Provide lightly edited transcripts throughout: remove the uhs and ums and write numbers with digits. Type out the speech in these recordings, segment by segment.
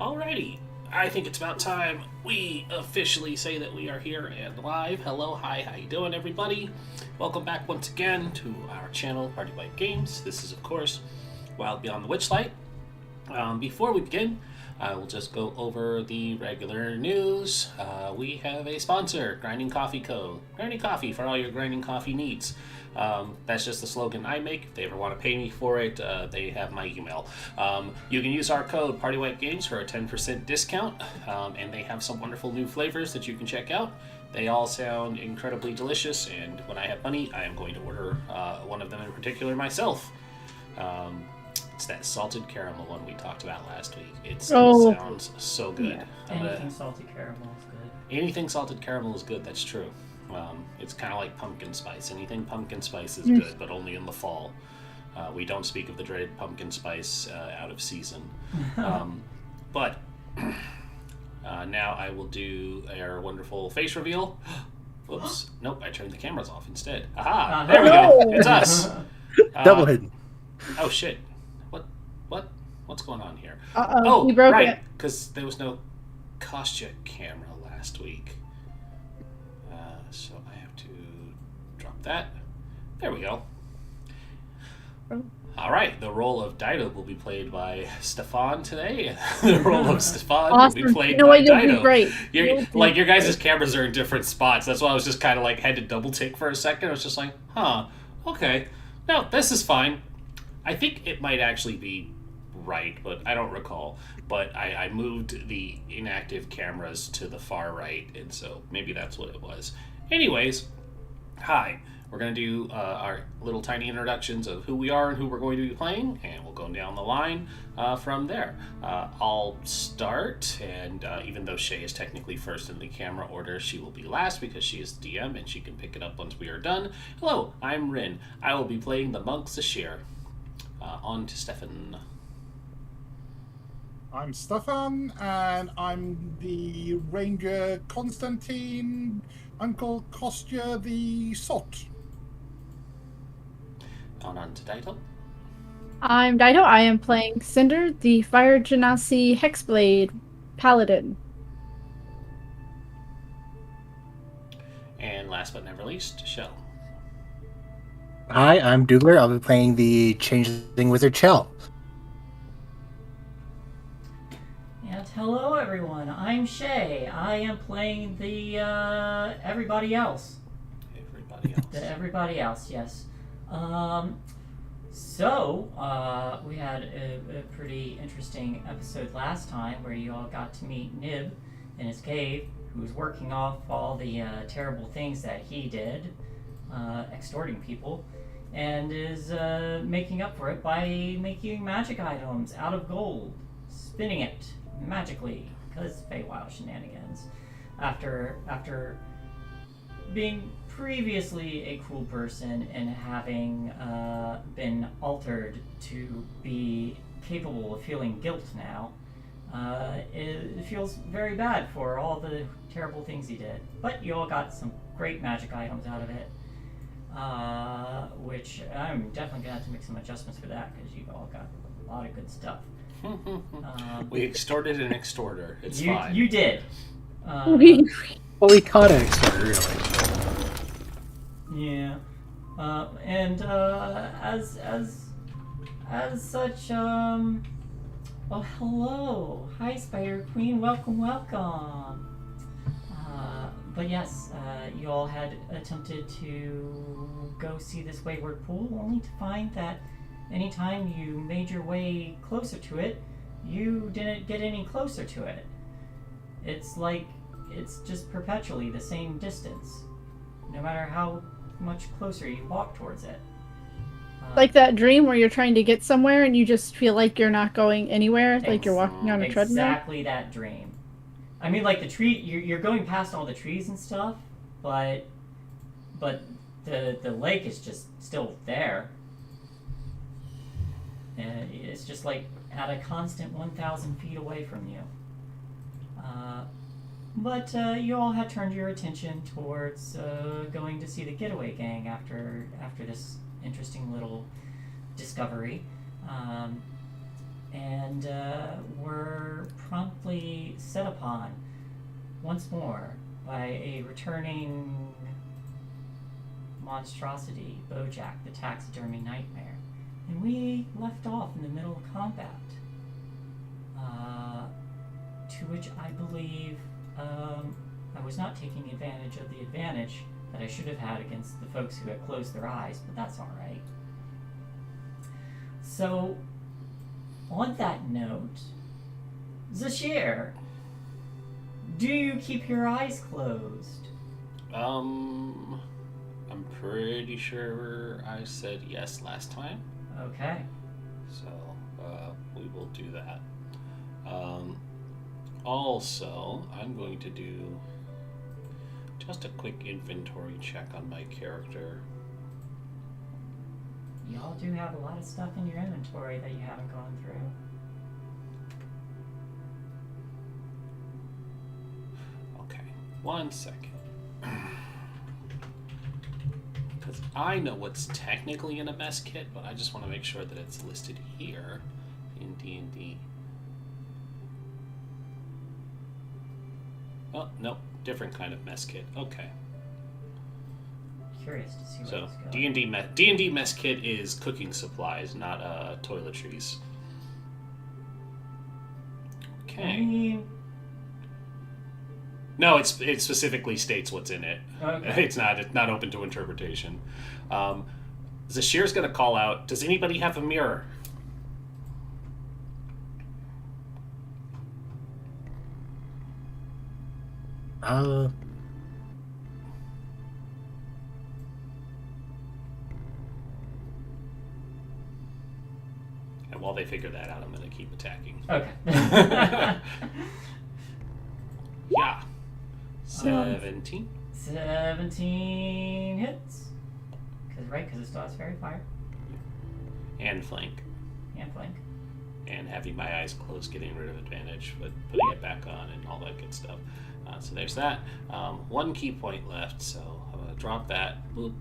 Alrighty, I think it's about time we officially say that we are here and live. Hello, hi, how you doing, everybody? Welcome back once again to our channel, Party White Games. This is, of course, Wild Beyond the Witchlight. Before we begin, I will just go over the regular news. We have a sponsor, Grinding Coffee Co. Grinding Coffee for all your grinding coffee needs. That's just the slogan I make. If they ever want to pay me for it, they have my email. You can use our code PartyWhiteGames for a 10% discount, and they have some wonderful new flavors that you can check out. They all sound incredibly delicious, and when I have money, I am going to order one of them in particular myself. It's that salted caramel one we talked about last week. It sounds so good. Yeah. Anything salted caramel is good. Anything salted caramel is good, that's true. It's kind of like pumpkin spice. Anything pumpkin spice is good, but only in the fall. We don't speak of the dreaded pumpkin spice out of season. But now I will do our wonderful face reveal. Whoops. Nope, I turned the cameras off instead. Aha! There we go. It's us. Double hidden. Oh, shit. What's going on here? You broke right, it. because there was no Kostya camera last week. So I have to drop that. There we go. All right, the role of Dido will be played by Stefan today. The role of Stefan will be played by Dido. Great. Your guys' cameras are in different spots. That's why I was just kind of like had to double take for a second. I was just like, okay. No, this is fine. I think it might actually be right, but I don't recall. But I moved the inactive cameras to the far right, and so maybe that's what it was. Anyways, hi. We're going to do our little tiny introductions of who we are and who we're going to be playing, and we'll go down the line from there. I'll start, and even though Shay is technically first in the camera order, she will be last because she is DM, and she can pick it up once we are done. Hello, I'm Rin. I will be playing the Monk Sashir. On to Stefan. I'm Stefan, and I'm the Ranger Constantine, Uncle Kostya the Sot. On to Dido. I'm Dido. I am playing Cinder, the Fire Genasi Hexblade Paladin. And last but never least, Shell. Hi, I'm Dougler. I'll be playing the Changeling Wizard Chell. And hello, everyone. I'm Shay. I am playing the everybody else. Everybody else. The everybody else, yes. We had a pretty interesting episode last time where you all got to meet Nib in his cave, who was working off all the terrible things that he did, extorting people, and is making up for it by making magic items out of gold, spinning it magically, because Feywild shenanigans. After being previously a cruel person and having been altered to be capable of feeling guilt now, it feels very bad for all the terrible things he did. But you all got some great magic items out of it, which I'm definitely going to have to make some adjustments for that, because you've all got a lot of good stuff. We extorted an extorter. It's fine. You did. Well, we caught an extorter, really. Yeah, and as such, oh, hello, hi, Spider Queen, welcome. But yes, you all had attempted to go see this Wayward pool, only to find that anytime you made your way closer to it, you didn't get any closer to it. It's like it's just perpetually the same distance, no matter how much closer you walk towards it. Like that dream where you're trying to get somewhere and you just feel like you're not going anywhere, like you're walking on a treadmill. Exactly that dream. I mean, like the tree, you're going past all the trees and stuff, but the lake is just still there. And it's just like at a constant 1,000 feet away from you. But you all had turned your attention towards going to see the Getaway gang after this interesting little discovery. and were promptly set upon once more by a returning monstrosity, Bojack, the taxidermy nightmare. And we left off in the middle of combat, to which I believe I was not taking advantage of the advantage that I should have had against the folks who had closed their eyes, but that's all right. So, on that note, Zashir, do you keep your eyes closed? I'm pretty sure I said yes last time, Okay. so we will do that. Also, I'm going to do just a quick inventory check on my character. Y'all do have a lot of stuff in your inventory that you haven't gone through. Okay, 1 second. Because I know what's technically in a mess kit, but I just want to make sure that it's listed here in D&D. Oh, nope, different kind of mess kit. Okay. Curious to see where So this goes. D&D mess kit is cooking supplies, not toiletries. I Okay. mean, No, it specifically states what's in it. okay. It's not open to interpretation. Zashir's gonna call out. Does anybody have a mirror? And while they figure that out, I'm gonna keep attacking. Okay. Yeah. 17. 17 hits. Because it still has fairy fire And flank. and flank. And having my eyes closed, getting rid of advantage, but putting it back on and all that good stuff. So there's that. 1 key point left, so I'm going to drop that, boop,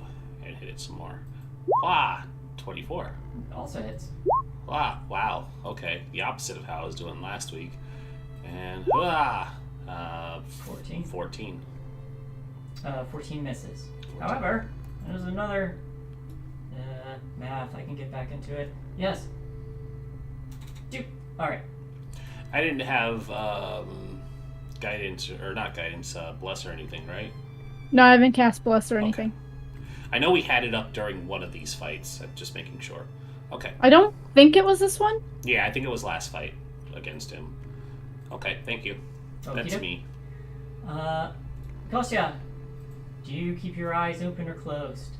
and hit it some more. Wah! 24. Also hits. Wow. Okay, the opposite of how I was doing last week. And 14. 14. 14 misses. 14. However, there's another math. I can get back into it. Yes. Alright. I didn't have guidance, or not guidance, bless or anything, right? No, I haven't cast Bless or anything. I know we had it up during one of these fights. I'm just making sure. Okay. I don't think it was this one. Yeah, I think it was last fight against him. Okay, thank you. That's Okey-doke. me. Kostya, do you keep your eyes open or closed?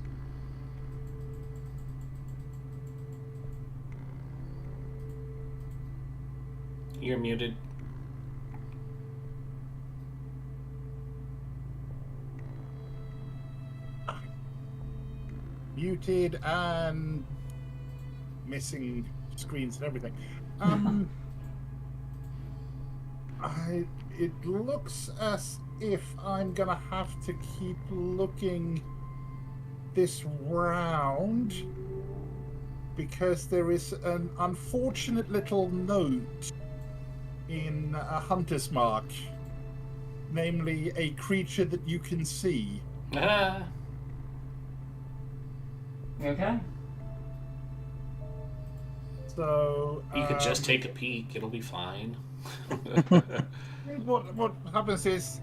You're muted. Muted and missing screens and everything. It looks as if I'm gonna have to keep looking this round because there is an unfortunate little note in a hunter's mark, namely a creature that you can see. Ah, Okay. So you could just take a peek. It'll be fine. what happens is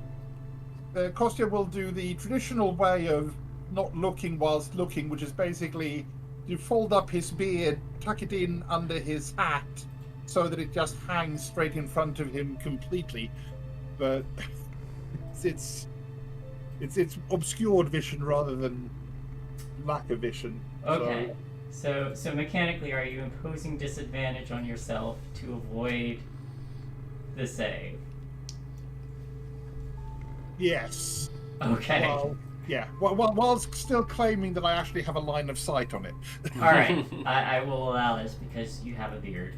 Kostya will do the traditional way of not looking whilst looking, which is basically to fold up his beard, tuck it in under his hat, so that it just hangs straight in front of him completely. But it's obscured vision rather than lack of vision. Okay. So mechanically, are you imposing disadvantage on yourself to avoid the save? Yes. Okay. Well, yeah. While still claiming that I actually have a line of sight on it. All right. I will allow this because you have a beard.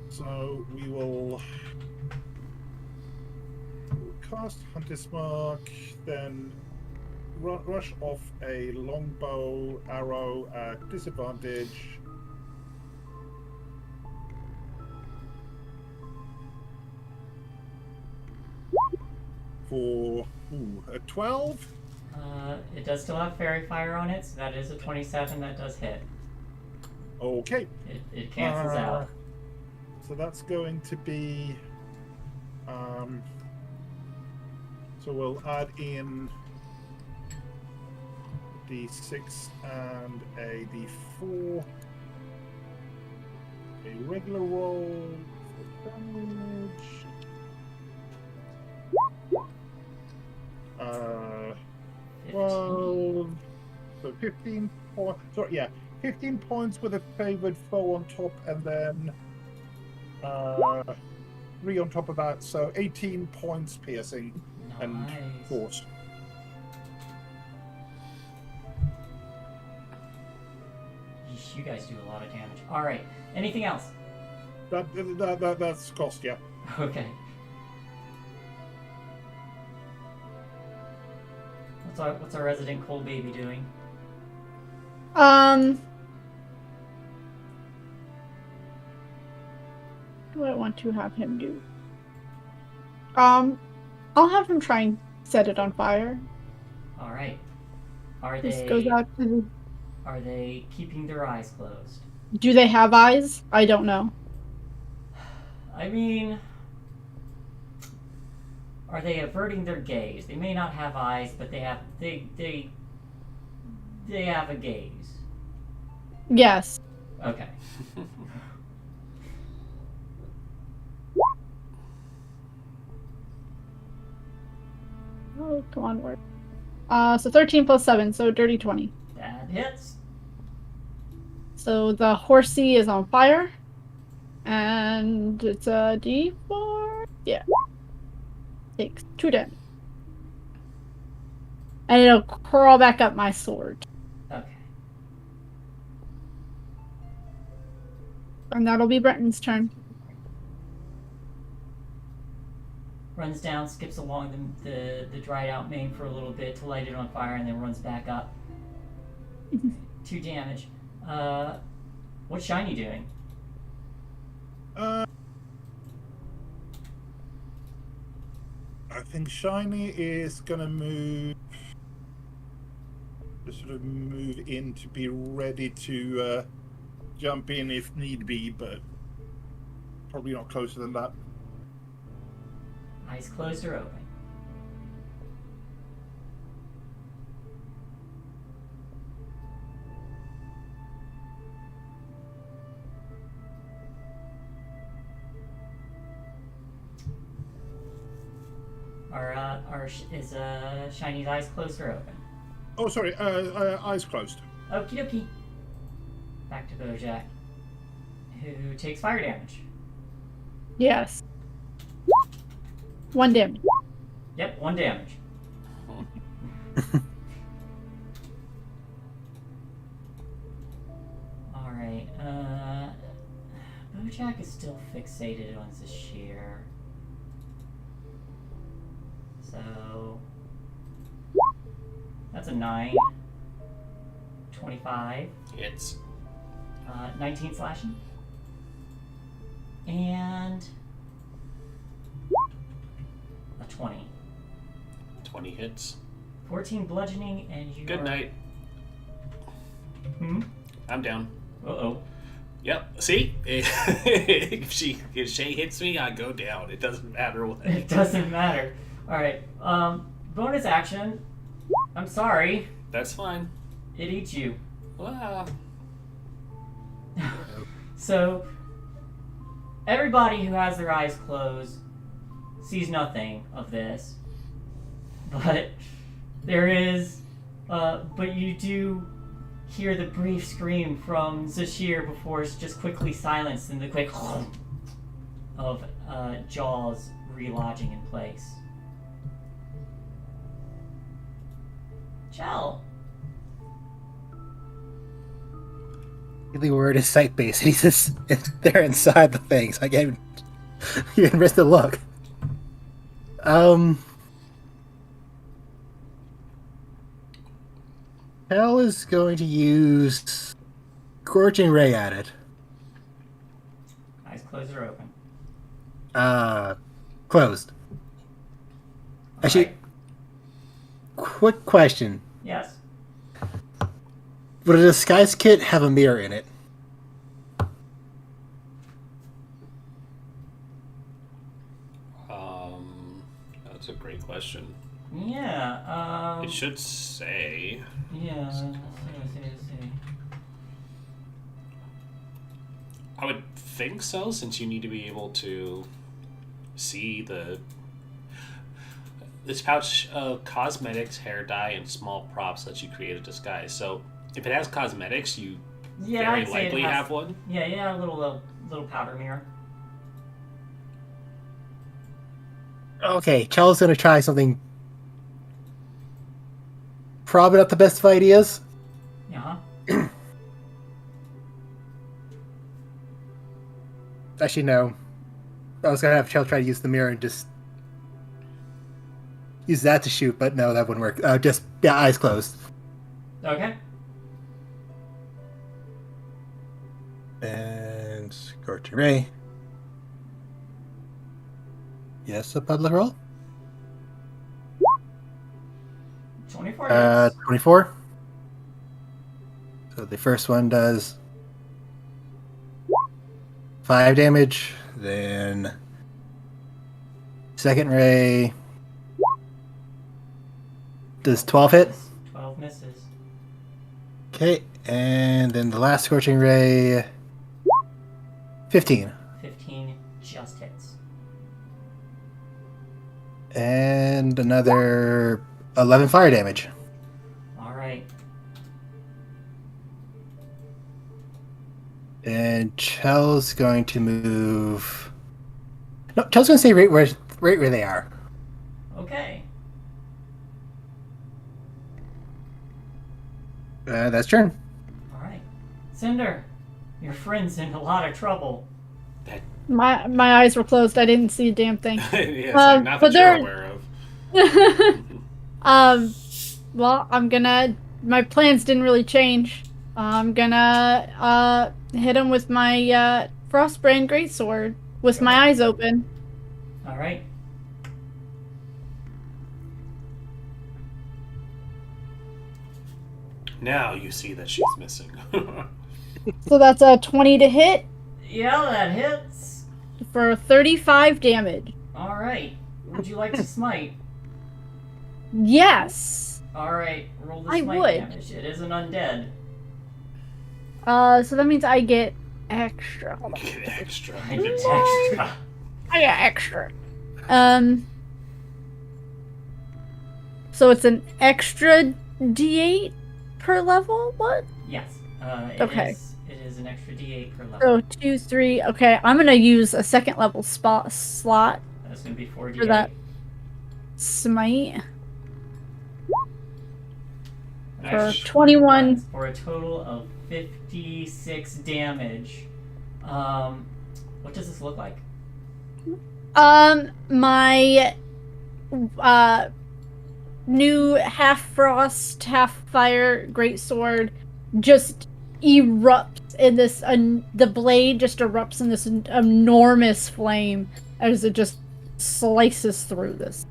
So we will cast Hunter's Mark, then rush off a longbow arrow at disadvantage. For a 12. It does still have fairy fire on it, so that is a 27. That does hit. Okay. It cancels out. So that's going to be. So we'll add in D6 and a D4. A regular roll for damage. 12, so 15 points. Sorry, yeah, 15 points with a favored foe on top, and then 3 on top of that, so 18 points piercing and force. Yeesh, you guys do a lot of damage. All right. Anything else? That's cost, yeah. Okay. What's our resident cold baby doing? What do I want to have him do? I'll have him try and set it on fire. All right. Are This goes out to Are they keeping their eyes closed? Do they have eyes? I don't know. I mean, are they averting their gaze? They may not have eyes, but they have a gaze. Yes. Okay. Oh, come on, work. So 13 plus 7, so dirty 20. That hits. So the horsey is on fire. And it's a D4. Yeah. Takes 2 damage. And it'll crawl back up my sword. Okay. And that'll be Brenton's turn. Runs down, skips along the dried out mane for a little bit to light it on fire, and then runs back up. 2 damage. What's Shiny doing? I think Shiny is gonna move. Just sort of move in to be ready to jump in if need be, but probably not closer than that. Eyes closed or open? Is Shiny's eyes closed or open? Oh, sorry. Eyes closed. Okie dokie. Back to Bojack, who takes fire damage. Yes. 1 damage. Yep, 1 damage. Alright, Bojack is still fixated on Zashir. So that's a 9. 25. Hits. 19 slashing. And a 20. 20 hits. 14 bludgeoning, and you Good are... night. Hmm? I'm down. Uh-oh. Yep. See? if Shay hits me, I go down. It doesn't matter what. It doesn't matter. Alright, bonus action. I'm sorry. That's fine. It eats you. Wow. So, everybody who has their eyes closed sees nothing of this. But there is, but you do hear the brief scream from Zashir before it's just quickly silenced in the quick of jaws relodging in place. Chell. The word is sight based, and he says they're inside the things. I can't even risk the look. Hell is going to use Scorching Ray at it. Eyes closed or open? Closed. Actually, Alright. quick question. Yes. Would a disguise kit have a mirror in it? That's a great question. Yeah. It should say. Yeah. Let's see. I would think so, since you need to be able to see this pouch of cosmetics, hair dye, and small props lets you create a disguise. So if it has cosmetics, you very I'd say it likely has- have one. Yeah, a little powder mirror. Okay, Chel's gonna try something. Probably not the best of ideas. Yeah. Actually, no. I was gonna have Chel try to use the mirror and just use that to shoot, but no, that wouldn't work. Eyes closed. Okay. And Scorching Ray. Yes, a public roll. 24 hits. 24. So the first one does 5 damage. Then second ray does 12 hit. 12 misses. Okay, and then the last Scorching Ray 15. 15 just hits. And another 11 fire damage. Alright. And Chel's going to move. No, Chel's going to stay right where they are. Okay. That's turn. Alright. Cinder, your friend's in a lot of trouble. My eyes were closed. I didn't see a damn thing. Yeah, it's like not but that you're there- aware of. Well, I'm gonna. My plans didn't really change. I'm gonna hit him with my Frostbrand Greatsword with my eyes open. Alright. Now you see that she's missing. So that's a 20 to hit Yeah, that hits. for 35 damage. Alright. Would you like to smite? Yes. Alright, roll the I smite would. damage. It is an undead. So that means I get extra. Hold on. Get extra. I get extra. I get extra. So it's an extra D8 per level? What? Yes. Okay. It is an extra D8 per level. So 2, 3. Okay, I'm gonna use a second level slot That's going to be 4D8. for that smite. For Nice. 21. For a total of 56 damage. What does this look like? My new half frost, half fire greatsword just erupts in this. The blade just erupts in this enormous flame as it just slices through this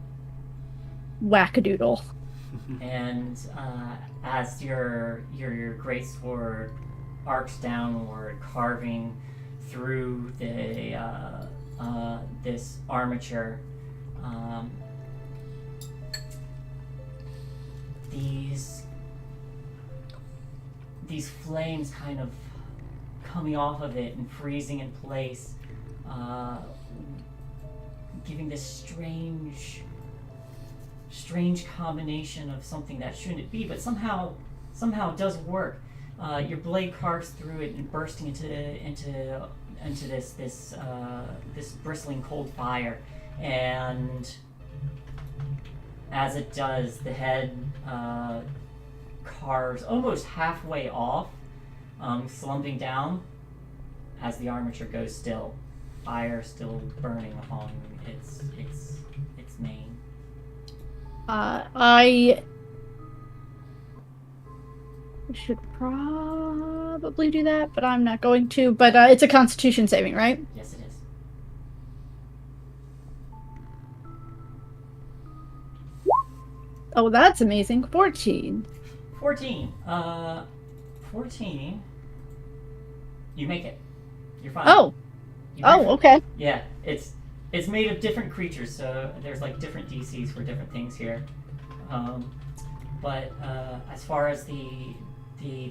wackadoodle. And as your greatsword arcs downward, carving through the this armature, these flames kind of coming off of it and freezing in place, giving this strange combination of something that shouldn't be, but somehow does work. Your blade carves through it and bursting into this bristling cold fire, and as it does, the head carves almost halfway off, slumping down as the armature goes still, fire still burning upon its mane. I I should probably do that, but I'm not going to. But it's a Constitution saving, right? Yes, it is. Oh, that's amazing. 14. 14. 14. You make it. You're fine. Oh. You make it. Okay. Yeah, it's made of different creatures, so there's like different DCs for different things here. But as far as the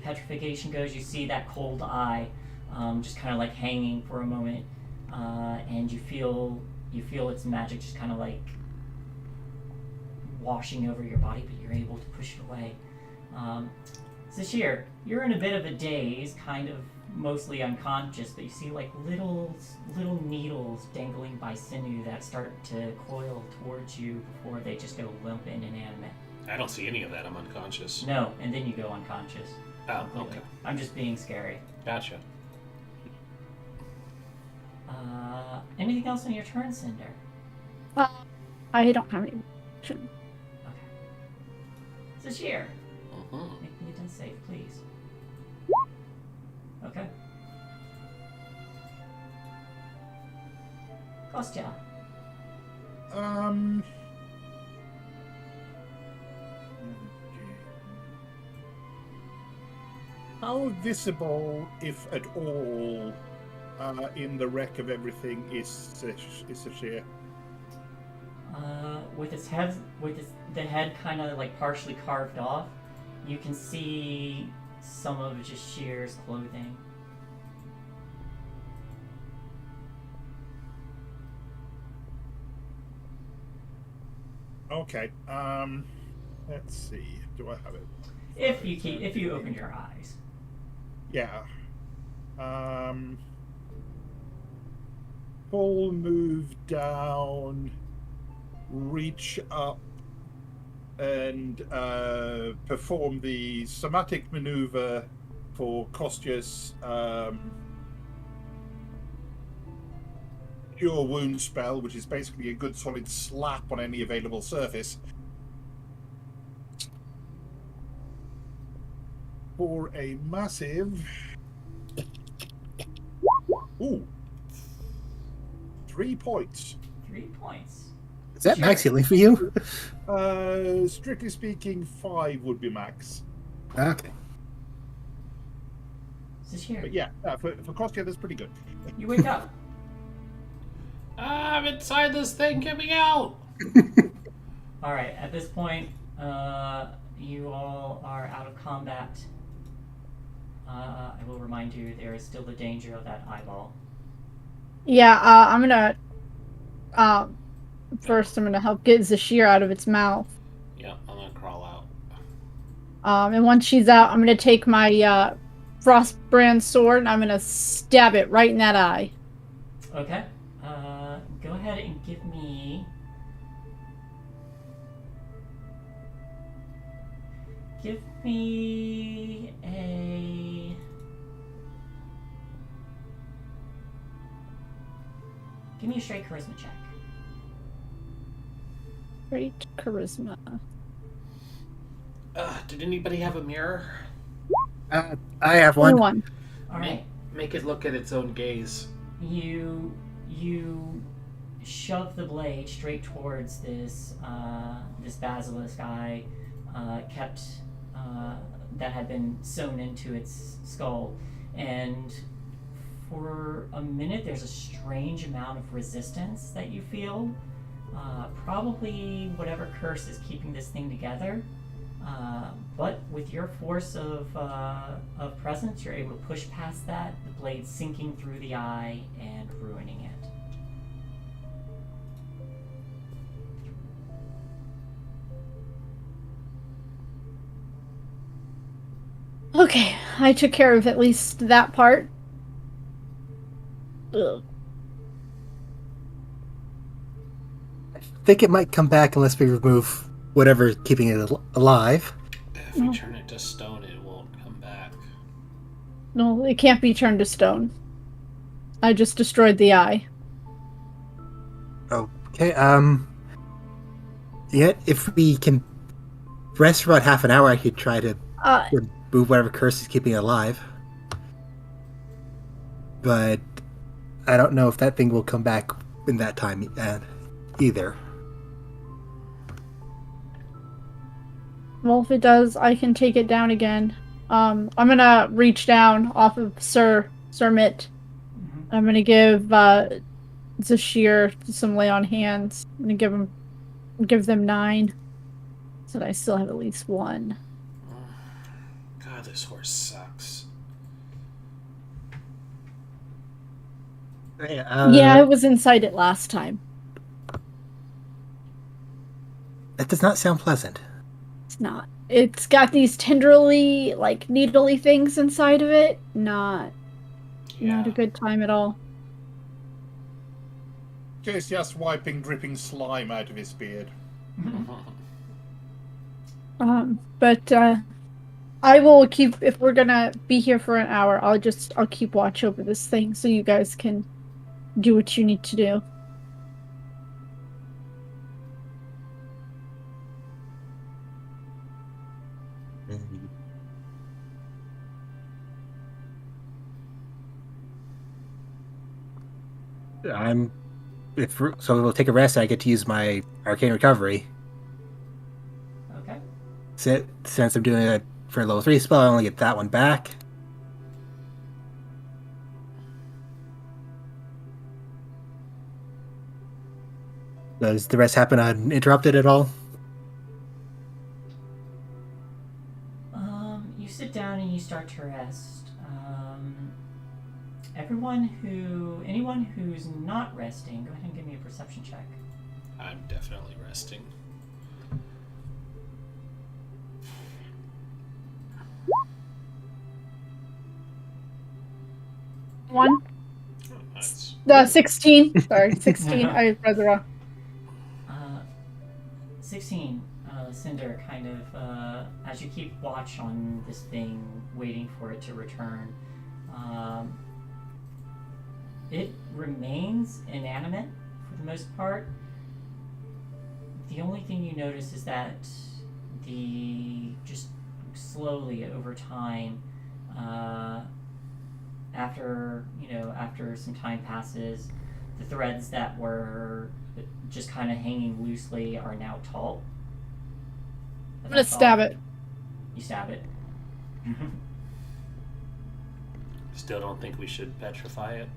petrification goes, you see that cold eye just kind of like hanging for a moment, and you feel its magic just kind of like washing over your body, but you're able to push it away. Sashir, you're in a bit of a daze, kind of mostly unconscious, but you see like little needles dangling by sinew that start to coil towards you before they just go limp and inanimate. I don't see any of that. I'm unconscious. No, and then you go unconscious. Oh, Completely. okay. I'm just being scary. Gotcha. Anything else on your turn, Cinder? I don't have any. Okay. Sashir, Mm-hmm. make me a death save, please. Okay. Kostya. How visible, if at all, in the wreck of everything is Sashir? With the head kind of like partially carved off, you can see some of Jashir's clothing. Okay. Let's see. Do I have it? If you open your eyes. Yeah. Full move down, reach up, and perform the somatic maneuver for Kostya's Cure Wound spell, which is basically a good solid slap on any available surface. For a massive... Ooh. 3 points. 3 points. Is that max healing for you? Strictly speaking, 5 would be max. Okay. Sashir, But yeah, for Kostya, that's pretty good. you wake up. I'm inside this thing. Get me out. All right. At this point, you all are out of combat. I will remind you there is still the danger of that eyeball. Yeah, I'm gonna. First, I'm gonna help get Zashir out of its mouth. Yeah, I'm gonna crawl out. And once she's out, I'm gonna take my Frostbrand sword and I'm gonna stab it right in that eye. Okay. Go ahead and give me. Give me a. Give me a straight charisma check. Great charisma. Did anybody have a mirror? I have Only one. one. All right. Make it look at its own gaze. You shove the blade straight towards this this basilisk eye, kept that had been sewn into its skull, and for a minute there's a strange amount of resistance that you feel. Probably whatever curse is keeping this thing together. But with your force of presence, you're able to push past that, the blade sinking through the eye and ruining it. Okay, I took care of at least that part. Ugh. I think it might come back unless we remove whatever's keeping it alive. If we turn it to stone, it won't come back. No, it can't be turned to stone. I just destroyed the eye. Okay, yet if we can rest for about half an hour, I could try to move whatever curse is keeping it alive. But I don't know if that thing will come back in that time either. Well, if it does, I can take it down again. I'm gonna reach down off of Sir Mitt. I'm gonna give Zashir some lay on hands. I'm gonna give them 9, so that I still have at least 1. God, this horse sucks. Yeah, I was inside it last time. That does not sound pleasant. It's not. It's got these tenderly, like, needly things inside of it. Not a good time at all. Just wiping dripping slime out of his beard. But I will keep, if we're gonna be here for an hour, I'll keep watch over this thing so you guys can do what you need to do. So we'll take a rest. I get to use my arcane recovery. Okay. Since I'm doing it for a level 3 spell, I only get that one back. Does the rest happen uninterrupted at all? You sit down and you start to rest. Anyone who's not resting, go ahead and give me a perception check. I'm definitely resting. One. Oh, nice. 16. Sorry, 16. I read the wrong. 16. Cinder, kind of, as you keep watch on this thing, waiting for it to return, it remains inanimate for the most part. The only thing you notice is that just slowly over time, after some time passes, the threads that were just kind of hanging loosely are now taut. I'm gonna stab it. You stab it. Still don't think we should petrify it.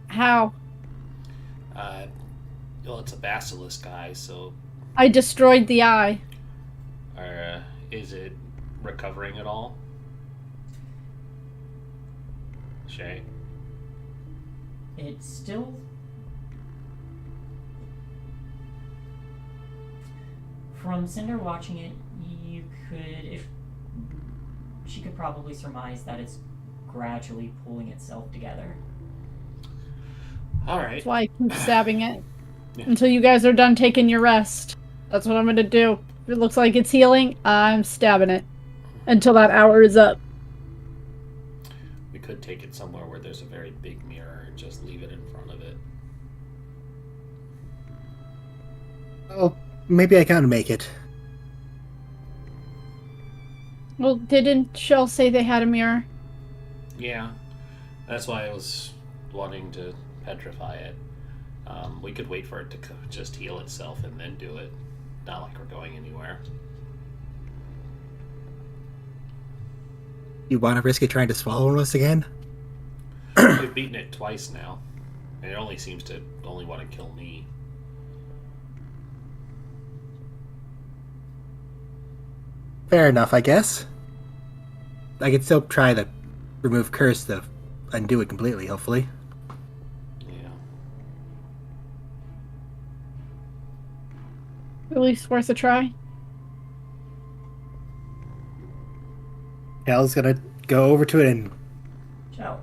How? Well, it's a basilisk guy, so. I destroyed the eye. Is it recovering at all? Shay? It's still. From Cinder watching it, she could probably surmise that it's gradually pulling itself together. All right. That's why I keep stabbing it. Until you guys are done taking your rest. That's what I'm gonna do. If it looks like it's healing, I'm stabbing it. Until that hour is up. We could take it somewhere where there's a very big mirror and just leave it in front of it. Oh, maybe I can make it. Well, didn't Shell say they had a mirror? Yeah. That's why I was wanting to petrify it. We could wait for it to just heal itself and then do it. Not like we're going anywhere. You want to risk it trying to swallow us again? We've beaten it twice now. And it only seems to only want to kill me. Fair enough, I guess. I can still try to remove curse to undo it completely, hopefully. Yeah. At least worth a try. Cal's gonna go over to it and... Joe,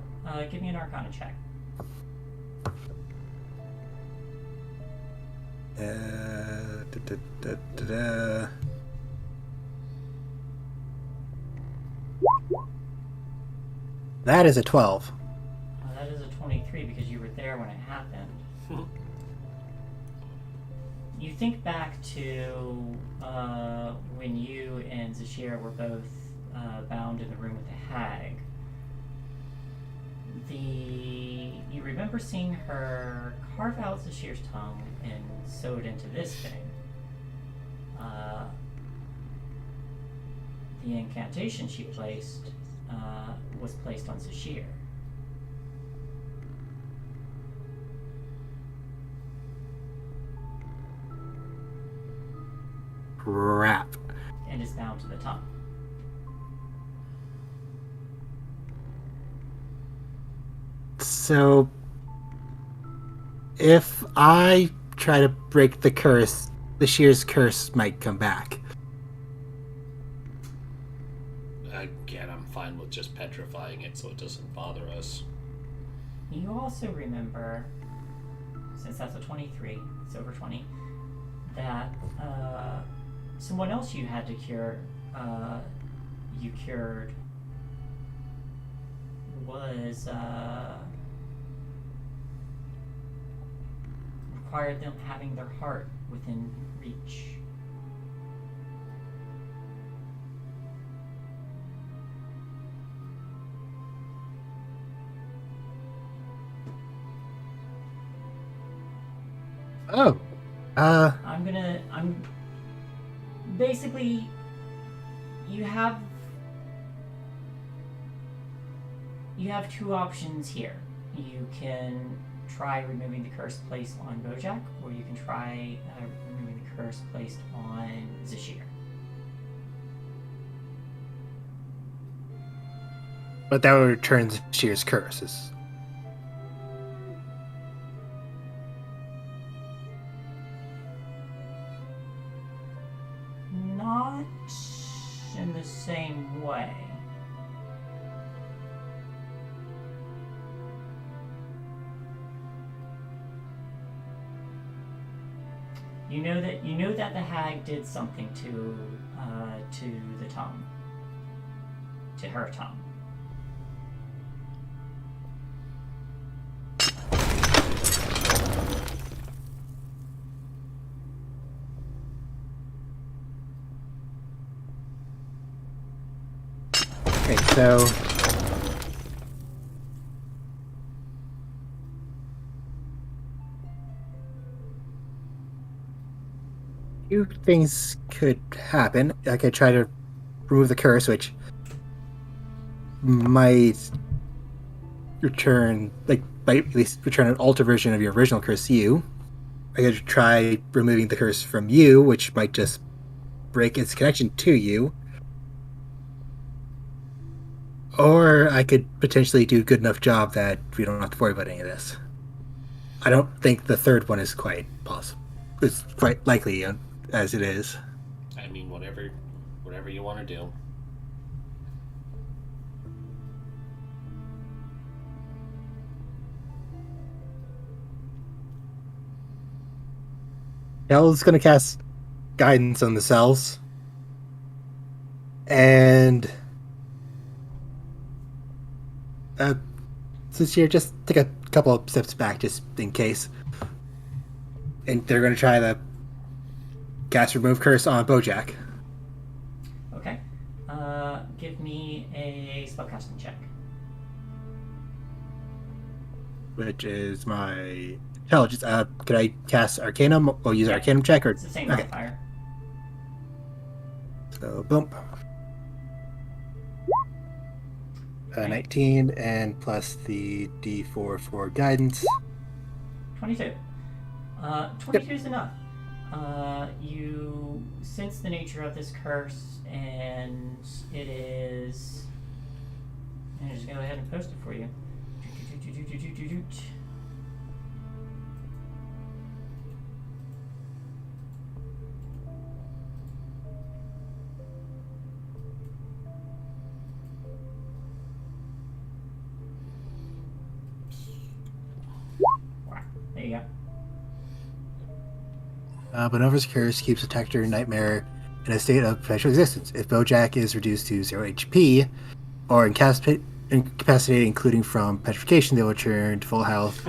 give me an Arcana check. That is a 12. That is a 23 because you were there when it happened. you think back to when you and Zashir were both bound in the room with the hag. You remember seeing her carve out Zashir's tongue and sew it into this thing. The incantation she placed was placed on Zashir. Crap. And is bound to the tongue. So, if I try to break the curse, the shear's curse might come back. Again, I'm fine with just petrifying it so it doesn't bother us. You also remember, since that's a 23, it's over 20, that someone else you had to cure, you cured, was required them having their heart within reach. Oh. I'm basically, you have two options here. You can try removing the curse placed on Bojack, or you can try removing the curse placed on Zashir. But that would return Shear's curses. Not in the same way. You know that the hag did something to the tongue, to her tongue. Okay, so few things could happen. I could try to remove the curse, which might return, might at least return an alter version of your original curse to you. I could try removing the curse from you, which might just break its connection to you. Or I could potentially do a good enough job that we don't have to worry about any of this. I don't think the third one is quite possible. It's quite likely as it is. I mean, whatever you want to do. Hell's gonna cast guidance on the cells. And this year, just take a couple of steps back just in case. And they're gonna try the cast remove curse on Bojack. Okay. Give me a spellcasting check. Which is my intelligence. Could I cast Arcanum? Or use Arcanum check? Or It's the same okay. modifier. So, boom. 19, and plus the D4 for guidance. 22. 22 is enough. You sense the nature of this curse, and it is. I'm just gonna go ahead and post it for you. There you go. Bonova's curse keeps Protector Nightmare in a state of perpetual existence. If Bojack is reduced to 0 HP or incapacitated, including from petrification, they will return to full health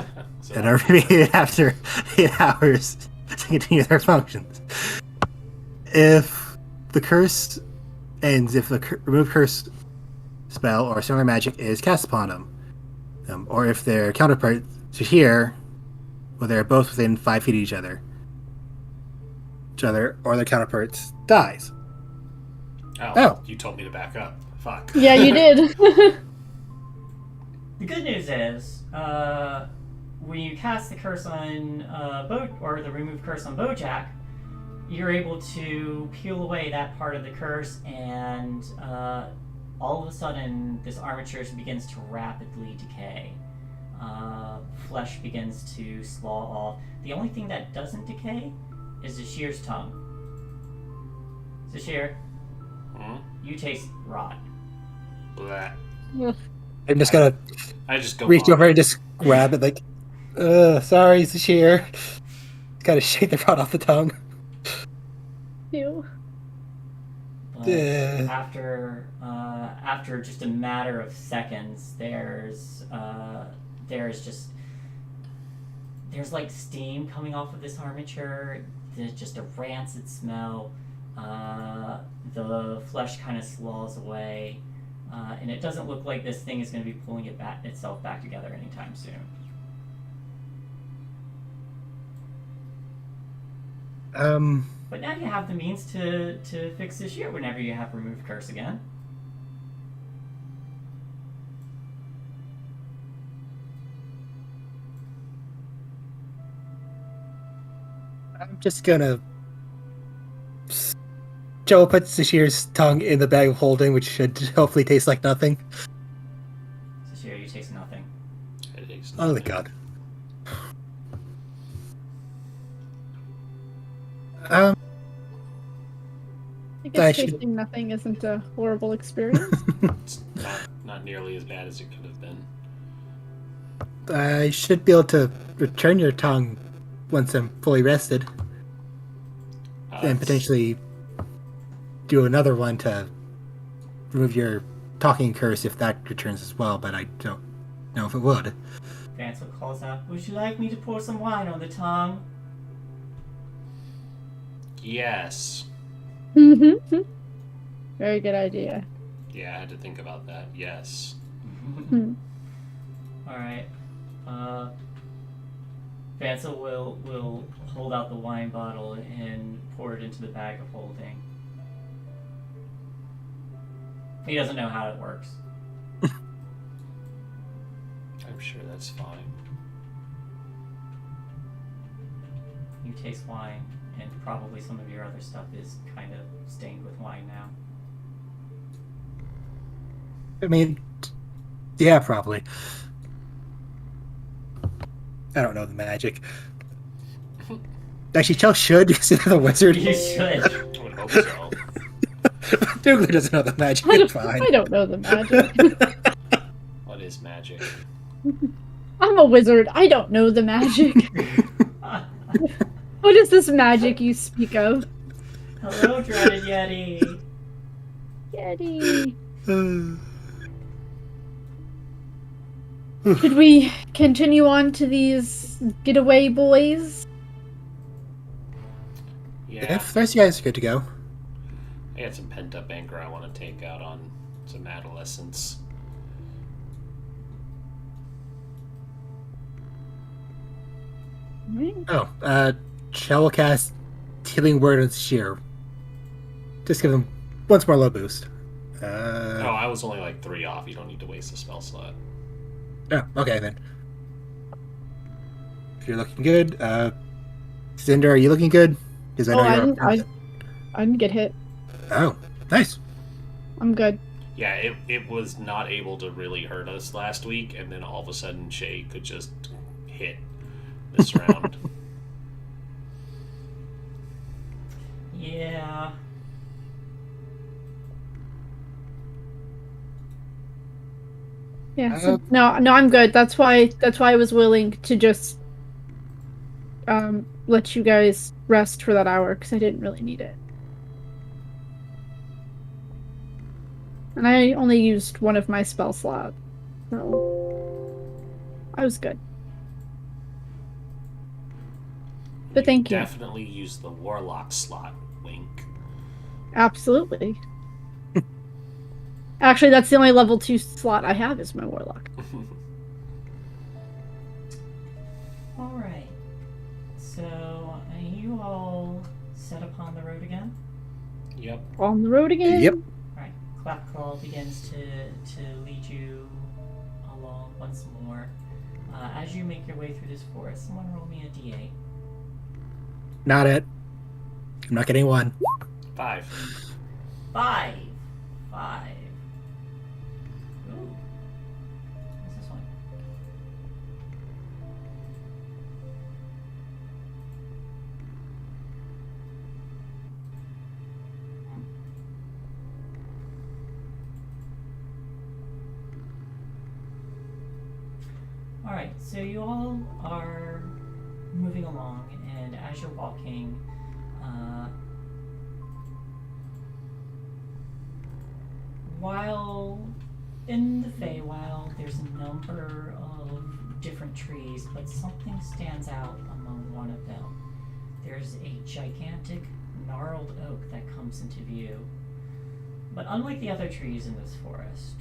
and are remediated after 8 hours. to continue their functions. If the curse ends, if the remove curse spell or similar magic is cast upon them, or if their counterparts are here, well, they're both within 5 feet of each other, or their counterparts dies. Oh, you told me to back up. Fuck. Yeah, you did. The good news is, when you cast the curse on or the remove curse on Bojack, you're able to peel away that part of the curse, and all of a sudden, this armature begins to rapidly decay. Flesh begins to slaw off. The only thing that doesn't decay is Zashir's tongue. Zashir, you taste rot. Blah. I'm just gonna I just go reach on. over and just grab it, like, sorry, Zashir. Gotta shake the rot off the tongue. Ew. But after just a matter of seconds, there's like steam coming off of this armature. There's just a rancid smell. The flesh kind of slaws away, and it doesn't look like this thing is going to be pulling itself back together anytime soon. But now you have the means to fix this year whenever you have removed curse again. I'm just gonna... Joe puts Zashir's tongue in the bag of holding, which should hopefully taste like nothing. Zashir, you taste nothing. It tastes Oh, nothing. thank God. I guess I should- tasting nothing isn't a horrible experience. It's not nearly as bad as it could have been. I should be able to return your tongue once I'm fully rested, and potentially do another one to remove your talking curse if that returns as well, but I don't know if it would. Vansel calls out, "Would you like me to pour some wine on the tongue?" Yes. Mm-hmm. Very good idea. Yeah, I had to think about that. Yes. Alright. Vansel will hold out the wine bottle and pour it into the bag of holding. He doesn't know how it works. I'm sure that's fine. You taste wine, and probably some of your other stuff is kind of stained with wine now. I mean, yeah, probably. I don't know the magic. Actually, Chell should, because he's the wizard. You should. I would hope so. Douglas doesn't know the magic, I it's fine. don't know the magic. What is magic? I'm a wizard. I don't know the magic. What is this magic you speak of? Hello, dreaded Yeti. Yeti. Should we continue on to these getaway boys? Yeah. If the rest of you guys are good to go. I got some pent up anger I want to take out on some adolescents. Oh, Chell will cast Healing Word on Sheer. Just give him once more low boost. Oh, I was only like 3 off. You don't need to waste a spell slot. Oh, okay then. If you're looking good, Cinder, are you looking good? Because I know you're. I didn't get hit. Oh, nice. I'm good. Yeah, it was not able to really hurt us last week, and then all of a sudden Shay could just hit this round. Yeah. Yeah. So, no, I'm good. That's why I was willing to just let you guys rest for that hour because I didn't really need it. And I only used one of my spell slots, so I was good. But thank you. Definitely use the warlock slot. Wink. Absolutely. Actually, that's the only level 2 slot I have is my warlock. Alright. So, are you all set upon the road again? Yep. On the road again? Yep. Alright. Clapclaw begins to lead you along once more. As you make your way through this forest, someone roll me a d8. Not it. I'm not getting one. 5. 5. Ooh. What's this one? Alright, so you all are moving along, and as you're walking, while in the Feywild, there's a number of different trees, but something stands out among one of them. There's a gigantic, gnarled oak that comes into view. But unlike the other trees in this forest,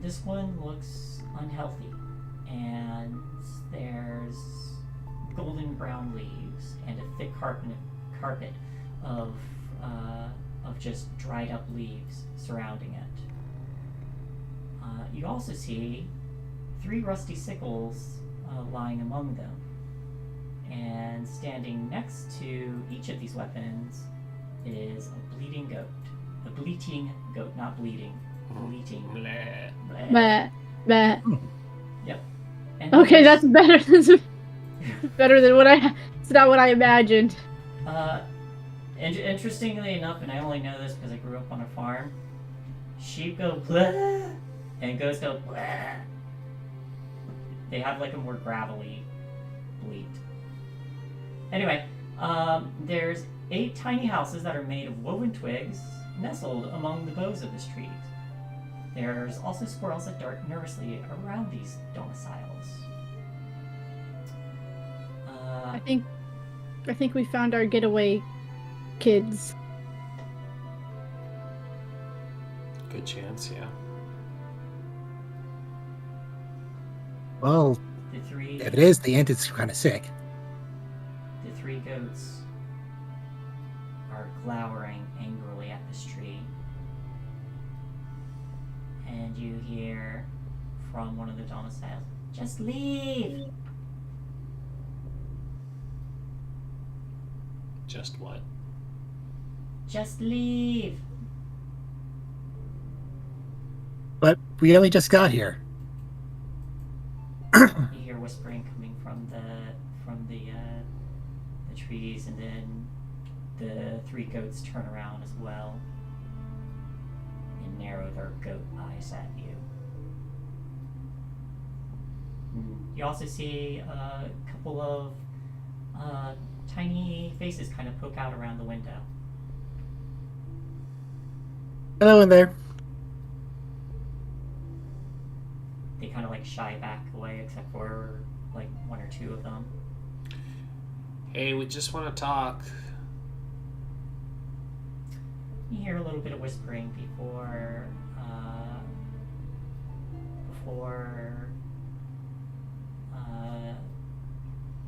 this one looks unhealthy, and there's golden brown leaves and a thick carpet of just dried up leaves surrounding it. You also see 3 rusty sickles lying among them, and standing next to each of these weapons is a bleating goat. A bleating goat, not bleeding. Bleating. Bleh. But Yep. And okay, there's- that's better than what it's not what I imagined. Interestingly enough, and I only know this because I grew up on a farm, sheep go bleh, and goats go bleh. They have like a more gravelly bleat. Anyway, there's 8 tiny houses that are made of woven twigs nestled among the boughs of this tree. There's also squirrels that dart nervously around these domiciles. I think we found our getaway kids. Good chance, yeah. Well, The three if it is, the ant is kind of sick. The 3 goats are glowering angrily at this tree. And you hear from one of the domiciles, "Just leave!" Just what? Just leave! But we only just got here. You hear whispering coming from the trees, and then the 3 goats turn around as well and narrow their goat eyes at you. You also see a couple of tiny faces kind of poke out around the window. Hello in there. They kind of like shy back away, except for like 1 or 2 of them. Hey, we just want to talk. You hear a little bit of whispering before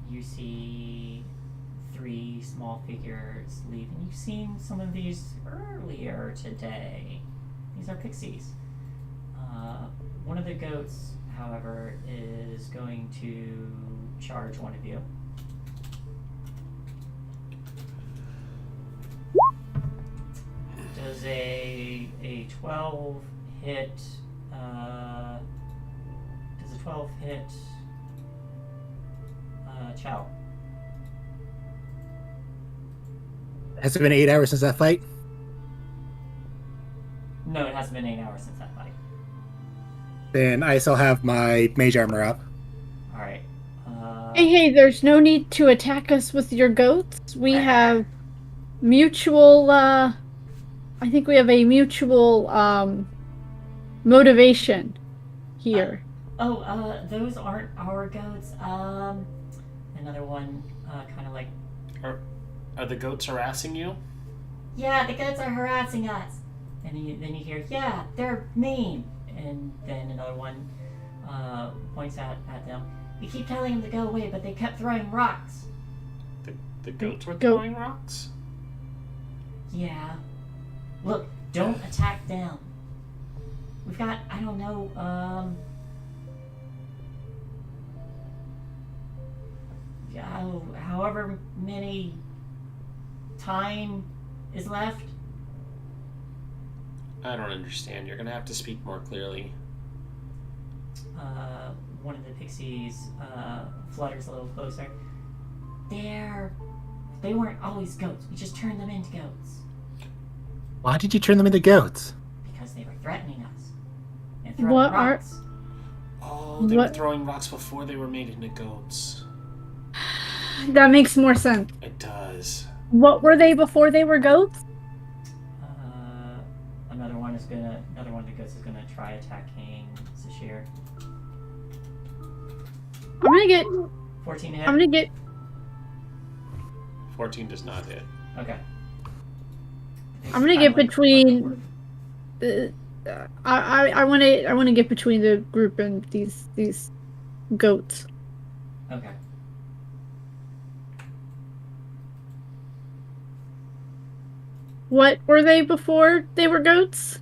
you see 3 small figures leave, and you've seen some of these earlier today. These are pixies. One of the goats, however, is going to charge one of you. Does a 12 hit? Does a 12 hit? Chow. Has it been 8 hours since that fight? No, it hasn't been 8 hours since that fight. Then I still have my mage armor up. All right. Hey, there's no need to attack us with your goats. We have mutual, I think we have a mutual, motivation here. Those aren't our goats. Another one, kind of like Are the goats harassing you? Yeah, the goats are harassing us. And then you hear, yeah, they're mean. And then another one points at them. We keep telling them to go away, but they kept throwing rocks. The goats were throwing rocks? Yeah. Look, don't attack them. We've got, I don't know, however many time is left. I don't understand. You're gonna have to speak more clearly. One of the pixies flutters a little closer. They weren't always goats. We just turned them into goats. Why did you turn them into goats? Because they were threatening us. And throwing rocks. Oh, they were throwing rocks before they were made into goats. That makes more sense. It does. What were they before they were goats? Another one of the goats is gonna try attacking Sashir. I'm gonna get 14 to hit. I'm gonna get 14 does not hit. Okay. I'm gonna get between I want to get between the group and these goats. Okay. What were they before they were goats?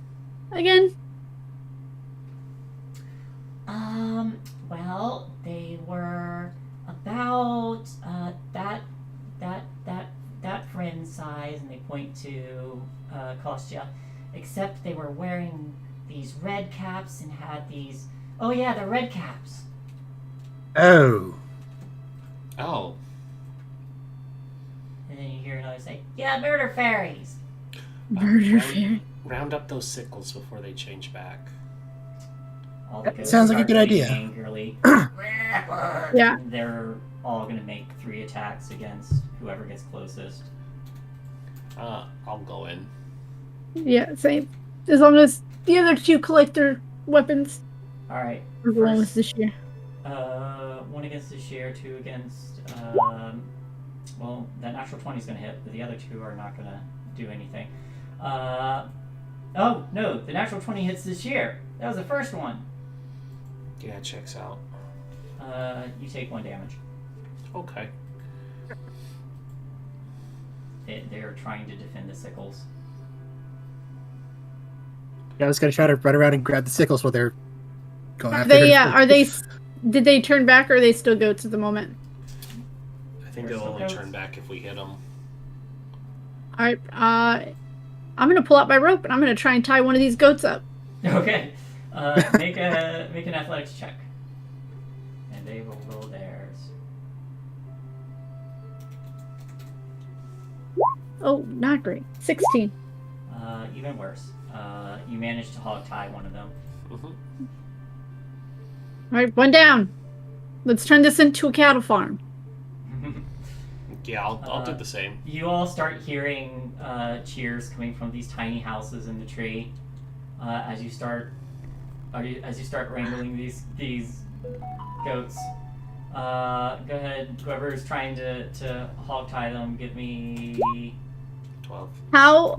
Again? Well, they were about that friend size, and they point to Kostya, except they were wearing these red caps and had these. Oh yeah, the red caps. Oh. Oh. And then you hear another say, "Yeah, murder fairies." Murder fairy. Round up those sickles before they change back. All the That goats sounds like a start good idea. bleating Angrily. Yeah. And they're all gonna make 3 attacks against whoever gets closest. I'll go in. Yeah, same. As long as the other two collect their weapons. All right. We're going with this year. 1 against the shear, 2 against. Well, that natural 20 is gonna hit, but the other 2 are not gonna do anything. Oh no, the natural 20 hits this year. That was the first one. Yeah, it checks out. You take 1 damage. Okay. They're trying to defend the sickles. Yeah, I was gonna try to run around and grab the sickles while they're going after They her. are they? Did they turn back, or are they still goats at the moment? I think We're they'll still only goats. turn back if we hit them. All right. I'm gonna pull out my rope and I'm gonna try and tie one of these goats up. Okay. Make an athletics check. And they will roll theirs. Oh, not great. 16. Even worse. You managed to hog tie one of them. Mm-hmm. All right, one down. Let's turn this into a cattle farm. Yeah, I'll do the same. You all start hearing cheers coming from these tiny houses in the tree as you start wrangling these goats. Go ahead, whoever's trying to hog tie them, give me 12. How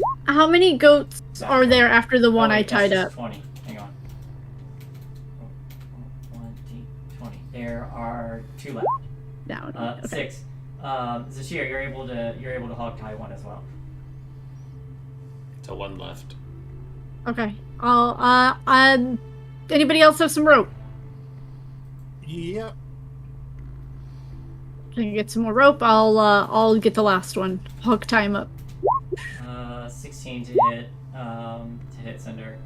many goats are there after the one Oh, I wait, tied that's up? just 20. Hang on. 20. There are 2 left. No. Okay. 6. Zashir, you're able to hog tie 1 as well. So 1 left. Okay. Anybody else have some rope? Yep. Can I get some more rope? I'll get the last one. Hog tie him up. 16 to hit Cinder.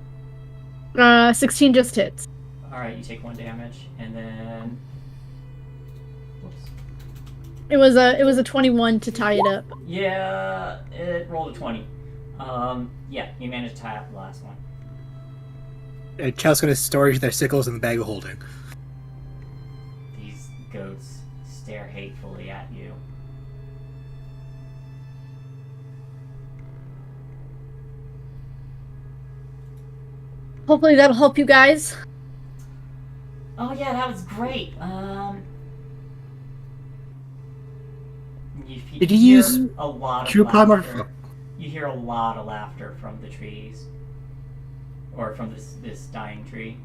16 just hits. All right, you take 1 damage, and then. Whoops. It was a 21 to tie it up. Yeah, it rolled a 20. Yeah, you managed to tie up the last one. Chow's gonna store their sickles in the bag of holding. These goats stare hatefully at you. Hopefully that'll help you guys. Oh yeah, that was great. Did you hear use a lot of true palm or laughter. You hear a lot of laughter from the trees, or from this dying tree.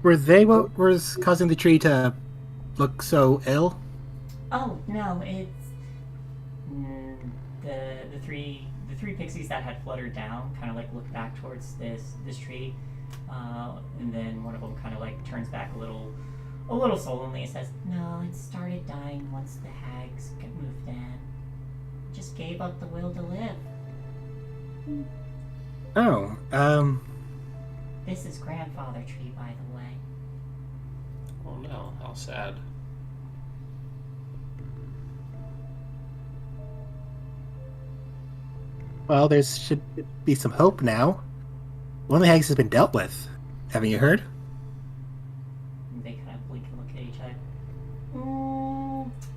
Were they what was causing the tree to look so ill? Oh no, it's the three pixies that had fluttered down kind of like look back towards this tree, and then one of them kind of like turns back a little sullenly and says, "No, it started dying once the hags moved in. Just gave up the will to live." Oh, This is grandfather tree, by the way. Oh no, how sad. well, there should be some hope now. One of the hags has been dealt with. Haven't you heard? And they kind of blink and look at each other.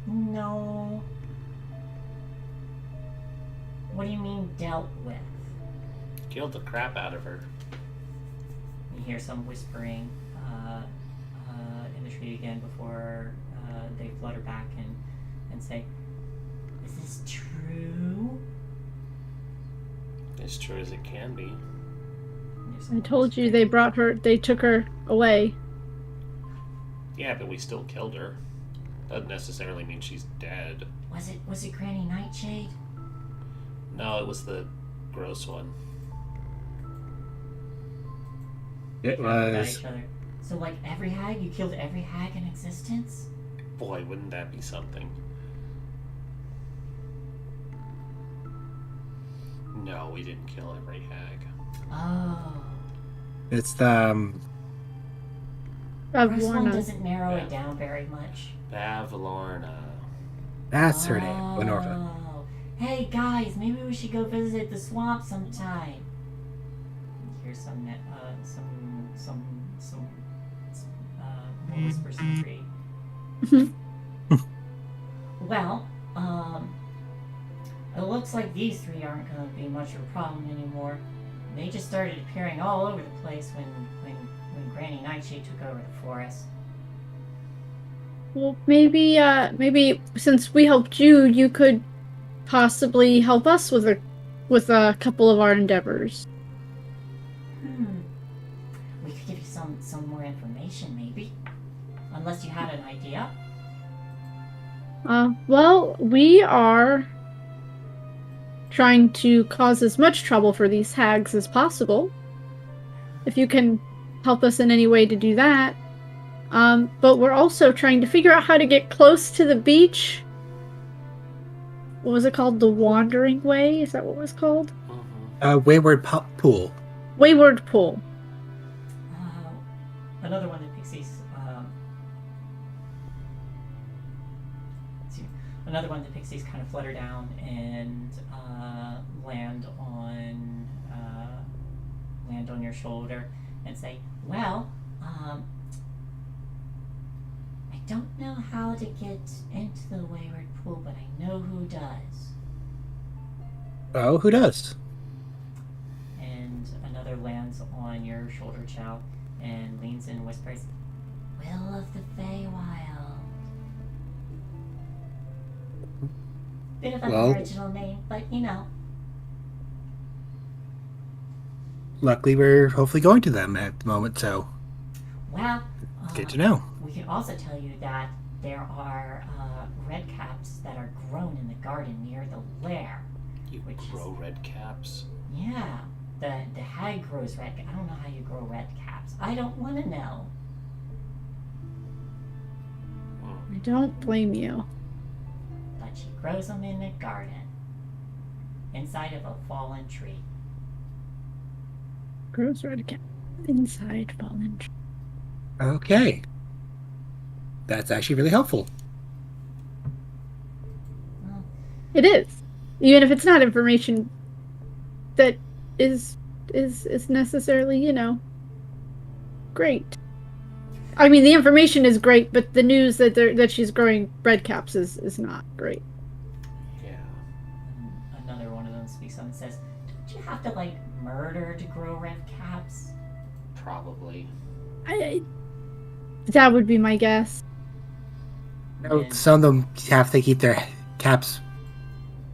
No. What do you mean dealt with? Killed the crap out of her. You hear some whispering in the tree again before they flutter back and say, "Is this true?" As true as it can be. And there's I some told you whispering. they took her away. Yeah, but we still killed her. Doesn't necessarily mean she's dead. Was it Granny Nightshade? No, it was the gross one. It They look at was. each other. So like every hag? You killed every hag in existence? Boy, wouldn't that be something? No, we didn't kill every hag. Oh. It's the First one Avorna. doesn't narrow Yeah. it down very much. Bavlorna. that's her name, Lenora. Oh. Hey guys, maybe we should go visit the swamp sometime. You hear some whispers in the tree. Well, it looks like these three aren't going to be much of a problem anymore. They just started appearing all over the place when Granny Nightshade took over the forest. Well, maybe since we helped you, you could possibly help us with a couple of our endeavors. We could give you some more information, maybe. Unless you had an idea. Well, we are trying to cause as much trouble for these hags as possible. If you can help us in any way to do that. But we're also trying to figure out how to get close to the beach. What was it called? The Wandering Way? Is that what it was called? Wayward Pool. Wayward Pool. Another one of the pixies. Another one of the pixies kind of flutter down and land on your shoulder and say, "Well, I don't know how to get into the Wayward Pool, but I know who does." Oh, who does? And another lands on your shoulder, Chow, and leans in and whispers, "Will of the Feywild." Bit of an Well- original name, but you know. Luckily, we're hopefully going to them at the moment, so Well, good to know. we can also tell you that there are red caps that are grown in the garden near the lair. You Which grow red caps. Yeah, the hag grows red. I don't know how you grow red caps. I don't want to know. I don't blame you. But she grows them in the garden, inside of a fallen tree. Gross red cat inside fallen tree. Okay. That's actually really helpful. Well, It is. Even if it's not information that is necessarily, great. I mean, the information is great, but the news that she's growing red caps is not great. Yeah. and another one of them speaks up and says, "Don't you have to murder to grow red caps?" Probably. That would be my guess. And- some of them have to keep their caps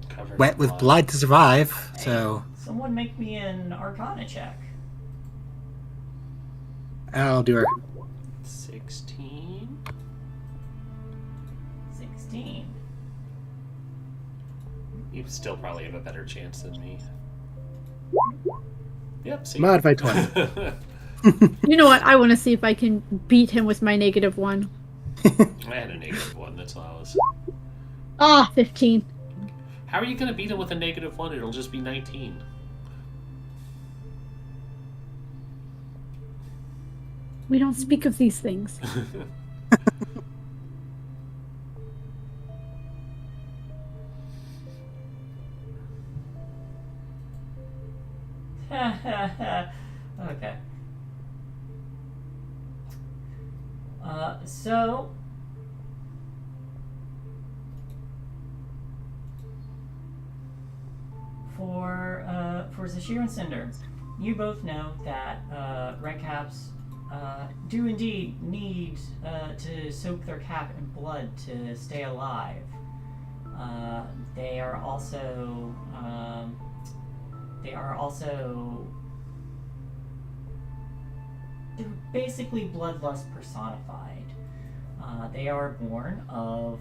Covered wet in with blood to survive. Hey, So someone make me an Arcana check. I'll do her. 16. 16. You still probably have a better chance than me. Yep, see? Modified 20. You know what? I want to see if I can beat him with my -1. I had a -1, that's all I was. Ah, 15. How are you going to beat him with a -1? It'll just be 19. We don't speak of these things. Okay. So for Zashir and Cinder, you both know that redcaps do indeed need to soak their cap in blood to stay alive. They are also they're basically bloodlust personified. They are born of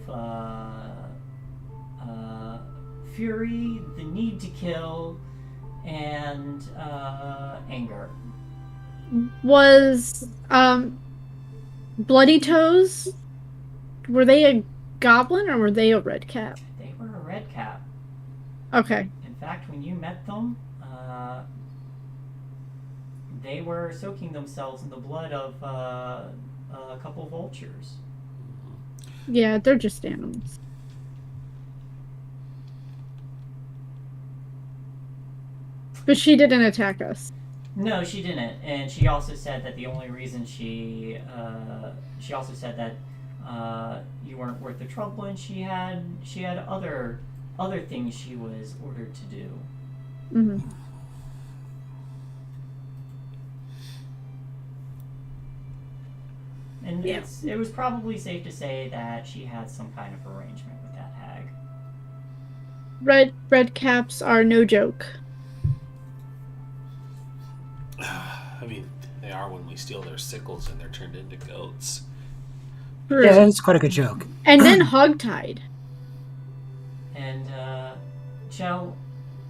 fury, the need to kill, and anger. Was Bloody Toes, were they a goblin or were they a red cap? They were a red cap. Okay. In fact, when you met them, they were soaking themselves in the blood of a couple vultures. Yeah, they're just animals. But she didn't attack us. No, she didn't, and she also said that the only reason she also said that you weren't worth the trouble, and she had other things she was ordered to do. Hmm. And Yeah. it was probably safe to say that she had some kind of arrangement with that hag. Red caps are no joke. I mean, they are when we steal their sickles and they're turned into goats. True. Yeah, that's quite a good joke. And then hogtied. And Joe,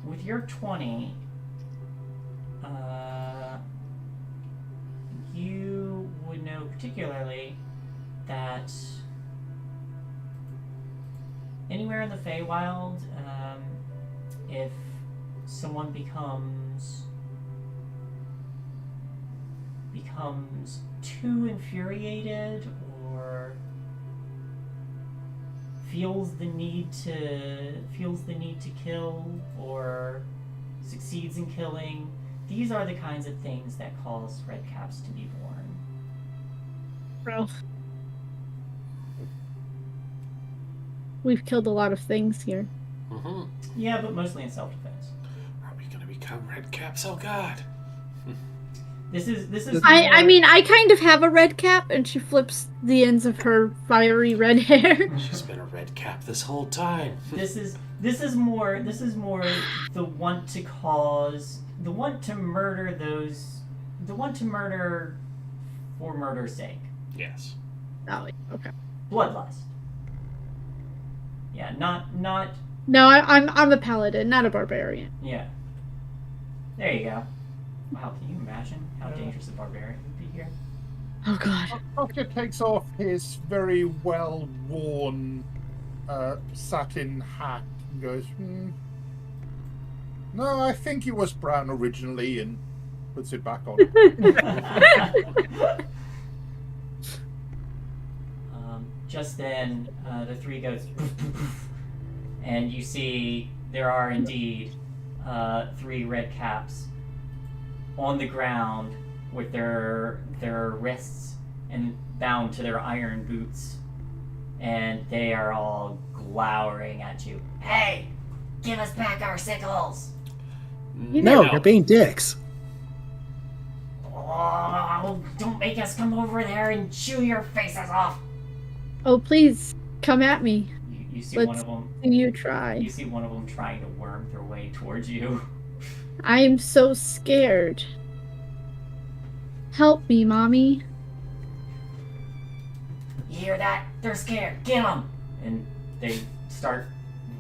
with your 20, you would know particularly that anywhere in the Feywild, if someone becomes too infuriated or feels the need to kill or succeeds in killing, these are the kinds of things that cause redcaps to be born. Bro. We've killed a lot of things here. Mm-hmm. Yeah, but mostly in self-defense. Are we going to become red caps? Oh, God. This is I more- mean, I kind of have a red cap, and she flips the ends of her fiery red hair. She's been a red cap this whole time. This is more the want to murder for murder's sake. Yes. Oh, okay. Bloodlust. Yeah, not No, I'm a paladin, not a barbarian. yeah. There you go. Wow, can you imagine how dangerous a barbarian would be here? Oh God. Doctor takes off his very well-worn satin hat and goes, No, I think it was brown originally, and puts it back on. Just then, the three goes, and you see there are indeed 3 red caps on the ground with their wrists and bound to their iron boots, and they are all glowering at you. Hey, give us back our sickles! No, they're being dicks. Oh, don't make us come over there and chew your faces off! Oh, please Come at me. You see Let's one of them. You try. You see one of them trying to worm their way towards you. I'm so scared. Help me, Mommy. You hear that? They're scared. Get them! And they start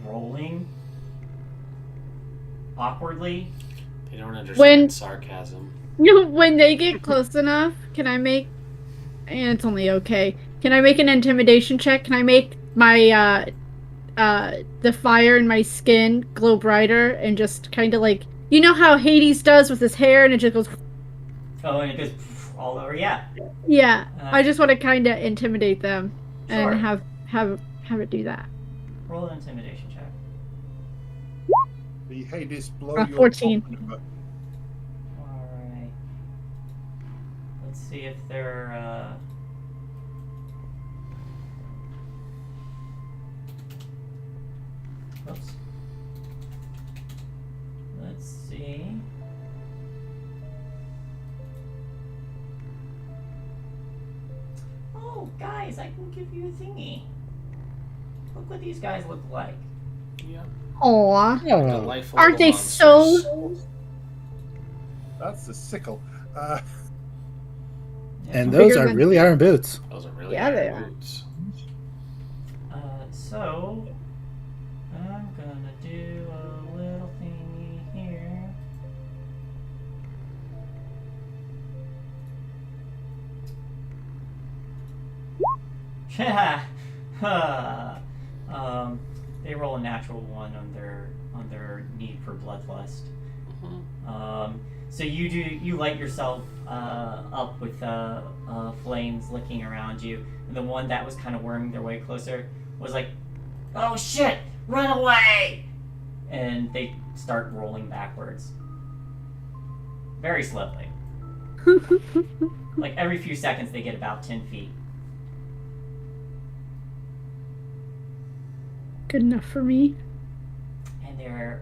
rolling awkwardly. They don't understand When- sarcasm. When they get close enough, can I make... it's only okay. Can I make an intimidation check? Can I make my, the fire in my skin glow brighter and just kind of like... You know how Hades does with his hair and it just goes... Oh, and it goes all over. Yeah. Yeah, I just want to kind of intimidate them Sure. and have it do that. Roll an intimidation check. The Hades blow your 14. top number. Alright. Let's see if they're, Oops. Let's see. Oh, guys, I can give you a thingy. Look what these guys look like. Yeah. Aw. Delightful Aren't they monsters. so... That's the sickle. And Bigger those are than- really iron boots. Those are really Yeah, they iron are. boots. So, I'm gonna do a little thingy here. They roll a natural one on their need for bloodlust. Mhm. So you light yourself up with flames licking around you, and the one that was kind of worming their way closer was like, "Oh shit, run away!" And they start rolling backwards, very slowly. Like every few seconds, they get about 10 feet. Good enough for me. And there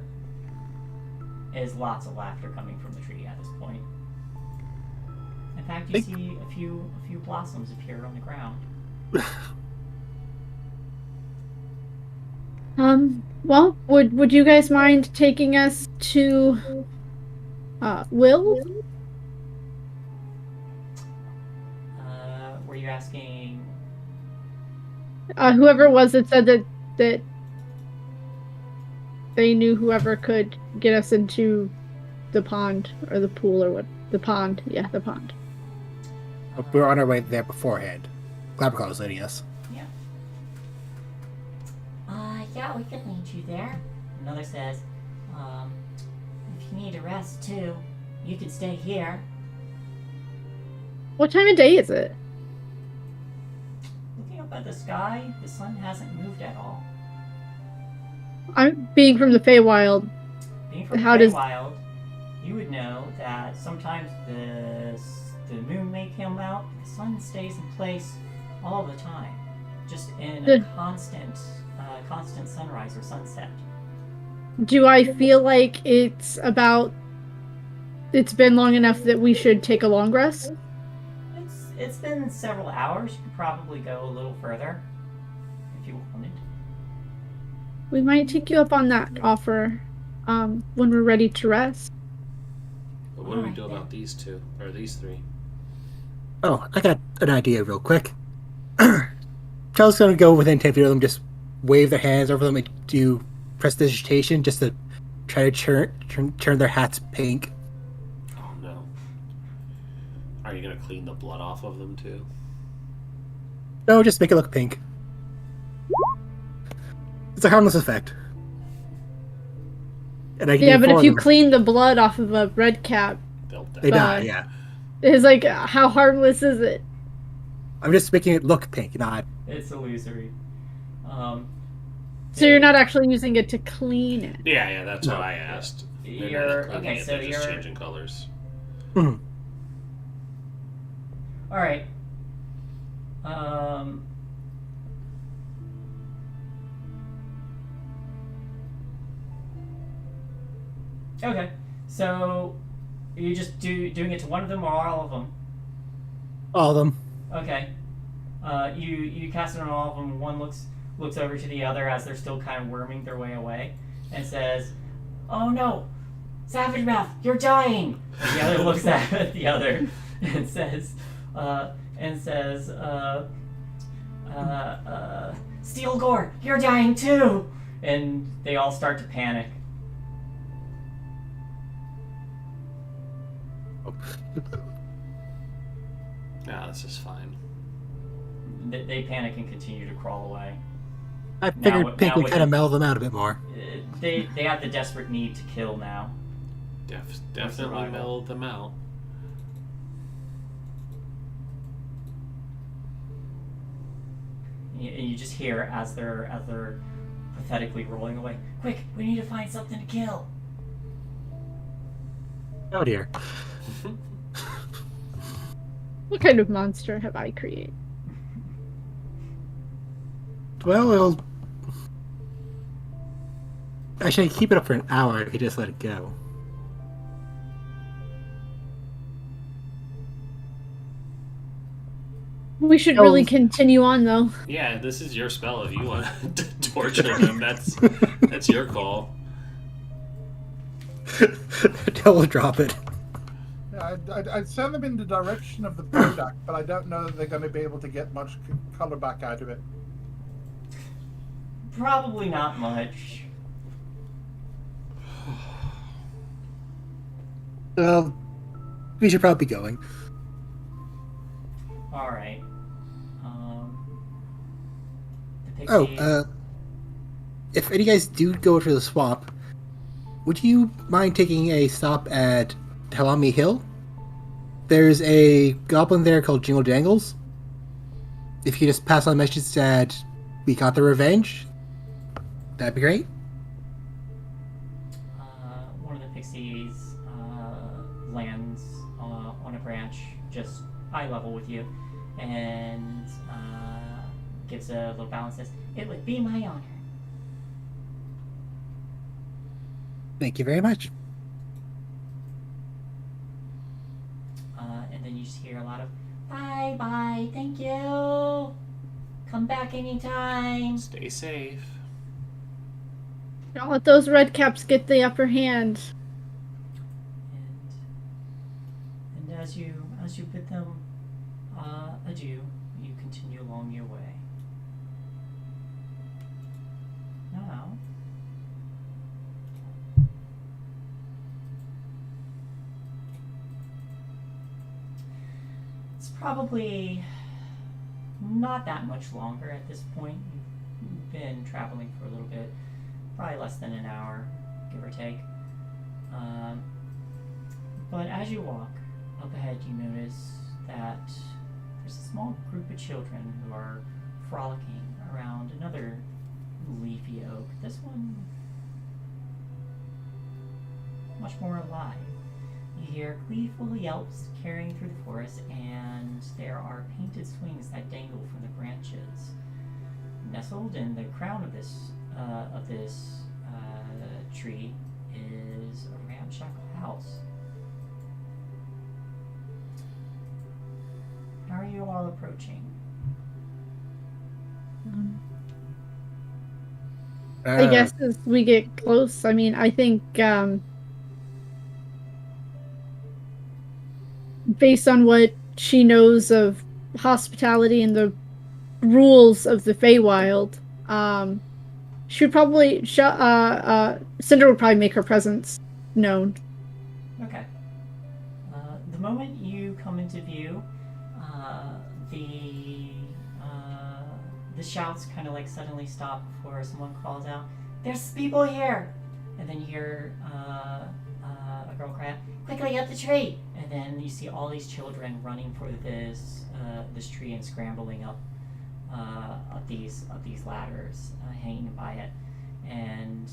is lots of laughter coming from the tree at this point. In fact, you see a few blossoms appear on the ground. Well, would you guys mind taking us to Will? Were you asking? Whoever it was that said that they knew whoever could get us into the pond or the pool or what? The pond. Yeah, the pond. We were on our way there beforehand. Glabberclaw was leading us. Yeah, we could lead you there. Another says, if you need a rest too, you can stay here. What time of day is it? Looking up at the sky, the sun hasn't moved at all. I'm being from the Feywild. Being from How the does- Wild, you would know that sometimes the moon may come out, the sun stays in place all the time, just in a constant sunrise or sunset. Do I feel like it's been long enough that we should take a long rest? It's been several hours. You could probably go a little further if you wanted. We might take you up on that offer when we're ready to rest. But what do we do about these two? Or these three? Oh, I got an idea real quick. Charles gonna go within 10 feet of them, just wave their hands over them and do prestidigitation just to try to turn their hats pink. Oh no. Are you gonna clean the blood off of them too? No, just make it look pink. It's a harmless effect. And I can Yeah, do but four if of you them. clean the blood off of a red cap, They'll die. They die, Bye. yeah. it's like, how harmless is it? I'm just making it look pink, not... It's illusory. So you're not actually using it to clean it. Yeah, that's what I asked. They're not cleaning it, they're just changing colors. Mhm. All right. Okay. So, are you just doing it to one of them or all of them? All of them. Okay. You cast it on all of them. One looks looks over to the other as they're still kind of worming their way away, and says, "Oh no, Savage Mouth, you're dying!" And the other looks at the other and says, "Steel Gore, you're dying too!" And they all start to panic. Nah, this is fine. They panic and continue to crawl away. I figured Pink would kind of mellow them out a bit more. They have the desperate need to kill now. Definitely survival. mellowed them out. And you just hear as they're pathetically rolling away. Quick, we need to find something to kill. Oh dear. What kind of monster have I created? Well, it'll... Actually, keep it up for an hour if you just let it go. We should really continue on, though. Yeah, this is your spell. If you want to torture them, that's your call. We'll drop it. Yeah, I'd send them in the direction of the product, but I don't know that they're going to be able to get much color back out of it. Probably not much. Well, we should probably be going. All right. The Oh, pixies. if any of you guys do go to the swamp, would you mind taking a stop at Helami Hill? There's a goblin there called Jingle Jangles. If you just pass on a message that we got the revenge, that'd be great. One of the pixies lands on a branch just eye level with you and gives a little bow and says, "It would be my honor." Thank you very much. And then you just hear a lot of, "Bye, bye, thank you. Come back anytime." Stay safe. Don't let those red caps get the upper hand. And as you bid them adieu, you continue along your way. Now, it's probably not that much longer at this point. You've been traveling for a little bit, probably less than an hour, give or take. But as you walk up ahead, you notice that there's a small group of children who are frolicking around another leafy oak. This one much more alive. You hear gleeful yelps carrying through the forest, and there are painted swings that dangle from the branches. Nestled in the crown of this tree is a ramshackle house. How are you all approaching? I guess as we get close, I mean, I think based on what she knows of hospitality and the rules of the Feywild, she would probably Cinder would probably make her presence known. Okay. The moment you come into view, the shouts kind of like suddenly stop before someone calls out, "There's people here!" And then you hear a girl cry out, "Quickly up the tree!" And then you see all these children running for this tree and scrambling up these ladders, hanging by it. And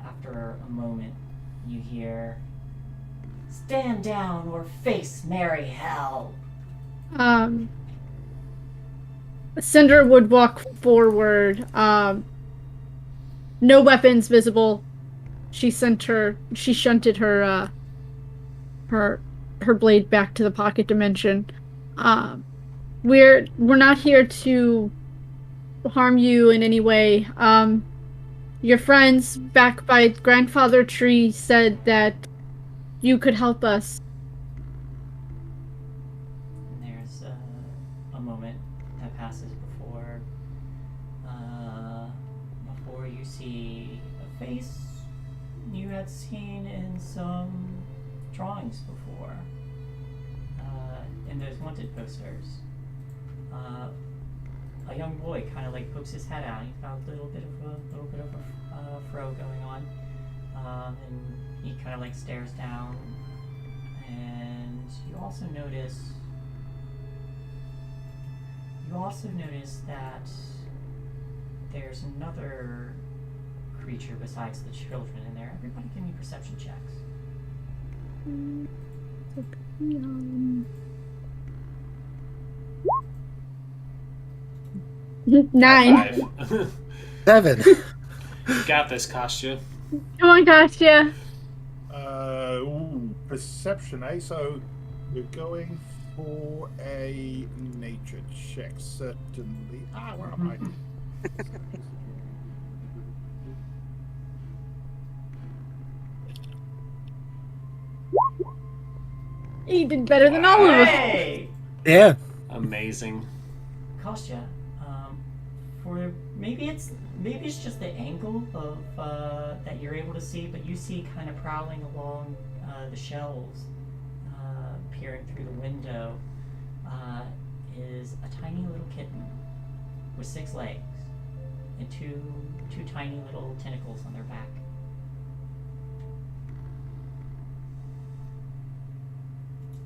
after a moment, you hear, "Stand down or face merry hell." Cinder would walk forward. No weapons visible. She shunted her blade back to the pocket dimension. We're not here to harm you in any way. Your friends back by Grandfather Tree said that you could help us. And there's a moment that passes before you see a face you had seen in some drawings before, in those wanted posters. A young boy kind of like pokes his head out. He's got a little bit of a fro going on, and he kind of like stares down. And you also notice that there's another creature besides the children in there. Everybody give me perception checks. 9. Five. 7. You got this, Kostya. Come on, Kostya. Perception, eh? So we're going for a nature check, certainly. Where am I? He did better than all of us. Hey! Yeah. Amazing. Kostya, for maybe it's just the angle of that you're able to see, but you see kind of prowling along the shelves, peering through the window, is a tiny little kitten with 6 legs and two tiny little tentacles on their back.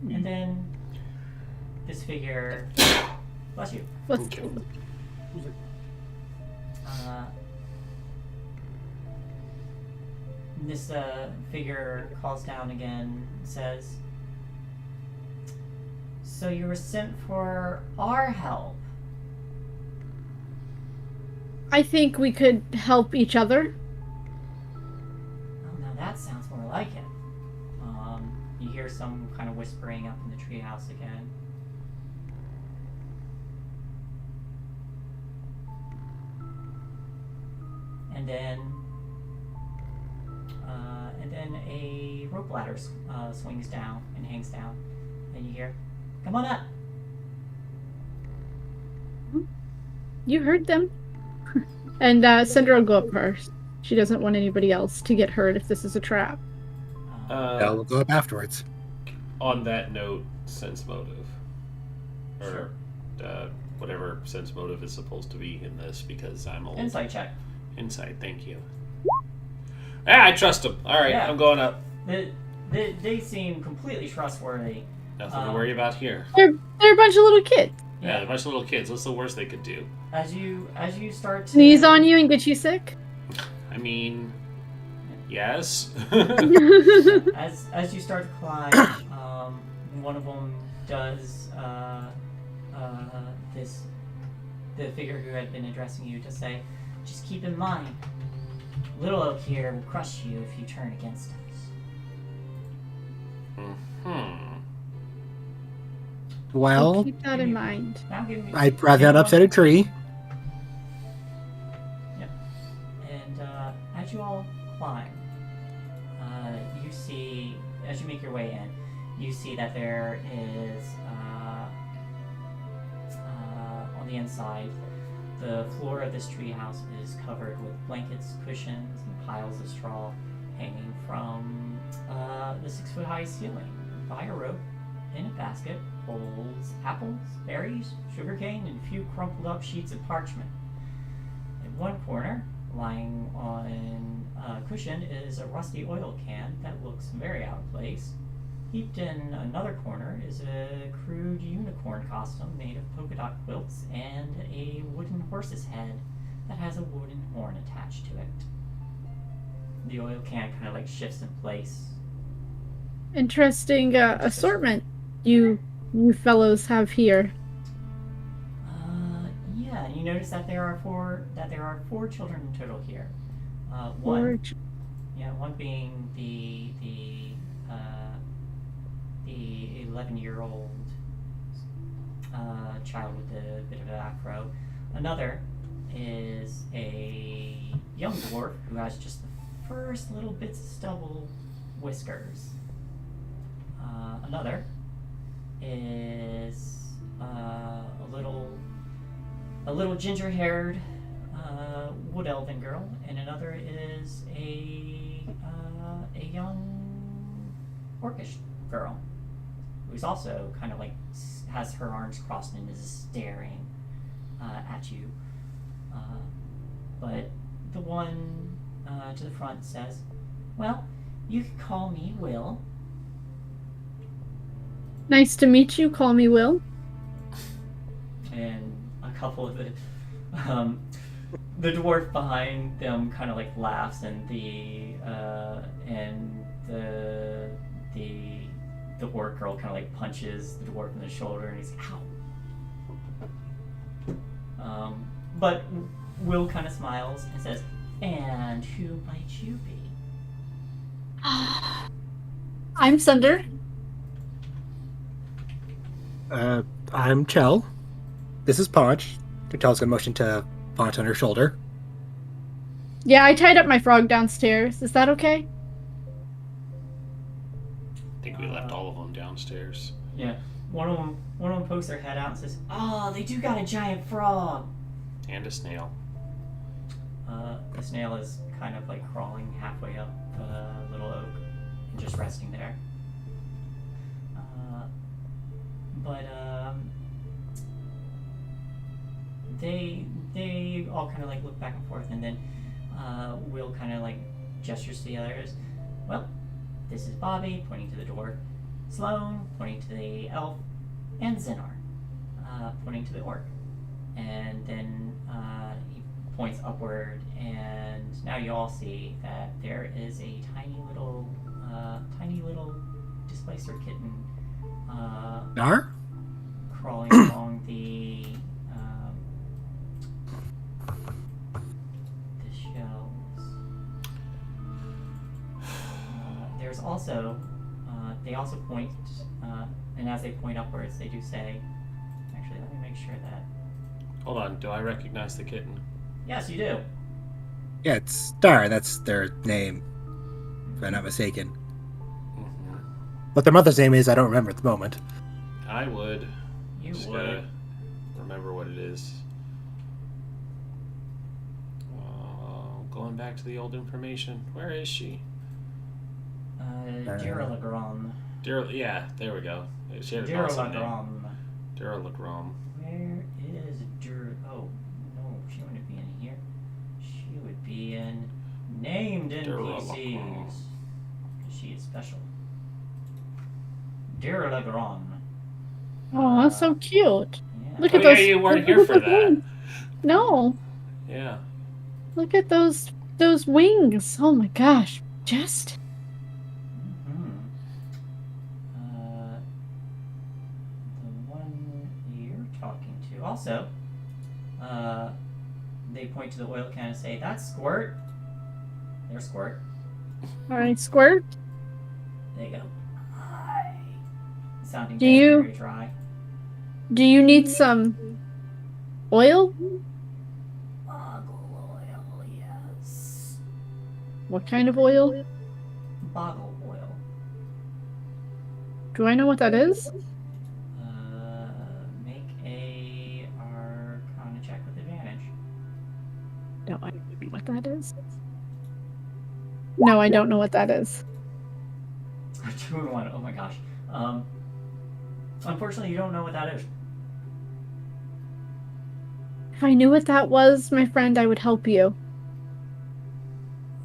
And then this figure, bless you. Okay. Who's it? This figure calls down again, says, "So you were sent for our help." I think we could help each other. Oh, now that sounds more like it. You hear some kind of whispering up in the treehouse again. And then a rope ladder swings down and hangs down. And you hear, "Come on up." You heard them. And Cinder will go up first. She doesn't want anybody else to get hurt if this is a trap. Yeah, we'll go up afterwards. On that note, sense motive. Or Sure. Whatever sense motive is supposed to be in this, because I'm old. Insight check. Insight, thank you. Yeah, I trust them. Alright, Yeah. I'm going up. They seem completely trustworthy. Nothing to worry about here. They're a bunch of little kids. Yeah, they're a bunch of little kids. What's the worst they could do? As you start to Sneeze on you and get you sick. I mean, yes. as you start to climb, one of them does the figure who had been addressing you to say, "Just keep in mind, Little Oak here will crush you if you turn against us." Well, Keep that in mind. Now give me. I'd rather upset a tree. Yep. And as you all climb, you see, as you make your way in, you see that there is, on the inside, the floor of this treehouse is covered with blankets, cushions, and piles of straw hanging from the 6-foot-high ceiling. By a rope, in a basket, holds apples, berries, sugarcane, and a few crumpled up sheets of parchment. In one corner, lying on a cushion, is a rusty oil can that looks very out of place. Heaped in another corner is a crude unicorn costume made of polka dot quilts and a wooden horse's head that has a wooden horn attached to it. The oil can kind of like shifts in place. Interesting assortment you fellows have here. Yeah, and you notice that there are four children in total here. Or- One being the 11-year-old child with a bit of an afro. Another, is a young dwarf who has just the first little bits of stubble whiskers. Another is a little ginger-haired wood elven girl, and another is a young orcish girl who's also kind of like has her arms crossed and is staring at you. But the one to the front says, "Well, you can call me Will." Nice to meet you. Call me Will. And a couple of the dwarf behind them kind of like laughs, and the orc girl kind of like punches the dwarf in the shoulder, and he's ow. But Will kind of smiles and says, "And who might you be?" I'm Sunder. I'm Chell. This is Paunch. Chel's gonna motion to Paunch on her shoulder. Yeah, I tied up my frog downstairs. Is that okay? I think we left all of them downstairs. Yeah. One of them pokes their head out and says, "Oh, they do got a giant frog." And a snail. The snail is kind of like crawling halfway up the little oak and just resting there. But they all kind of like look back and forth, and then Will kind of like gestures to the others. "Well, this is Bobby," pointing to the dwarf, "Sloane," pointing to the elf, and Zenar, pointing to the orc. And then he points upward, and now you all see that there is a tiny little displacer kitten Nar? crawling along the shelves. There's also they also point, and as they point upwards, they do say, actually, let me make sure that. Hold on, do I recognize the kitten? Yes, you do. Yeah, it's Star. That's their name, if I'm not mistaken. Mm-hmm. What their mother's name is, I don't remember at the moment. I would. You Just would. gotta remember what it is. Going back to the old information. Where is she? Diralagron. Yeah, there we go. She had an awesome name. Diralagron. Diralagron. Where is Oh, no, she wouldn't be in here. She would be in named NPCs. Because she is special. Diralagron. Oh, that's so cute. Yeah. Look Oh at yeah, those. you weren't here for that. No, Yeah. look at those wings. Oh my gosh, just. Mm-hmm. The one you're talking to also, they point to the oil can and say, "That's Squirt." There's Squirt. All right, Squirt. They go, "Hi." Sounding Do very, you- very dry. Do you need some oil? Boggle oil, yes. What kind of oil? Boggle oil. Do I know what that is? Make a Arcana check with advantage. No, I don't know what that is. No, I don't know what that is. 2 and 1. Oh my gosh. Unfortunately, you don't know what that is. If I knew what that was, my friend, I would help you.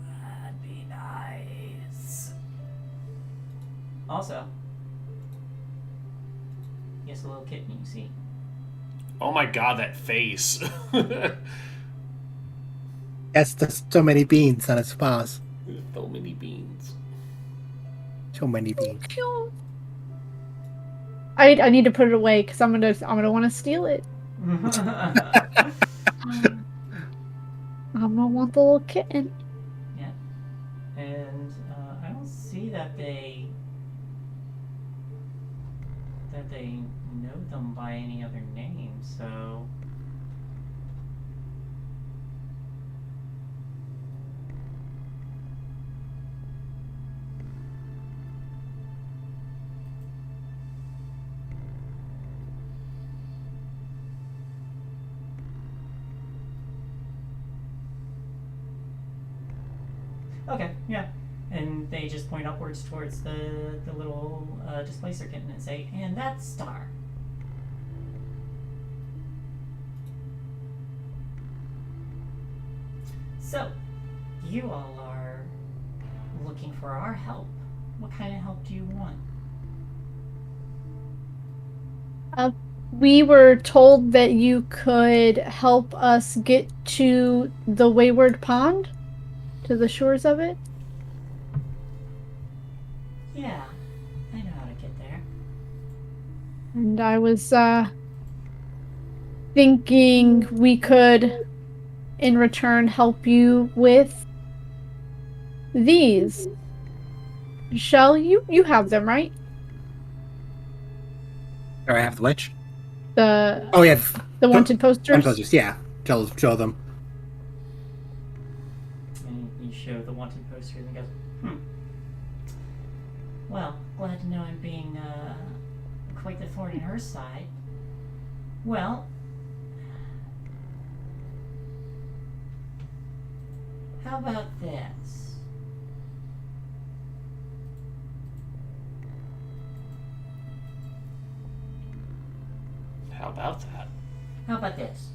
That'd be nice. Also, guess a little kitten you see. Oh my god, that face. That's just so many beans on its paws. So many beans. So many beans. I need to put it away because I'm gonna want to steal it. I'm gonna want the little kitten. Yeah. And I don't see that they know them by any other name, so Okay, yeah. And they just point upwards towards the little displacer kitten and say, and that's Star. So, you all are looking for our help. What kind of help do you want? We were told that you could help us get to the Wayward Pond, to the shores of it. Yeah, I know how to get there. And I was thinking we could, in return, help you with these. Shall you have them, right? Or I have the witch. The Oh yeah, the wanted posters. Posters. Yeah, show them. And you show the wanted poster and he goes, Well, glad to know I'm being quite the thorn in her side. Well, how about this? How about that? How about this?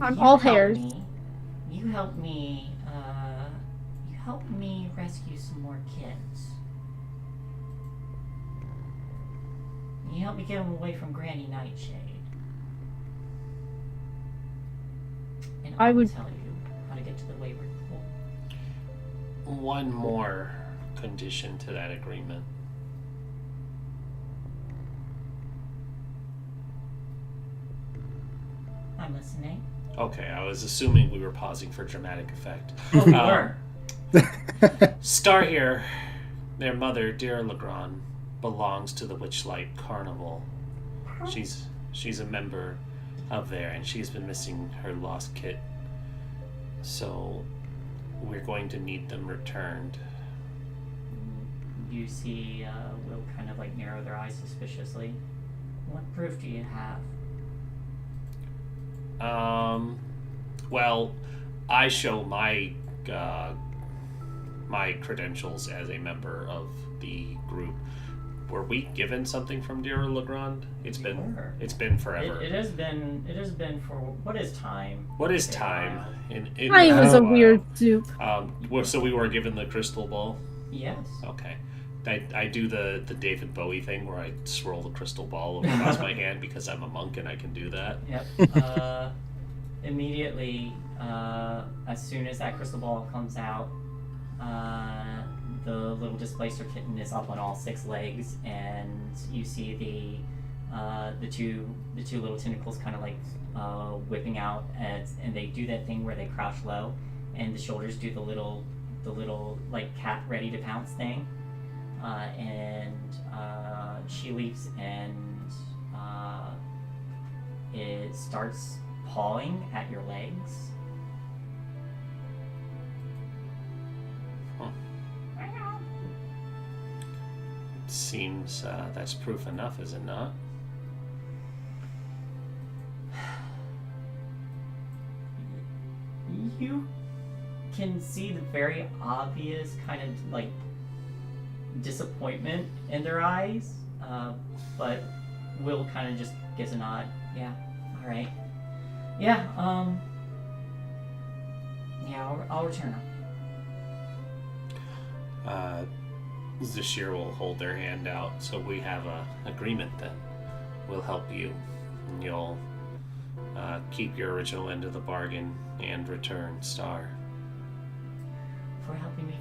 I'm You all help hairs. You help me. You help me rescue some more kids. You help me get them away from Granny Nightshade. And I I'll would- tell you how to get to the Wayward Pool. One more condition to that agreement. I'm listening. Okay, I was assuming we were pausing for dramatic effect. Oh, we Um, were. Star here, their mother, dear Legrand, belongs to the Witchlight Carnival. She's a member of there, and she's been missing her lost kit. So we're going to need them returned. You see Will kind of like narrow their eyes suspiciously. What proof do you have? Well, I show my my credentials as a member of the group. Were we given something from dear Legrand? It's been forever. It has been for what is time? What is Okay, time? wow. In Time is a while. weird soup. So we were given the crystal ball. Yes. Okay. I do the David Bowie thing where I swirl the crystal ball across my hand because I'm a monk and I can do that. Yep. Immediately, as soon as that crystal ball comes out, the little displacer kitten is up on all 6 legs, and you see the two little tentacles kind of like whipping out, and they do that thing where they crouch low, and the shoulders do the little like cat ready to pounce thing, and she leaps and it starts pawing at your legs. Seems that's proof enough, is it not? You can see the very obvious kind of like disappointment in their eyes, but Will kind of just gives a nod. Yeah, all right. Yeah, yeah, I'll return them. Zashir will hold their hand out, so we have an agreement then. We'll help you, and you'll keep your original end of the bargain and return Star. For helping me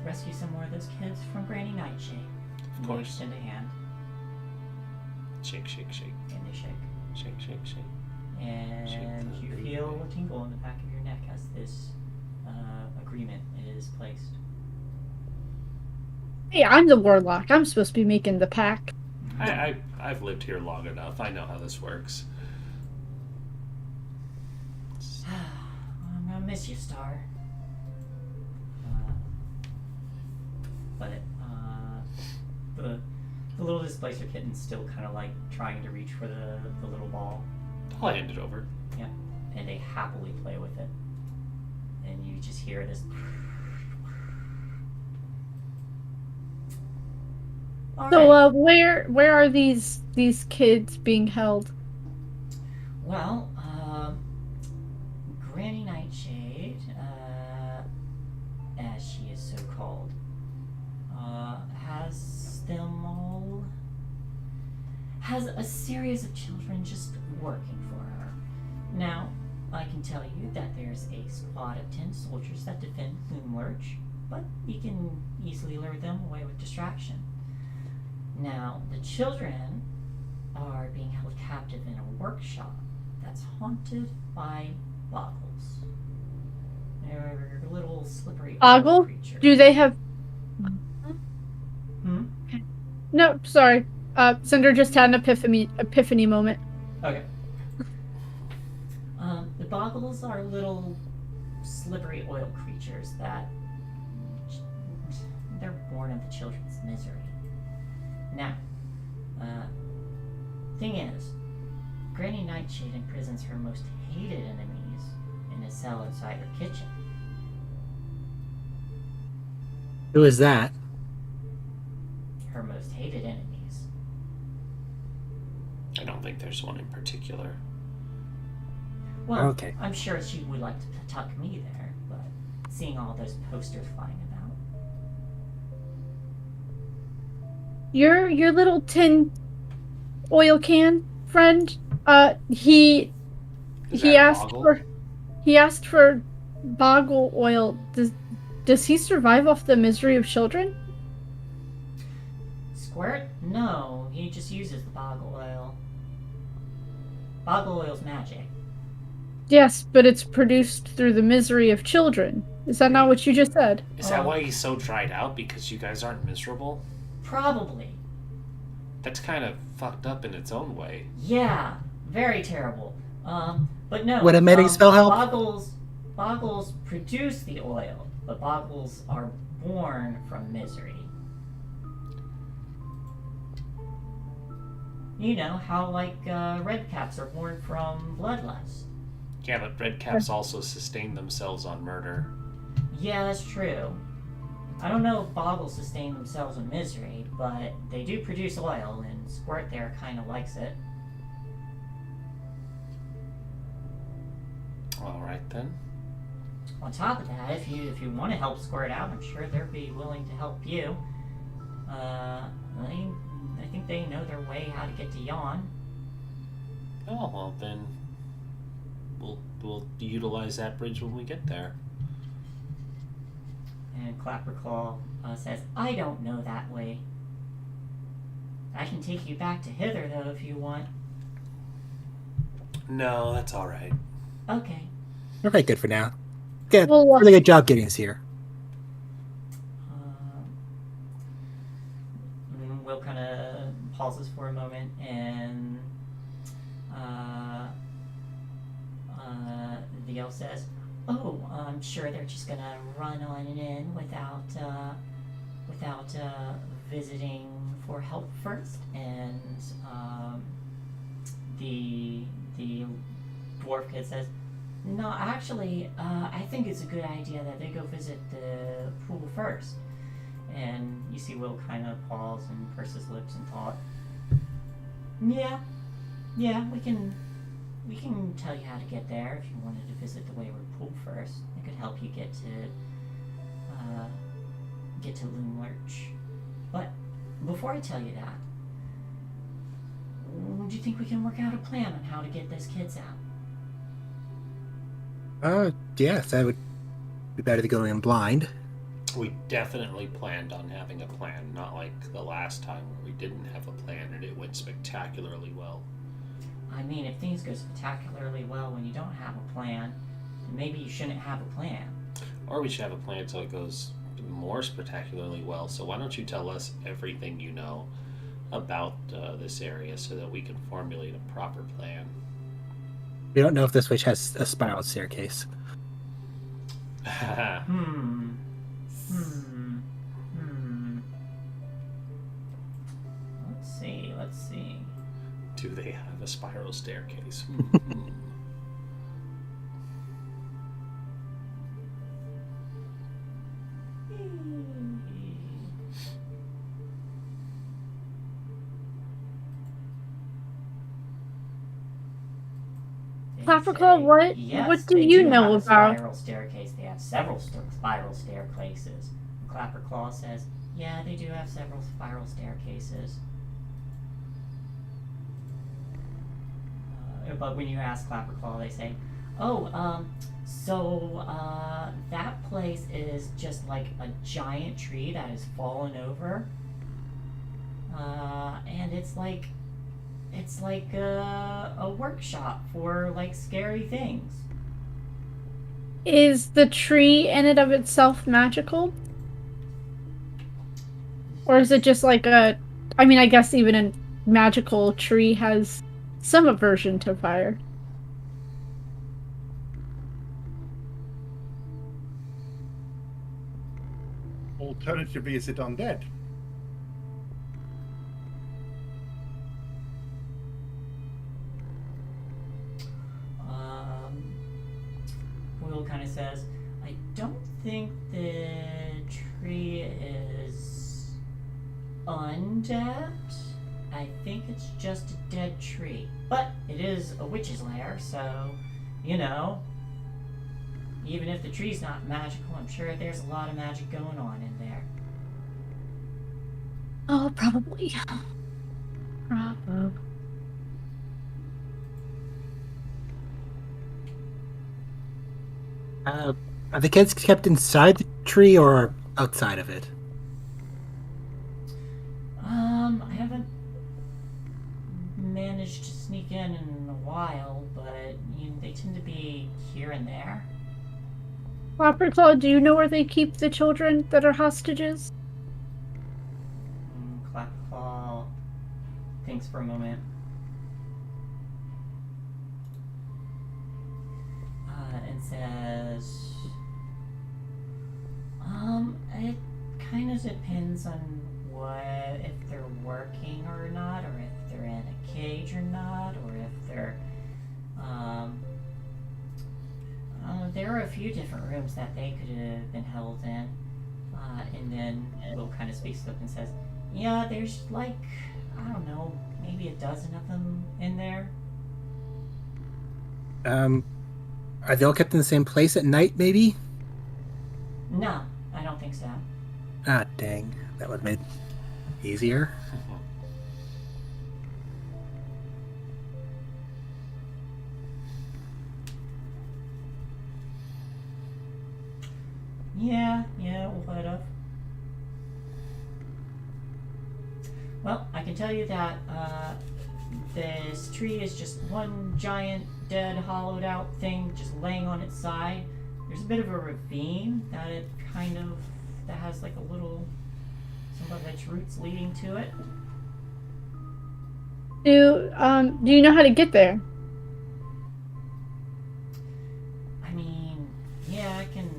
rescue some more of those kids from Granny Nightshade. Of And course. they extend a hand, Shake, shake, shake. and they shake. Shake, shake, shake. And Shake the you baby. feel a tingle in the back of your neck as this agreement is placed. Hey, I'm the warlock. I'm supposed to be making the pack. I've lived here long enough. I know how this works. I'm gonna miss you, Star. But the little displacer kitten's still kind of like trying to reach for the little ball, I'll hand it over. and they happily play with it. And you just hear this All So, right. where are these kids being held? Well, Granny Nightshade, as she is so called, has them all. Has a series of children just working for her. Now, I can tell you that there's a squad of 10 soldiers that defend Lurch, but you can easily lure them away with distraction. Now, the children are being held captive in a workshop that's haunted by boggles. They're little slippery oil Ogle? creatures. Do they have? Hmm? No, sorry. Cinder just had an epiphany moment. Okay. The boggles are little slippery oil creatures that they're born of the children's misery. Now, thing is, Granny Nightshade imprisons her most hated enemies in a cell inside her kitchen. Who is that? Her most hated enemies. I don't think there's one in particular. Well, Okay. I'm sure she would like to tuck me there, but seeing all those posters flying about. Your little tin oil can friend. He Is he that a asked boggle? for boggle oil. Does he survive off the misery of children? Squirt? No, he just uses the boggle oil. Boggle oil's magic. Yes, but it's produced through the misery of children. Is that not what you just said? Is that why he's so dried out? Because you guys aren't miserable? Probably. That's kind of fucked up in its own way. Yeah, very terrible. But no. Would a medic spell help? Boggles produce the oil, but boggles are born from misery. You know how red caps are born from bloodlust. Yeah, but red caps also sustain themselves on murder. Yeah, that's true. I don't know if boggles sustain themselves in misery, but they do produce oil, and Squirt there kind of likes it. All right then. On top of that, if you want to help Squirt out, I'm sure they'll be willing to help you. I think they know their way how to get to Yawn. Oh well, then we'll utilize that bridge when we get there. And Clapperclaw says, I don't know that way. I can take you back to Hither, though, if you want. No, that's all right. Okay. We're quite good for now. Good. Well, Really good job getting us here. Will kind of pauses for a moment, and the elf says, "Oh, I'm sure they're just gonna run on in without visiting for help first." And the dwarf kid says, "No, actually, I think it's a good idea that they go visit the pool first." And you see Will kind of pause and purse his lips in thought. Yeah, we can tell you how to get there if you wanted to visit the Wayward pool first. It could help you get to Lurch. But before I tell you that, do you think we can work out a plan on how to get those kids out? Yes, that would be better than going in blind. We definitely planned on having a plan, not like the last time where we didn't have a plan and it went spectacularly well. I mean, if things go spectacularly well when you don't have a plan, then maybe you shouldn't have a plan. Or we should have a plan so it goes more spectacularly well. So why don't you tell us everything you know about this area so that we can formulate a proper plan? We don't know if this witch has a spiral staircase. Let's see. Do they have a spiral staircase? Clapperclaw, what? Yes, What do they you do know have a about? spiral staircase. They have several spiral staircases. Clapperclaw says, yeah, they do have several spiral staircases. But when you ask Clapperclaw, they say, oh, so that place is just like a giant tree that has fallen over. And it's like a workshop for like scary things. Is the tree in and of itself magical? Or is it just like a... I mean, I guess even a magical tree has some aversion to fire. Alternatively, is it undead? Will kind of says, I don't think the tree is undead. I think it's just a dead tree. But it is a witch's lair, so, you know, even if the tree's not magical, I'm sure there's a lot of magic going on in there. Oh, probably. Probably. Are the kids kept inside the tree or outside of it? I haven't managed to sneak in a while, but they tend to be here and there. Clapperclaw, do you know where they keep the children that are hostages? Clapperclaw thinks for a moment. And says, it kind of depends on if they're working or not, or if they're in a cage or not, or if they're, there are a few different rooms that they could have been held in. And then Will kind of speaks up and says, yeah, there's like, I don't know, maybe a dozen of them in there. Are they all kept in the same place at night, maybe? No, I don't think so. Ah, dang. That would have made it easier. Yeah, we'll head up. Well, I can tell you that this tree is just one giant, dead, hollowed out thing just laying on its side. There's a bit of a ravine that has like a little, some of its roots leading to it. Do you know how to get there? I mean, yeah, I can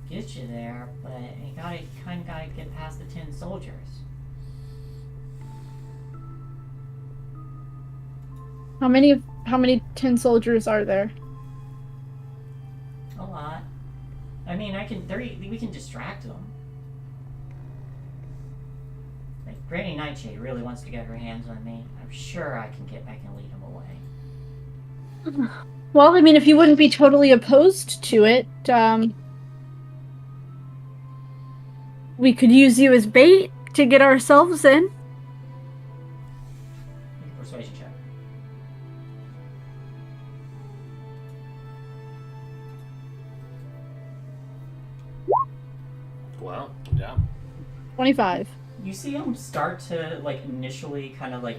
get you there, but you gotta get past the 10 soldiers. How many tin soldiers are there? A lot. I mean, we can distract them. Like, Granny Nightshade really wants to get her hands on me. I'm sure I can lead him away. Well, I mean, if you wouldn't be totally opposed to it, we could use you as bait to get ourselves in. Make a persuasion check. Wow, yeah. 25. You see him start to, like, initially kind of, like,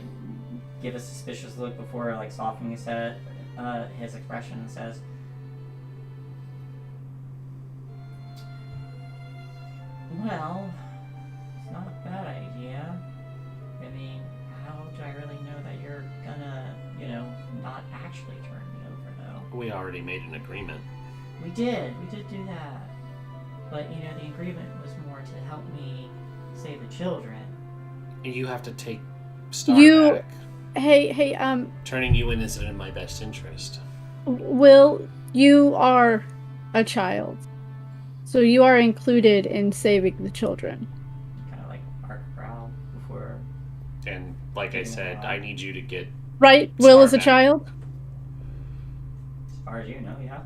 give a suspicious look before, like, softening his head, his expression, and says, well, it's not a bad idea. I mean, how do I really know that you're gonna, not actually turn me over, though? We already made an agreement. We did do that. But, the agreement was more to help me save the children. You have to take Star back. Hey, Turning you in is in my best interest. Will, you are a child. So you are included in saving the children. Kind of like arc prowl before. And like I said, I need you to get Right? Will is a back. child? far as you know, yeah.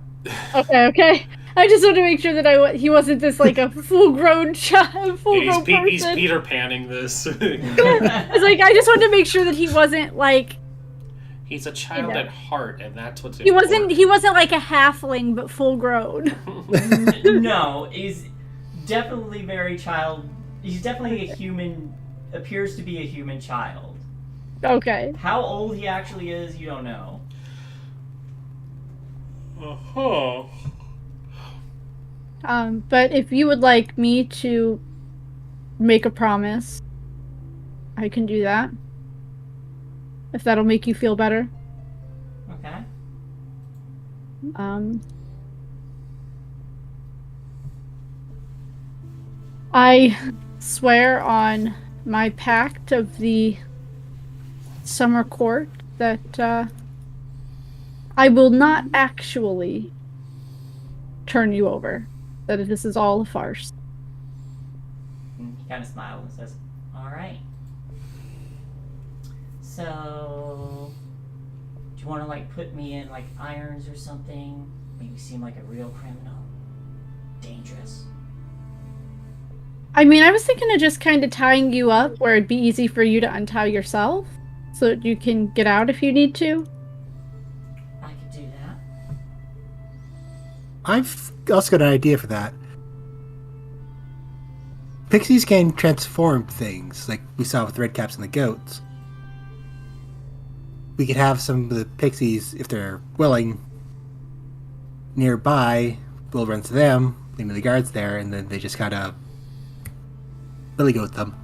Okay. I just wanted to make sure that he wasn't this like a full-grown child, full-grown person. He's Peter Panning this. It's like I just wanted to make sure that he wasn't like He's a child at heart, and that's what's he important. wasn't like a halfling, but full-grown. No, he's definitely very child. He's definitely a human. Appears to be a human child. Okay. How old he actually is, you don't know. Uh-huh. But if you would like me to make a promise, I can do that. If that'll make you feel better. Okay. I swear on my pact of the summer court that I will not actually turn you over. That this is all a farce. And he kind of smiles and says, "All right. So, do you want to like put me in like irons or something? Make me seem like a real criminal? Dangerous?" I mean, I was thinking of just kind of tying you up where it'd be easy for you to untie yourself so that you can get out if you need to. I could do that. I've also got an idea for that. Pixies can transform things, like we saw with the Redcaps and the goats. We could have some of the pixies, if they're willing, nearby. We'll run to them, leave the guards there, and then they just kind of billy goat them.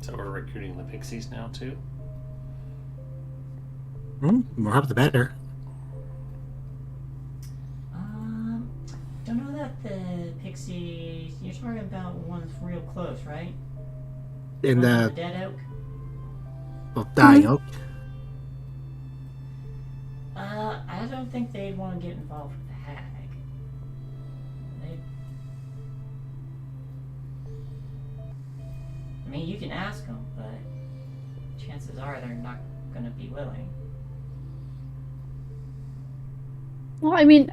So we're recruiting the pixies now, too? More help the better. Don't know that the pixie. You're talking about one that's real close, right? In The the dead oak. dying oak. I don't think they'd want to get involved with the hag. I mean, you can ask them, but chances are they're not going to be willing. Well, I mean,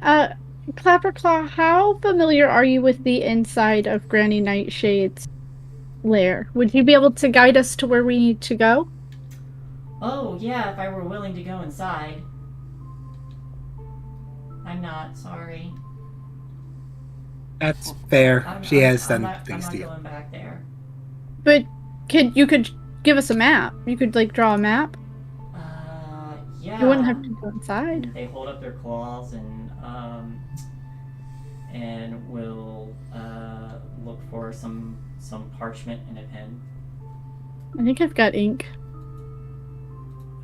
Clapperclaw, how familiar are you with the inside of Granny Nightshade's lair? Would you be able to guide us to where we need to go? Oh, yeah, if I were willing to go inside. I'm not, sorry. That's fair. She has done things I'm to not you. going back there. But you could give us a map. You could like draw a map. Yeah. You wouldn't have to go inside. And they hold up their claws and will look for some parchment and a pen. I think I've got ink.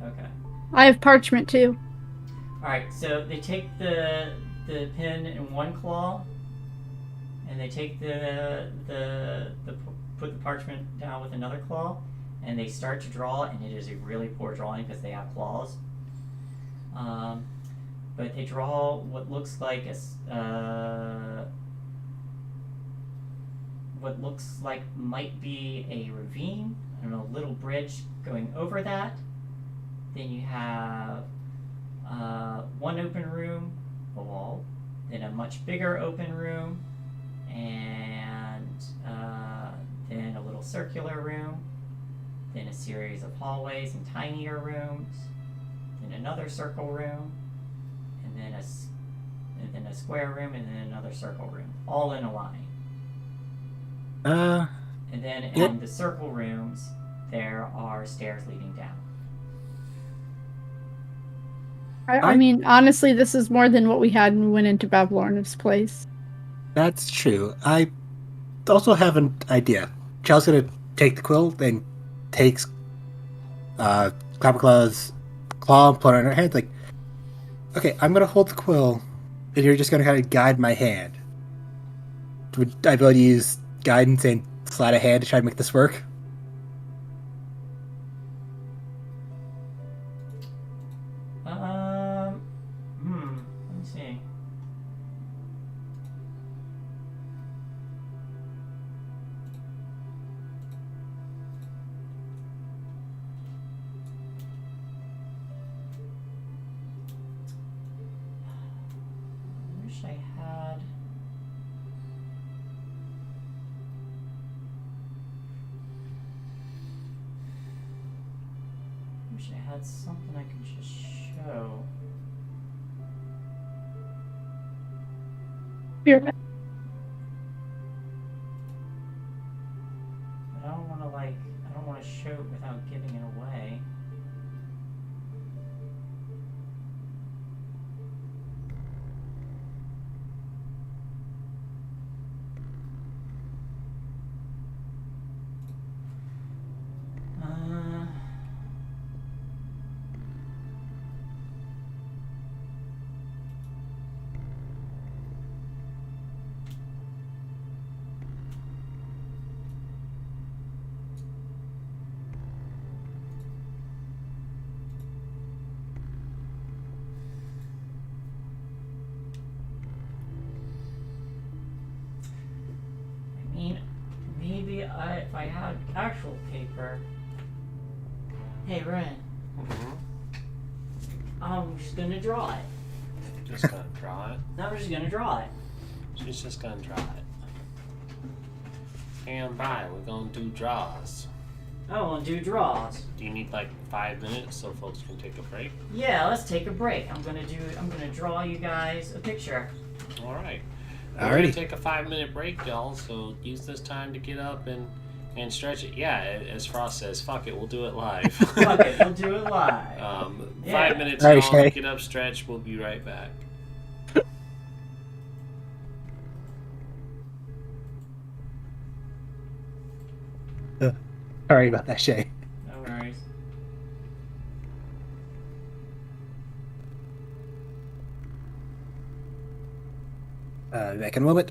Okay. I have parchment too. All right. So they take the pen in one claw, and they take put the parchment down with another claw, and they start to draw, and it is a really poor drawing because they have claws. But they draw what looks like what looks like might be a ravine and a little bridge going over that. Then you have one open room, a wall, then a much bigger open room, and then a little circular room, then a series of hallways and tinier rooms, then another circle room, and then a square room, and then another circle room, all in a line. And then in the circle rooms, there are stairs leading down. I mean, honestly, this is more than what we had when we went into Babylon's place. That's true. I also have an idea. Chel's gonna take the quill and takes Clapperclaw's claw and put it on her hand. Like, okay, I'm gonna hold the quill, and you're just gonna kind of guide my hand. Would I be able to use guidance and sleight of hand to try to make this work? Let me see. wish I had. Wish I had something I could just show. Pyramid. But I don't want to I don't want to show it without giving it away. Maybe if I had actual paper. Hey, Ren. Mm-hmm. I'm just gonna draw it. Just gonna draw it. No, I'm just gonna draw it. She's just gonna draw it. Stand by. We're gonna do draws. I want to do draws. Do you need like 5 minutes so folks can take a break? Yeah, let's take a break. I'm gonna draw you guys a picture. All right. We're Alrighty. gonna take a 5-minute break, y'all. So use this time to get up and stretch it. Yeah, as Frost says, fuck it, we'll do it live. Fuck it, we'll do it live. 5 minutes, All right, y'all. Shay. Get up, stretch. We'll be right back. Sorry about that, Shay. No worries. Back in a moment.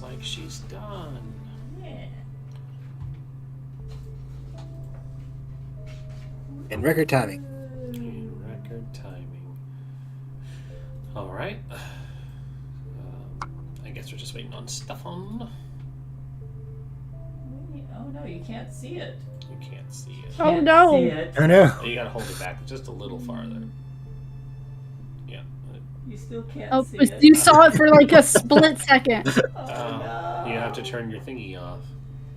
like she's done. Yeah. In record timing. In record timing. Alright. I guess we're just waiting on Stefan. Oh no, you can't see it. You can't see it. Oh, Can't no. see it. Oh no. You gotta hold it back just a little farther. Yeah. You still can't Oh, see but it. you saw it for like a split second. Oh, no. You have to turn your thingy off.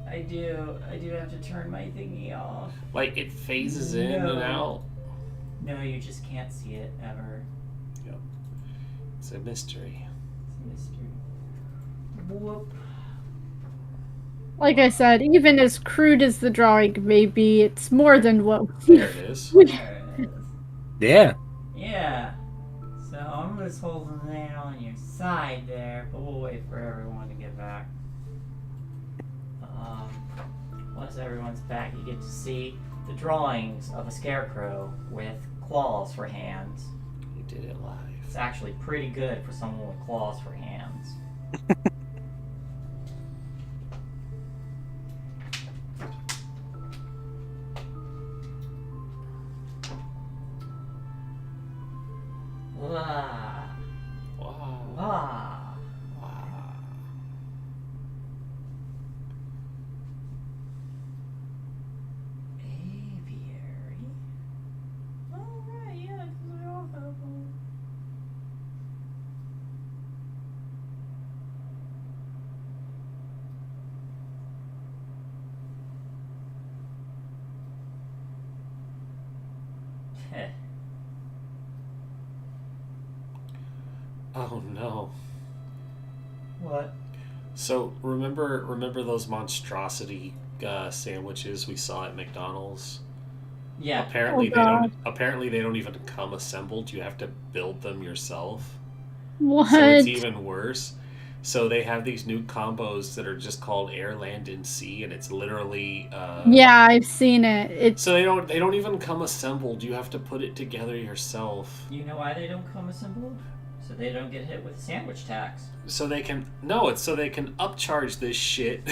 I do have to turn my thingy off. Like, it phases in and No. out. No, you just can't see it ever. Yep. It's a mystery. It's a mystery. Whoop. Like I said, even as crude as the drawing may be, it's more than what There it is. There it is. Yeah. Yeah. So I'm just holding that on your side there, but we'll wait for everyone to get back. Once everyone's back, you get to see the drawings of a scarecrow with claws for hands. You did it live. It's actually pretty good for someone with claws for hands. Wah. Wow. Wah. Wow. Aviary. Oh, right, yeah, 'cause we all have one. Heh. Oh no. What? So remember those monstrosity sandwiches we saw at McDonald's? Yeah. Apparently Oh, they don't even come assembled. You have to build them yourself. What? So it's even worse. So they have these new combos that are just called Air, Land, and Sea, and it's literally Yeah, I've seen it. It's So they don't even come assembled. You have to put it together yourself. You know why they don't come assembled? So they don't get hit with sandwich tax. So they can it's so they can upcharge this shit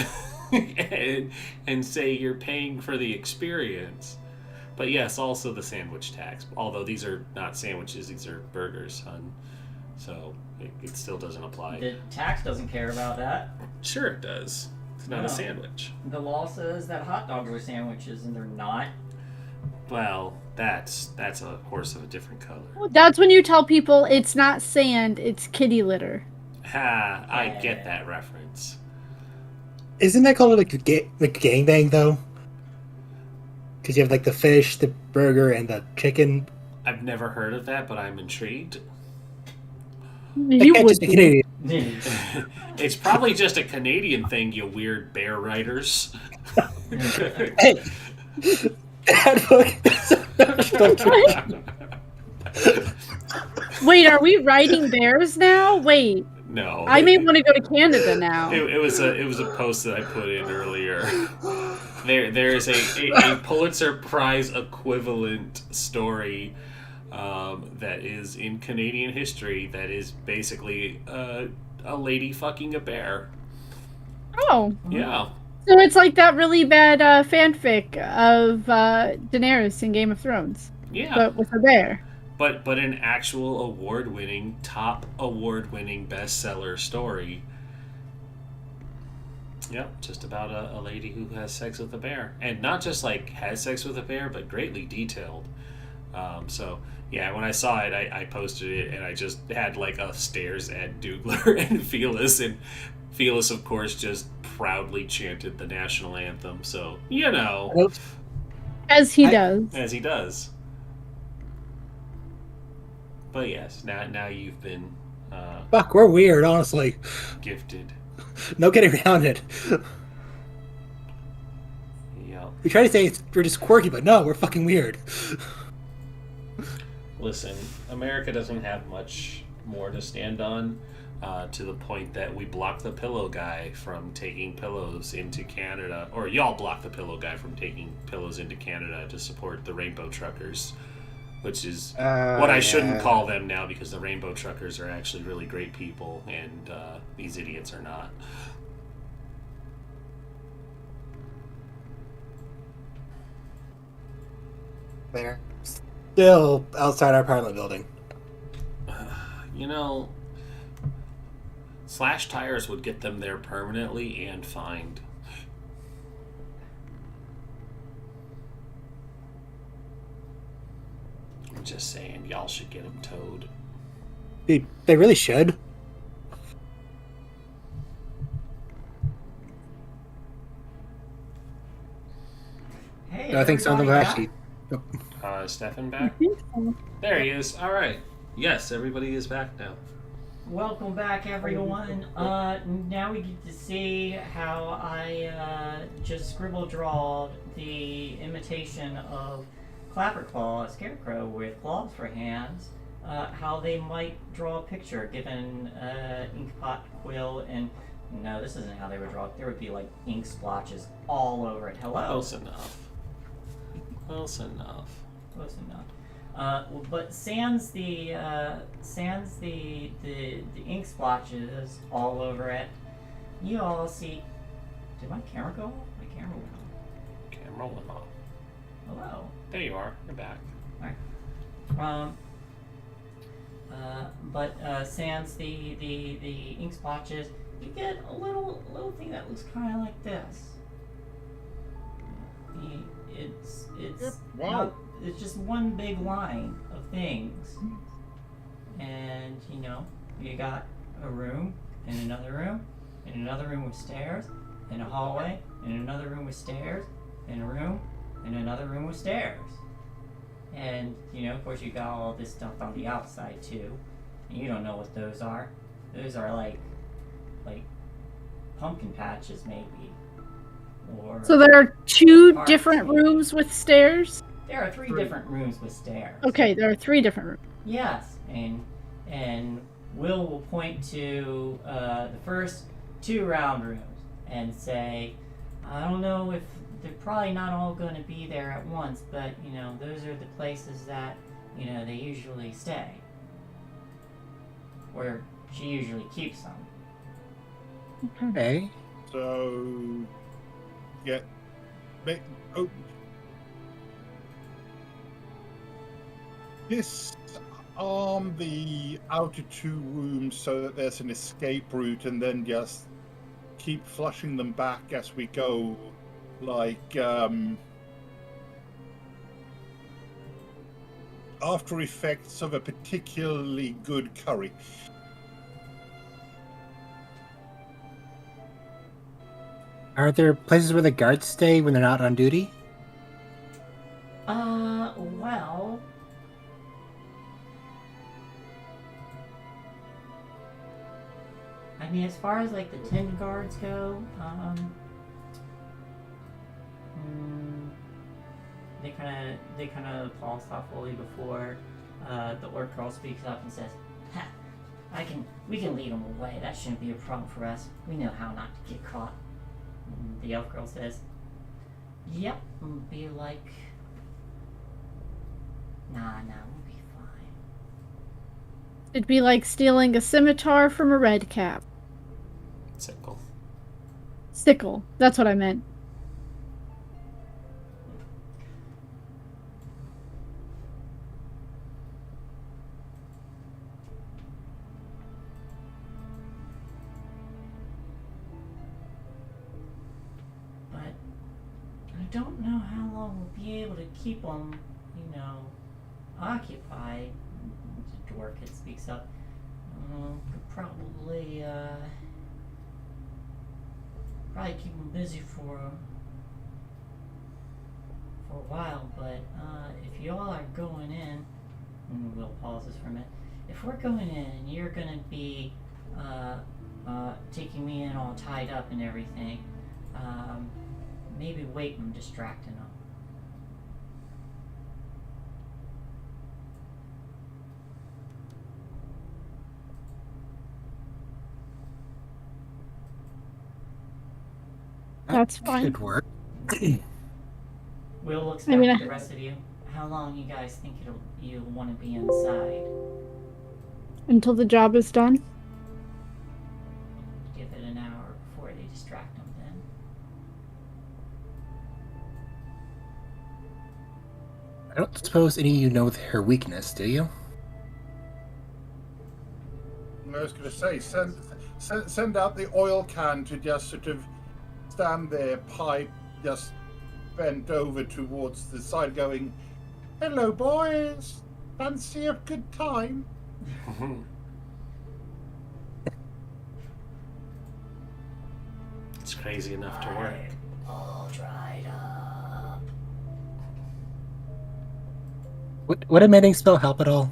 and say you're paying for the experience. But yes, also the sandwich tax. Although these are not sandwiches, these are burgers, hun. So it still doesn't apply. The tax doesn't care about that. Sure it does. It's not No. a sandwich. The law says that hot dogs are sandwiches, and they're not. Well, that's a horse of a different color. that's when you tell people it's not sand, it's kitty litter. Ha! I get that reference. Isn't that called like a gangbang though? Because you have like the fish, the burger, and the chicken. I've never heard of that, but I'm intrigued. That You can't would just be be. Canadian. It's probably just a Canadian thing, you weird bear riders. Hey, that Wait, are we riding bears now? Wait, No, I may want to go to Canada now. It was a post that I put in earlier. There is a Pulitzer Prize equivalent story that is in Canadian history that is basically a lady fucking a bear. Oh, Yeah. so it's like that really bad fanfic of Daenerys in Game of Thrones, Yeah. but with a bear. But an actual top award-winning bestseller story. Yep, just about a lady who has sex with a bear. And not just like has sex with a bear, but greatly detailed. So, yeah, when I saw it, I posted it, and I just had like a stares at Dougler and Felis. And Felis, of course, just proudly chanted the national anthem. So, you know, As he does. as he does. But yes, now you've been fuck, we're weird, honestly. gifted. No getting around it. Yep. We try to say we're just quirky, but no, we're fucking weird. Listen, America doesn't have much more to stand on, to the point that we blocked the pillow guy from taking pillows into Canada, or y'all blocked the pillow guy from taking pillows into Canada to support the Rainbow Truckers, which is what I shouldn't call them now, because the Rainbow Truckers are actually really great people, and these idiots are not. They're still outside our apartment building. You know, slash tires would get them there permanently and fined. I'm just saying, y'all should get them towed. They really should. Hey, I think some of them everybody actually. Stefan I back? think so. There he is. All right. Yes, everybody is back now. Welcome back, everyone. Now we get to see how I just scribble drawed the imitation of Clapperclaw, a scarecrow with claws for hands. How they might draw a picture given inkpot, quill, and no, this isn't how they would draw it. There would be like ink splotches all over it. Hello. Close enough. Close enough. Close enough. But sans the ink splotches all over it, you all see. Did my camera go off? My camera went off. Camera went off. Hello. There you are. You're back. But sans the ink splotches, you get a little thing that looks kind of like this. It's Wow. not, it's just one big line of things, and you got a room and another room and another room with stairs and a hallway and another room with stairs and a room and another room with stairs. And, of course you got all this stuff on the outside too. And you don't know what those are. Those are like pumpkin patches maybe. Or So there are two parts, different maybe. rooms with stairs? There are three different rooms with stairs. Okay, there are 3 different rooms. Yes, and Will will point to the first 2 round rooms and say, I don't know if they're probably not all going to be there at once, but those are the places that they usually stay, where she usually keeps them. Okay. So, yeah. This arm the outer 2 rooms so that there's an escape route, and then just keep flushing them back as we go, like after effects of a particularly good curry. Are there places where the guards stay when they're not on duty? Well, I mean, as far as like the 10 guards go, they kind of fall softly before the orc girl speaks up and says, "Ha, we can lead them away. That shouldn't be a problem for us. We know how not to get caught." And the elf girl says, "Yep, we'll be like, nah, we'll be fine." It'd be like stealing a scimitar from a red cap. Sickle. Sickle. That's what I meant. But I don't know how long we'll be able to keep them, occupied. The dwarf kid speaks up. Could probably keep them busy for a while, but if y'all are going in, and Will pauses for a minute, if we're going in and you're gonna be taking me in all tied up and everything, maybe wait and distracting them. That's fine. Should work. Will looks I back mean, at the rest of you. How long you guys think you'll want to be inside? Until the job is done. Give it an hour before they distract them then. I don't suppose any of you know her weakness, do you? I was going to say, send out the oil can to just sort of stand there, pipe just bent over towards the side, going, "Hello, boys. Fancy a good time?" It's crazy enough to work. All dried up. Would a mending spell help at all?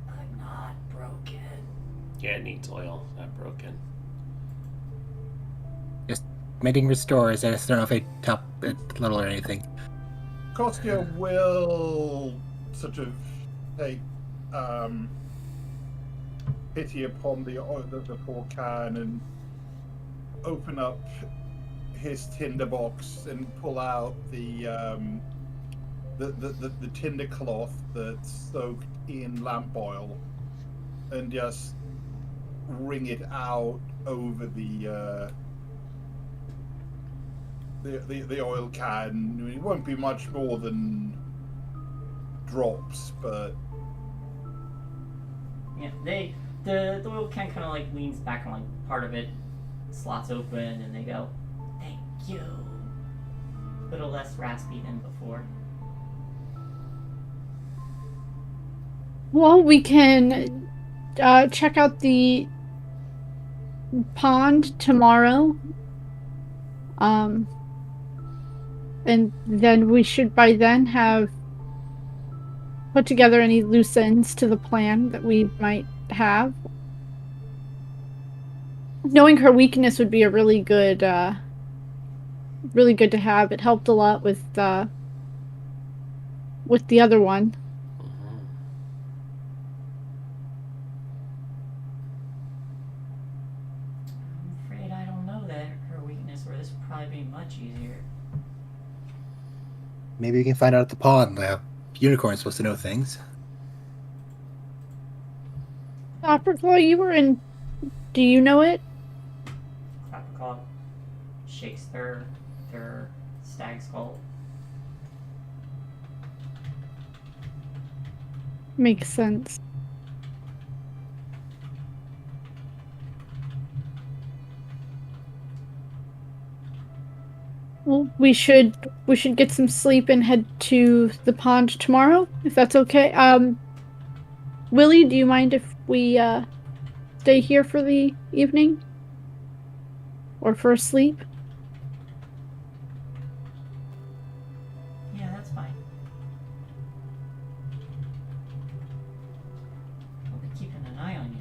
I'm not broken. Yeah, it needs oil, not broken. Just mending restores. I just don't know if it help it little or anything. Kostya will sort of take pity upon the poor can and open up his tinderbox and pull out the tinder cloth that's soaked in lamp oil and just wring it out over the oil can. It won't be much more than drops, but Yeah, the oil can kind of like leans back on like part of it, slots open, and they go, "Thank you." A little less raspy than before. Well, we can check out the pond tomorrow. And then we should by then have put together any loose ends to the plan that we might have. Knowing her weakness would be a really good to have. It helped a lot with the other one. I'm afraid I don't know that her weakness, or this would probably be much easier. Maybe we can find out at the pond. The unicorn's supposed to know things. Copperclaw, you were in. Do you know it? Clapperclaw shakes their stag skull. Makes sense. Well, we should get some sleep and head to the pond tomorrow, if that's okay. Willie, do you mind if we stay here for the evening? Or for a sleep? Yeah, that's fine. We'll be keeping an eye on you,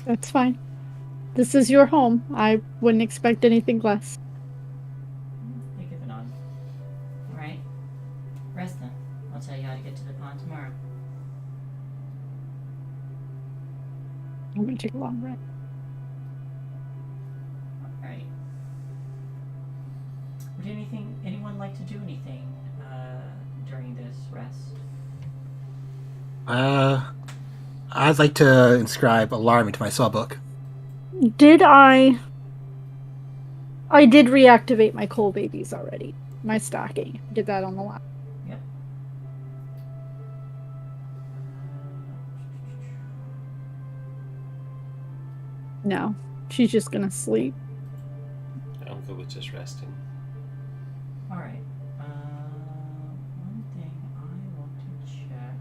though. That's fine. This is your home. I wouldn't expect anything less. They give a nod. Alright. Rest then. I'll tell you how to get to the pond tomorrow. I'm gonna take a long rest. Alright. Would anyone like to do anything during this rest? I'd like to inscribe alarm into my spellbook. I did reactivate my coal babies already. My stocking. Did that on the lap. Yep. No. She's just gonna sleep. I'm good with just resting. Alright. One thing I want to check.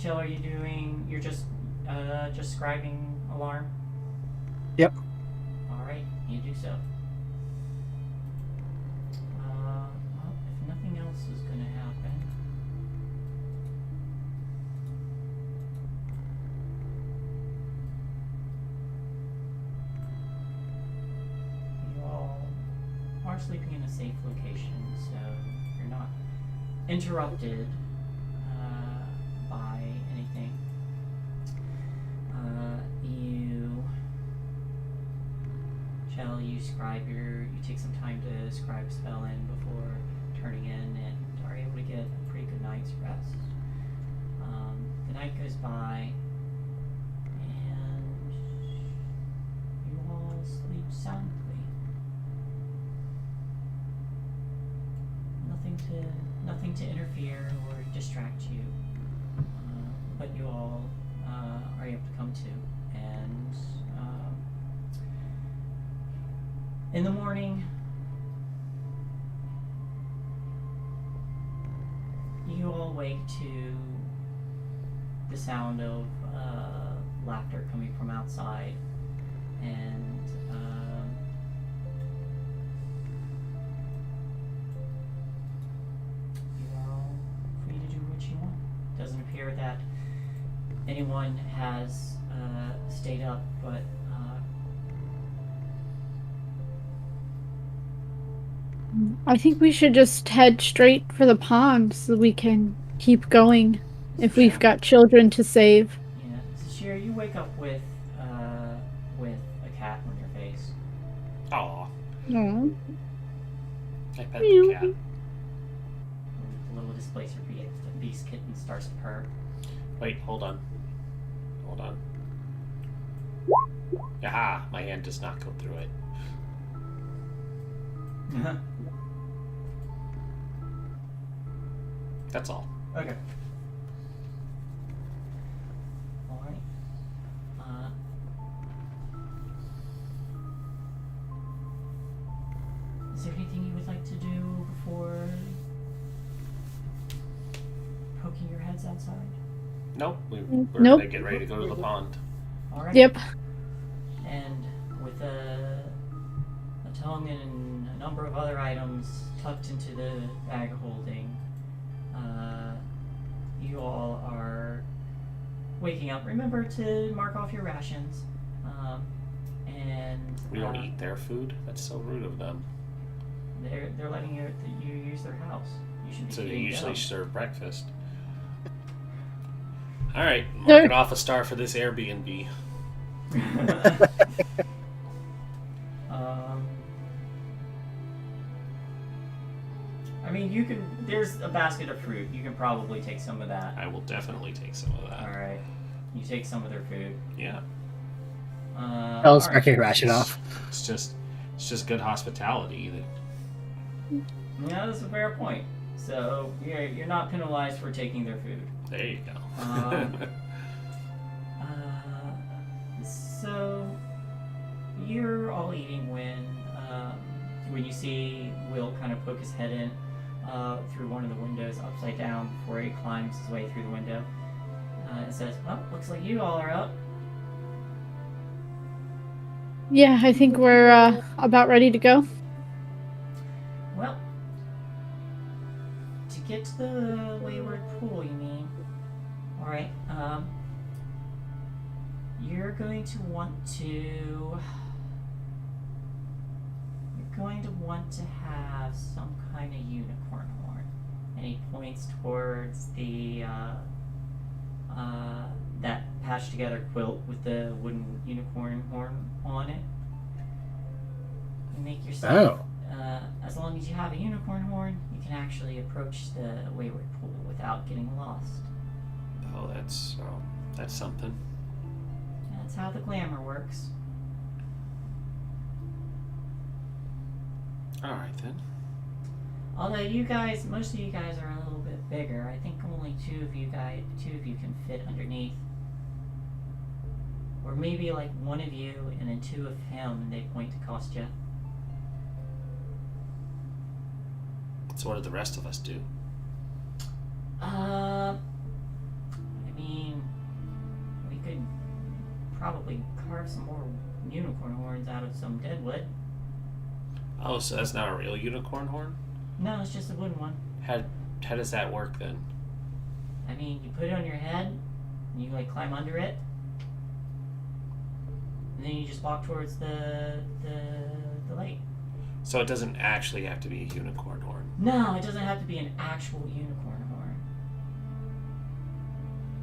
Jill, are you doing? You're just scribing alarm. Yep. All right, you do so. Well, if nothing else is going to happen, you all are sleeping in a safe location, so you're not interrupted by anything. You take some time to scribe a spell in before turning in and are able to get a pretty good night's rest. The night goes by and you all sleep soundly. Nothing to interfere or distract you, but you all are able to come to. And in the morning, you all wake to the sound of laughter coming from outside, and you are all free to do what you want. Doesn't appear that anyone has stayed up, but I think we should just head straight for the pond so we can keep going if we've got children to save. yeah. So Shira, you wake up with a cat on your face. Aw. Aww. I pet the cat. The little displacer beast kitten starts to purr. Wait, hold on. Hold on. Aha! My hand does not go through it. That's all. Okay. Alright. Is there anything you would like to do before poking your heads outside? Nope. We're Nope. gonna get ready to go to the pond. Alright. Yep. And with a tongue and a number of other items tucked into the bag of holding, you all are waking up. Remember to mark off your rations. And We don't eat their food? That's so rude of them. They're letting you use their house. You should be So they eating usually them. serve breakfast. Alright, marking off a star for this Airbnb. I mean, you can. There's a basket of fruit. You can probably take some of that. I will definitely take some of that. All right. You take some of their food. Yeah. I'll start your ration off. It's just good hospitality. Yeah, that's a fair point. So you're not penalized for taking their food. There you go. So you're all eating when you see Will kind of poke his head in through one of the windows upside down before he climbs his way through the window. And says, "Well, looks like you all are up." Yeah, I think we're about ready to go. Well, to get to the Wayward pool, you mean? All right. You're going to want to have some kind of unicorn horn. And he points towards the that patched together quilt with the wooden unicorn horn on it. You make yourself. As long as you have a unicorn horn, you can actually approach the Wayward pool without getting lost. Oh, that's something. That's how the glamour works. Alright then. Although most of you guys are a little bit bigger. I think only two of you can fit underneath. Or maybe like one of you and then two of him, and they point to Kostya. So what did the rest of us do? I mean, probably carve some more unicorn horns out of some dead wood. Oh, so that's not a real unicorn horn? No, it's just a wooden one. How does that work then? I mean, you put it on your head, and you like climb under it, and then you just walk towards the lake. So it doesn't actually have to be a unicorn horn. No, it doesn't have to be an actual unicorn horn.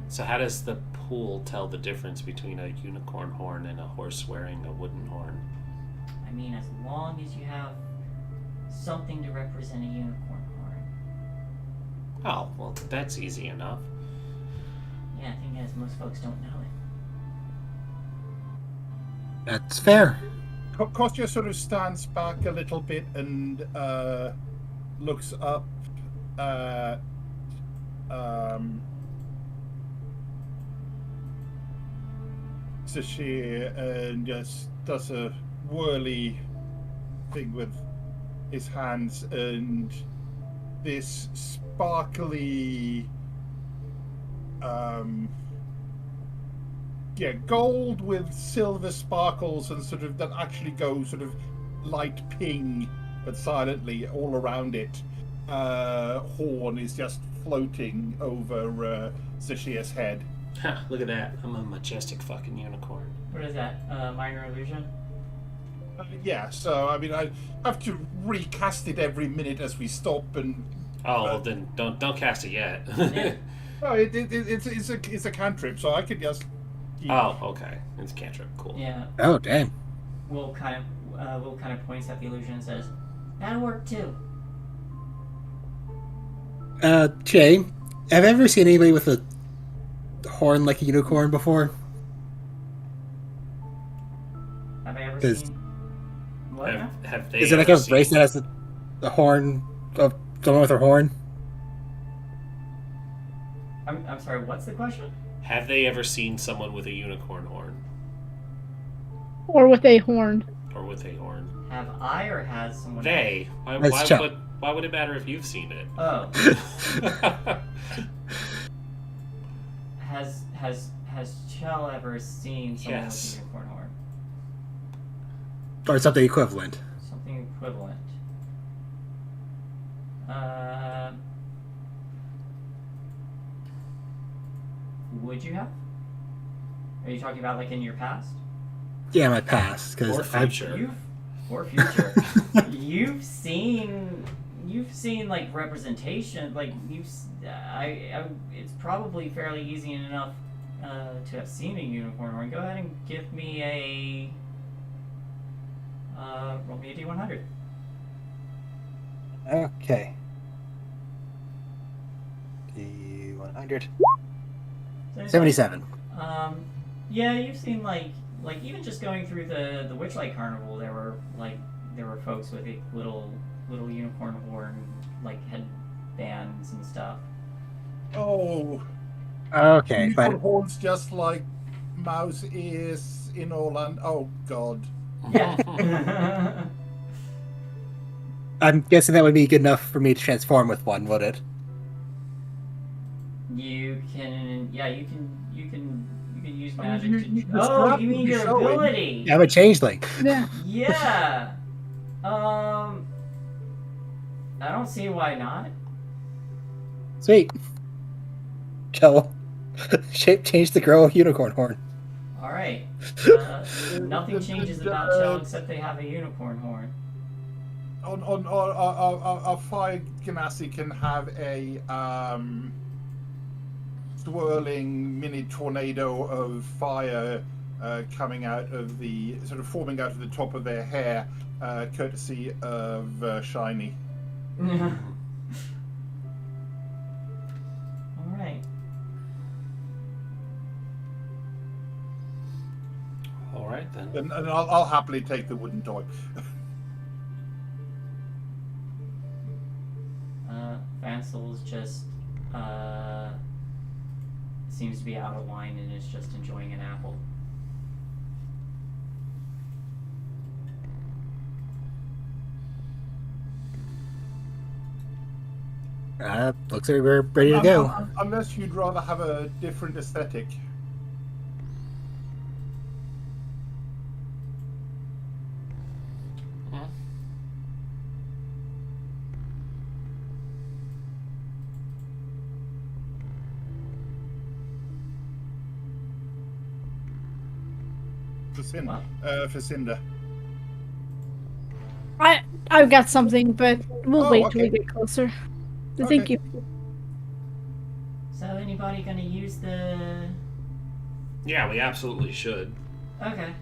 So how does the pool tell the difference between a unicorn horn and a horse wearing a wooden horn? I mean, as long as you have something to represent a unicorn horn. Oh, well, that's easy enough. Yeah, I think as most folks don't know it. That's fair. Kostya sort of stands back a little bit and looks up at Sashir and just does a whirly thing with his hands, and this sparkly gold with silver sparkles and sort of that actually go sort of light ping but silently all around it. Horn is just floating over Sashir's head. Ha, look at that. I'm a majestic fucking unicorn. What is that? Minor illusion? Yeah, so I mean, I have to recast it every minute as we stop and. Oh, well then don't cast it yet. Yeah. No, it's a cantrip, so I could just. Oh, okay. It's a cantrip. Cool. Yeah. Oh, damn. Will kind of points at the illusion and says, "That'll work too." Jay, have you ever seen anybody with a horn like a unicorn before? Have I ever Does- seen? What? now? Have they Is it like ever a bracelet that has the horn of someone with a horn? I'm sorry. What's the question? Have they ever seen someone with a unicorn horn? Or with a horn. Or with a horn? Have I or has someone? They. Let's check. Why would it matter if you've seen it? Oh. Has Chell ever seen someone Yes. with a unicorn horn? Or something equivalent? Something equivalent. Would you have? Are you talking about like in your past? Yeah, my past. Or Because I've future. Or future. You've seen like representation. Like it's probably fairly easy enough to have seen a unicorn horn. Go ahead and give me a roll me a D100. Okay. D100. 77. Yeah, you've seen like even just going through the Witchlight Carnival, there were folks with little unicorn horn like headbands and stuff. Oh, Okay, unicorn but horns just like mouse ears in Orlando. Oh God. Yeah. I'm guessing that would be good enough for me to transform with one, would it? You can use I mean, magic you to. can Oh, scrap you mean the your showing. ability? I'm a changeling. Yeah. Yeah. I don't see why not. Sweet. Joe, shape change the girl unicorn horn. All right. Nothing changes about Chell except they have a unicorn horn. On fire ganassi can have a swirling mini tornado of fire coming out of the sort of forming out of the top of their hair, courtesy of Shiny. All right. All right then. And I'll happily take the wooden toy. Vansel's just seems to be out of line and is just enjoying an apple. Looks like we're ready to go. Unless you'd rather have a different aesthetic. for Cinder. I've got something, but we'll wait till we okay. get closer. Okay. Thank you. So anybody gonna use the... Yeah, we absolutely should. Okay.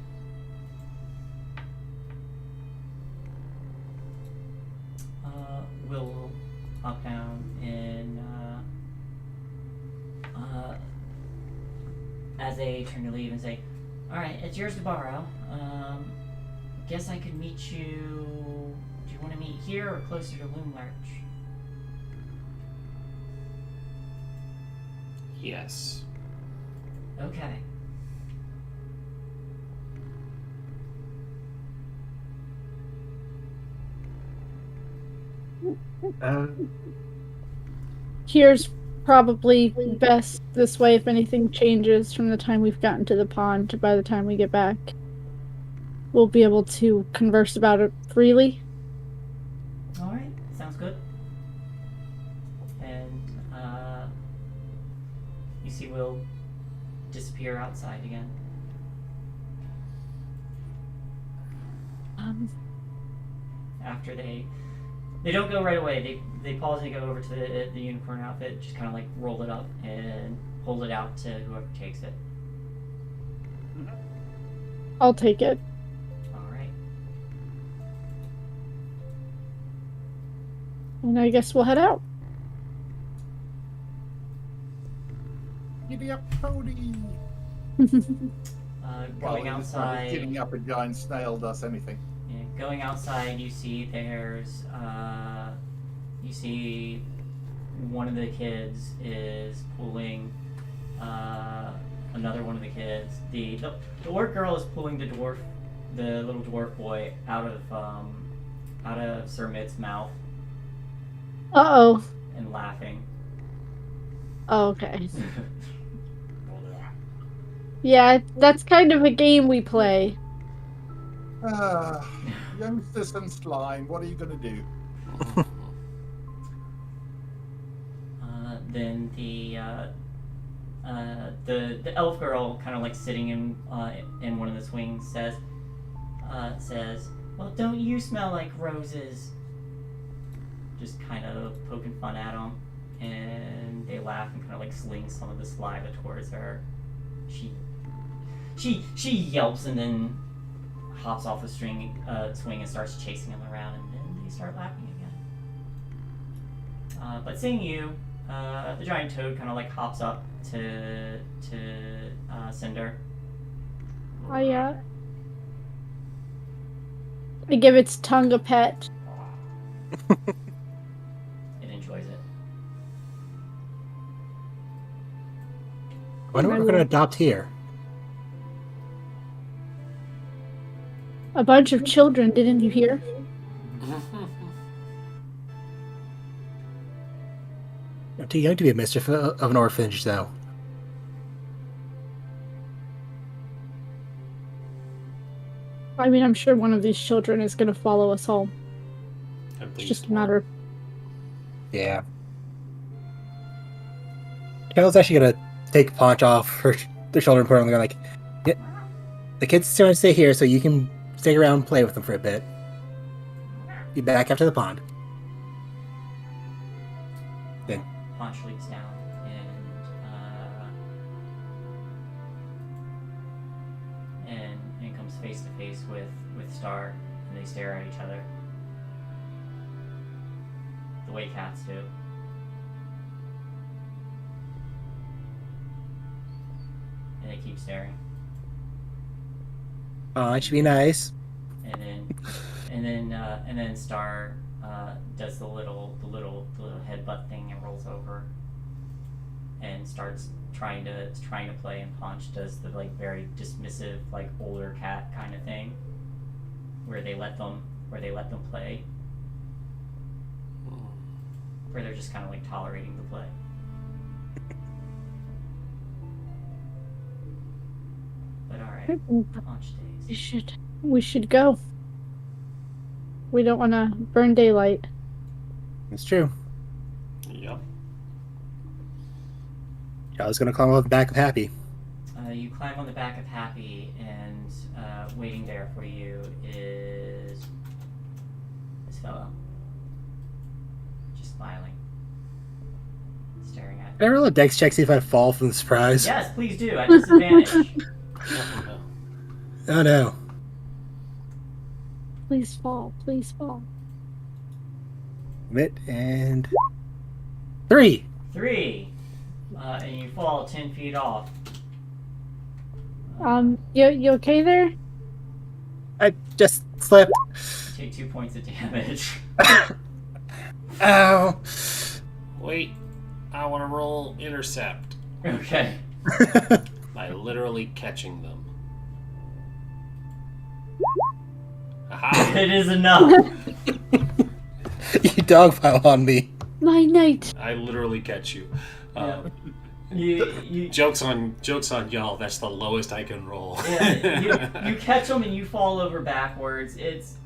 We'll hop down and as they turn to leave and say, "Alright, it's yours to borrow. Guess I could meet you... Do you want to meet here or closer to Loom Lurch?" Yes. Okay. Here's probably best this way if anything changes from the time we've gotten to the pond to by the time we get back. We'll be able to converse about it freely. Alright, sounds good. And you see Will disappear outside again. After they don't go right away. They pause and go over to the unicorn outfit, just kind of like roll it up and hold it out to whoever takes it. I'll take it. All right. And I guess we'll head out. Giddy up, Cody. Going outside. Giving up a giant snail does anything. Yeah, going outside, you see there's you see one of the kids is pulling another one of the kids. The orc girl is pulling the little dwarf boy out of Sir Mitt's mouth Uh-oh. and laughing. Oh, okay. Yeah, that's kind of a game we play. Youngsters and slime, what are you going to do? Then the elf girl, kind of like sitting in one of the swings, says, "Well, don't you smell like roses?" Just kind of poking fun at them, and they laugh and kind of like sling some of the saliva towards her. She yelps and then hops off the swing and starts chasing him around, and then they start laughing again. But seeing you, the giant toad kind of like hops up to Cinder. I give its tongue a pet. It enjoys it. I wonder what we're going to adopt here. A bunch of children, didn't you hear? I'm too young to be a mistress of an orphanage, though. I mean, I'm sure one of these children is going to follow us home. It's just a matter of... Yeah. Carol's actually going to take Paunch off the shoulder and put her on the ground, like, yeah, the kids still want to stay here, so you can stay around and play with them for a bit. Be back after the pond. Then Paunch leaps down and comes face to face with Star, and they stare at each other. The way cats do. And they keep staring. I should be nice. And then Star does the little headbutt thing and rolls over and starts trying to play, and Paunch does the like very dismissive like older cat kind of thing where they let them play, where they're just kind of like tolerating the play. But all right, Paunch stays. We should go. We don't want to burn daylight. It's true. Yep. I was going to call him back with Happy. You climb on the back of Happy, and waiting there for you is this fellow. Just smiling. Staring at Can I roll a dex check, see if I fall from the surprise? Yes, please do, at disadvantage. Oh no. Please fall. Please fall. Commit and 3. 3. And you fall 10 feet off. You okay there? I just slipped. Take 2 points of damage. Ow. Wait, I want to roll intercept Okay. by literally catching them. Aha! It is enough. You dogpile on me. My knight. I literally catch you. You Jokes on y'all. That's the lowest I can roll. Yeah, you catch them and you fall over backwards. It's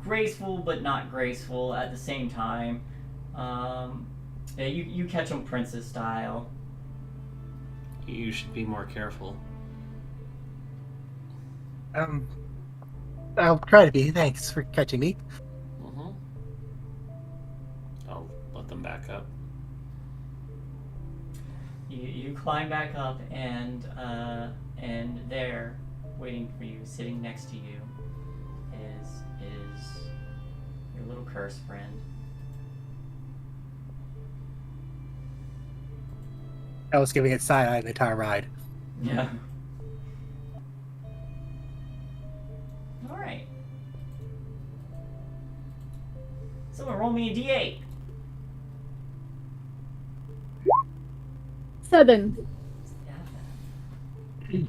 graceful but not graceful at the same time. Yeah, you catch them princess style. You should be more careful. I'll try to be. Thanks for catching me. Mm-hmm. I'll let them back up. You climb back up and there, waiting for you, sitting next to you, is your little curse friend. I was giving it side-eye the entire ride. Yeah. All right. Someone roll me a d8. 7. Ooh.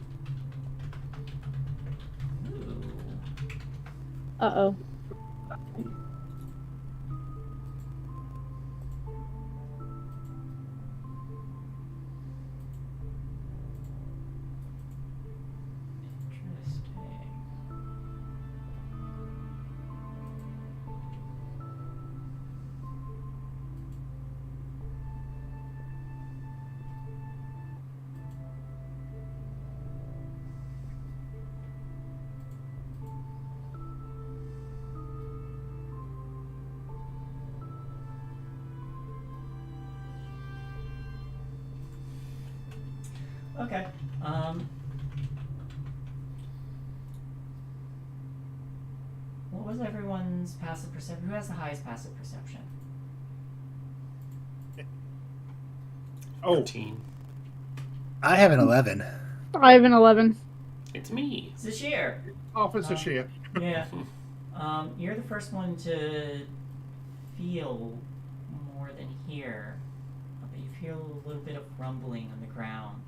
Uh-oh. Interesting. Okay. What was everyone's passive perception? Who has the highest passive perception? Oh, 14. I have an 11. I have an 11. It's me. Zashir. Officer Shear. Yeah. You're the first one to feel more than hear, but you feel a little bit of rumbling on the ground.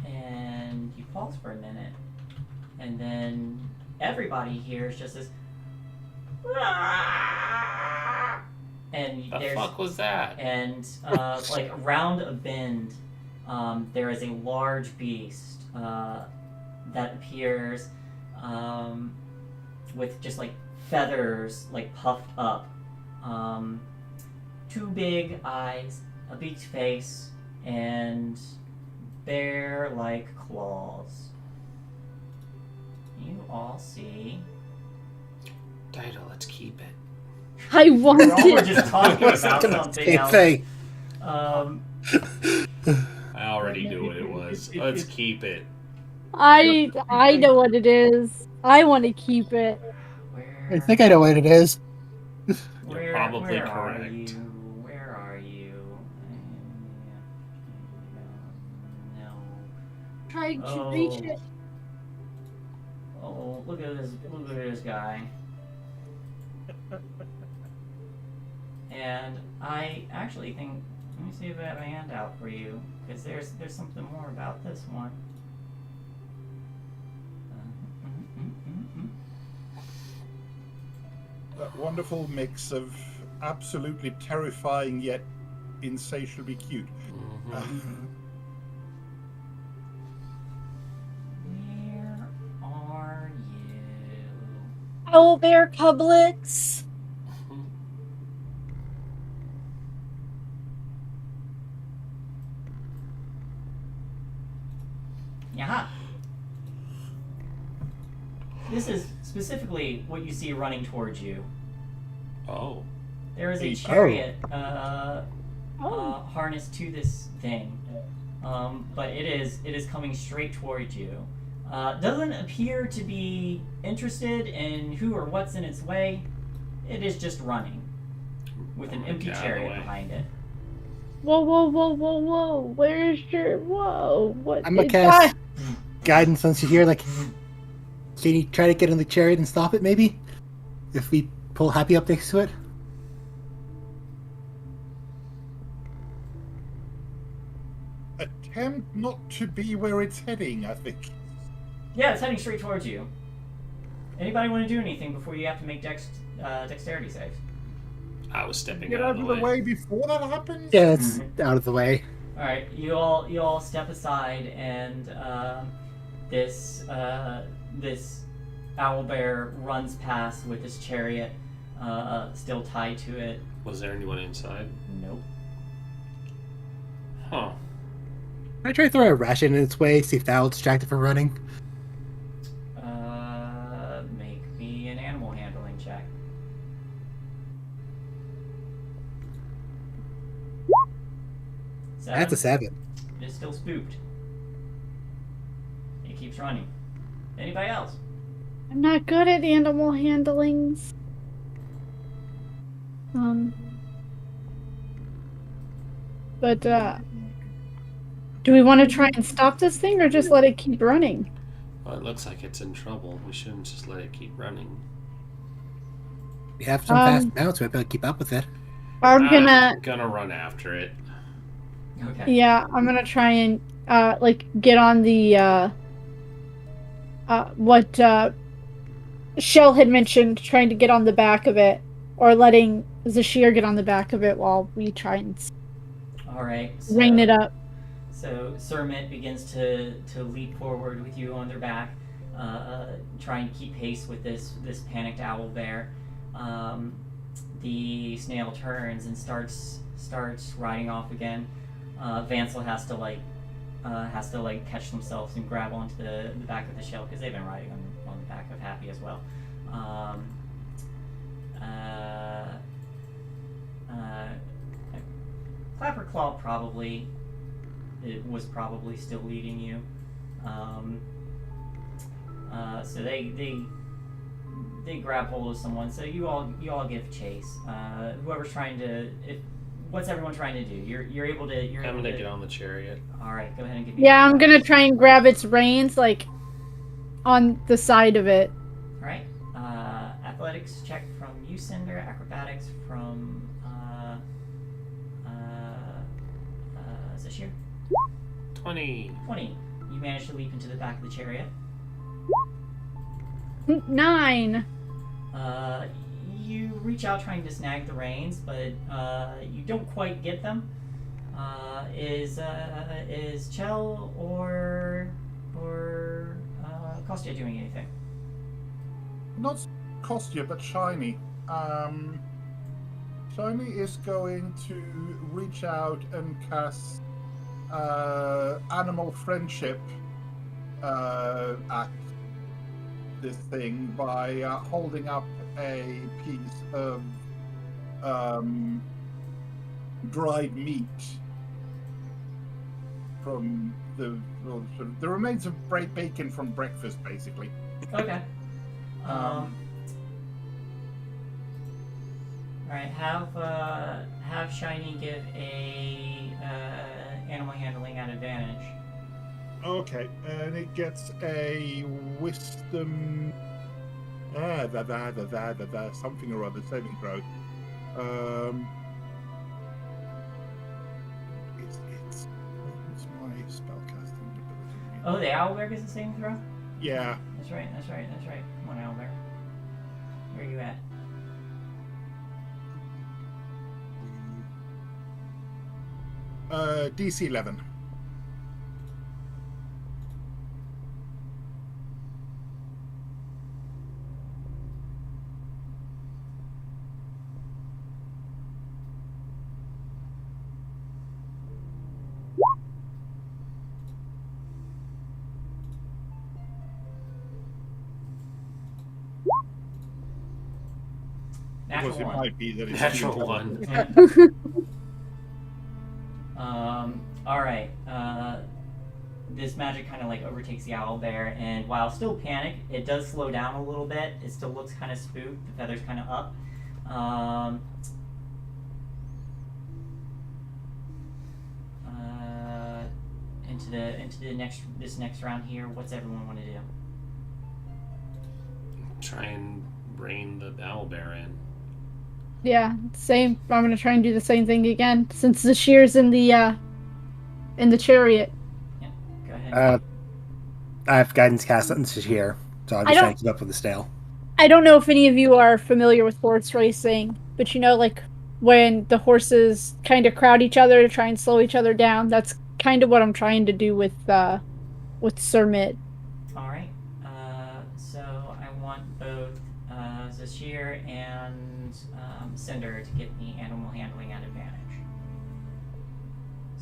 And you pause for a minute, and then everybody hears just this. And The fuck was that? and like around a bend, there is a large beast that appears with just like feathers like puffed up, 2 big eyes, a beaked face, and bear-like claws. You all see. Dido, let's keep it. I want We're it. just talking about something Same else. thing. I already knew what it was. Let's keep it. I know what it is. I want to keep it. Where, I think I know what it is. You're probably where Are correct. you? Where are you? No. Trying to Oh. reach it. Oh, look at this guy. And I actually think, let me see if I have a handout for you, because there's something more about this one. That wonderful mix of absolutely terrifying yet insatiably cute. Mhm. Where are you? Owlbear cublets. Yaha. This is specifically what you see running towards you. Oh. There is a Oh. chariot harnessed to this thing, but it is coming straight towards you. Doesn't appear to be interested in who or what's in its way. It is just running with an empty chariot behind it. Whoa, whoa, whoa, whoa, whoa! Where's your whoa? What? I'm gonna cast guidance once you hear, like, can you try to get in the chariot and stop it, maybe? If we pull Happy up next to it? Attempt not to be where it's heading, I think. Yeah, it's heading straight towards you. Anybody want to do anything before you have to make dexterity saves? I was stepping Get out out of the way before that happens? Yeah, it's out of the way. All right, you all step aside, and this owlbear runs past with his chariot still tied to it. Was there anyone inside? Nope. Huh. Can I try to throw a ration in its way, see if that will distract it from running? Make me an animal handling check. That's a 7. It's still spooked. It keeps running. Anybody else? I'm not good at animal handlings. But do we want to try and stop this thing or just let it keep running? Well, it looks like it's in trouble. We shouldn't just let it keep running. We have some fast mounts, we might be able to keep up with it. I'm gonna run after it. Okay. Yeah, I'm gonna try and get on the what Shell had mentioned, trying to get on the back of it, or letting Zashir get on the back of it while we try and All right. rein it up. So Sermit begins to leap forward with you on their back, trying to keep pace with this panicked owl bear. The snail turns and starts riding off again. Vansel has to catch themselves and grab onto the back of the shell because they've been riding on the back of Happy as well. Clapperclaw probably was still leading you. So they grab hold of someone. So you all give chase. Whoever's trying to. What's everyone trying to do? You're able to. I'm gonna get on the chariot. All right, go ahead and give me. Yeah, I'm gonna try and grab its reins, on the side of it. All right. Athletics check from you, Cinder. Acrobatics from Zashir. 20. 20. You manage to leap into the back of the chariot. 9. You reach out trying to snag the reins, but you don't quite get them. Is Chell or Kostya doing anything? Not Kostya, but Shiny. Shiny is going to reach out and cast animal friendship at this thing by holding up a piece of dried meat from the remains of bacon from breakfast, basically. Okay. All right. Have Shiny give a animal handling at advantage. Okay, and it gets a wisdom. Something or other saving throw. It's my spellcasting ability. Oh, the owlbear gets the same throw? Yeah. That's right. Come on, owlbear. Where are you at? DC 11. Natural Because it one. might be that it's Natural too one. All right. This magic kind of like overtakes the owl bear, and while still panicked, it does slow down a little bit. It still looks kind of spooked. The feathers kind of up. Into the next round here. What's everyone want to do? Try and rein the owlbear in. Yeah, same. I'm gonna try and do the same thing again since the shear's in the chariot. Yeah, go ahead. I have guidance cast on here, so I'm I just trying don't- to keep up with the stale. I don't know if any of you are familiar with horse racing, but you know, like when the horses kind of crowd each other to try and slow each other down. That's kind of what I'm trying to do with Sir Mitt. All right. So I want both Zashir and Cinder to give me animal handling at advantage.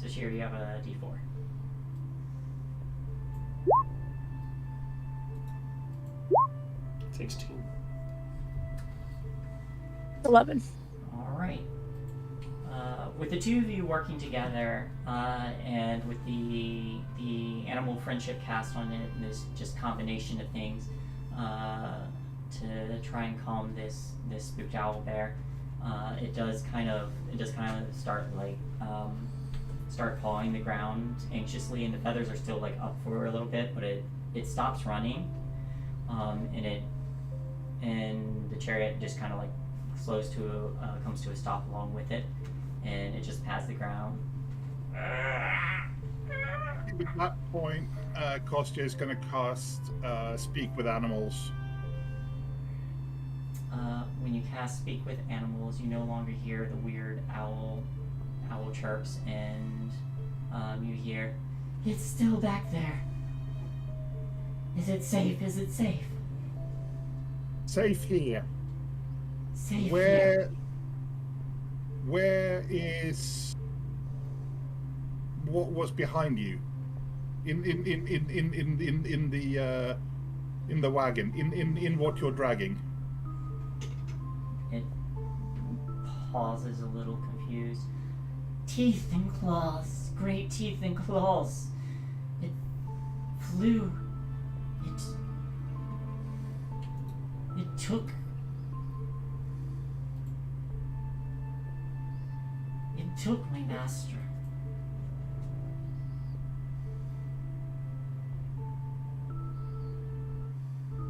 Zashir, you have a D4. Takes 2. 11. All right. With the two of you working together, and with the animal friendship cast on it, and this just combination of things to try and calm this spooked owl bear, it does kind of start pawing the ground anxiously, and the feathers are still like up for a little bit, but it stops running, and the chariot just kind of like comes to a stop along with it, and it just pads the ground. At that point, Kostya is going to cast Speak with Animals. When you cast Speak with Animals, you no longer hear the weird owl chirps, and you hear, "It's still back there. Is it safe? Is it safe? Safe here. Safe here." Where is what was behind you? In the wagon. In what you're dragging. It pauses a little confused. Teeth and claws. Great teeth and claws. It flew. It took. It took my master.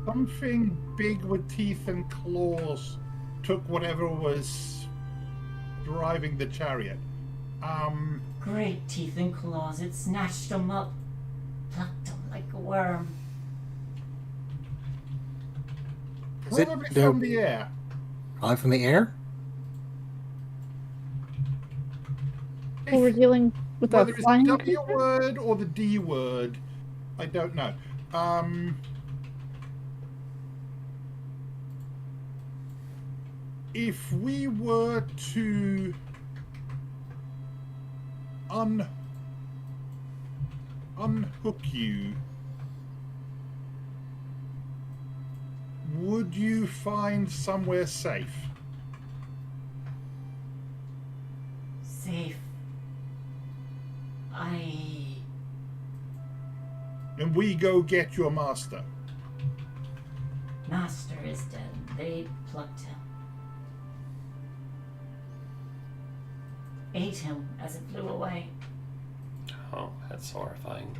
Something big with teeth and claws took whatever was driving the chariot. Great teeth and claws. It snatched him up, plucked him like a worm. Is it Probably no- from the air. Probably from the air? Well, we're dealing with Whether a it's flying the W creature? word or the D word, I don't know. If we were to unhook you, would you find somewhere safe? Safe. And we go get your master. Master is dead. They plucked him. Ate him as it flew away. Oh, that's horrifying.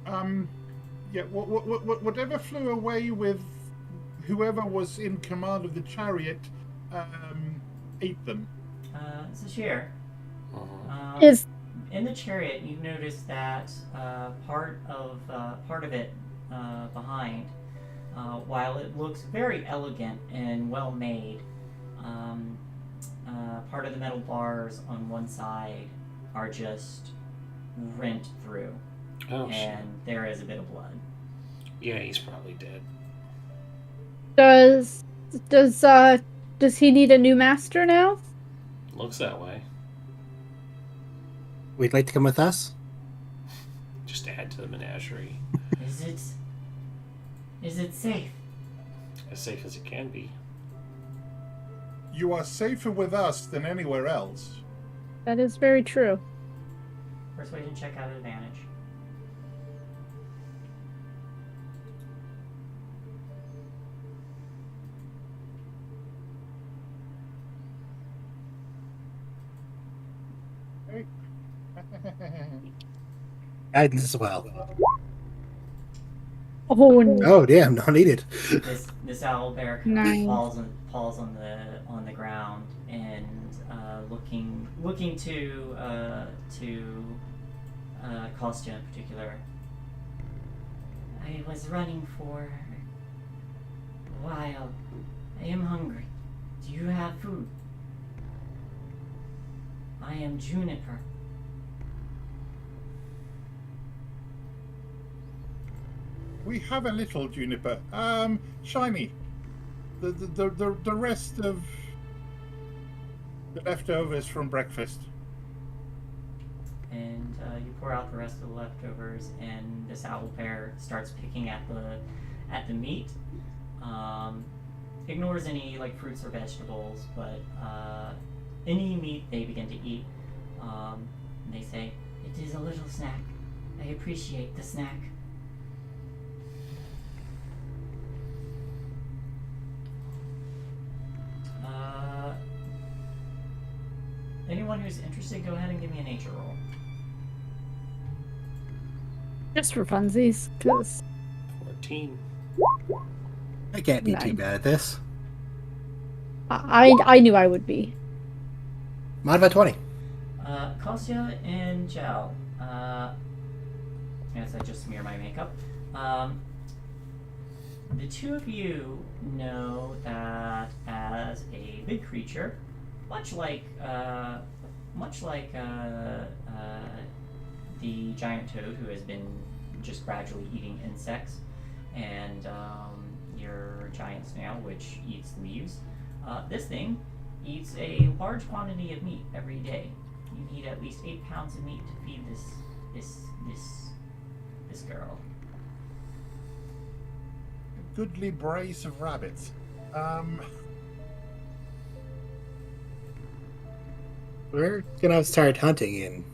Yeah, whatever flew away with whoever was in command of the chariot, ate them. Zashir. Is In the chariot, you notice that part of it behind, while it looks very elegant and well made, part of the metal bars on one side are just rent through, Oh, shit. and there is a bit of blood. Yeah, he's probably dead. does he need a new master now? Looks that way. We'd like to come with us? Just add to the menagerie. Is it safe? As safe as it can be. You are safer with us than anywhere else. That is very true. Persuasion check out of advantage. Guidance as well. Oh, no. Oh damn, not needed. This owl bear kind Nice. of falls on the ground and looking to Kostya in particular. I was running for a while. I am hungry. Do you have food? I am Juniper. We have a little, Juniper. Shiny. The rest of the leftovers from breakfast. And you pour out the rest of the leftovers, and this owl bear starts picking at the meat. Ignores any like fruits or vegetables, but any meat they begin to eat. And they say, "It is a little snack. I appreciate the snack." Anyone who's interested, go ahead and give me a nature roll. Just for funsies, because 14. I can't be too Nice. bad at this. I knew I would be. Modified 20. Kostya and Gel. As I just smear my makeup. The two of you know that as a big creature, much like the giant toad who has been just gradually eating insects, and your giant snail which eats leaves, this thing eats a large quantity of meat every day. You need at least 8 pounds of meat to feed this girl. A goodly brace of rabbits. We're gonna start hunting in.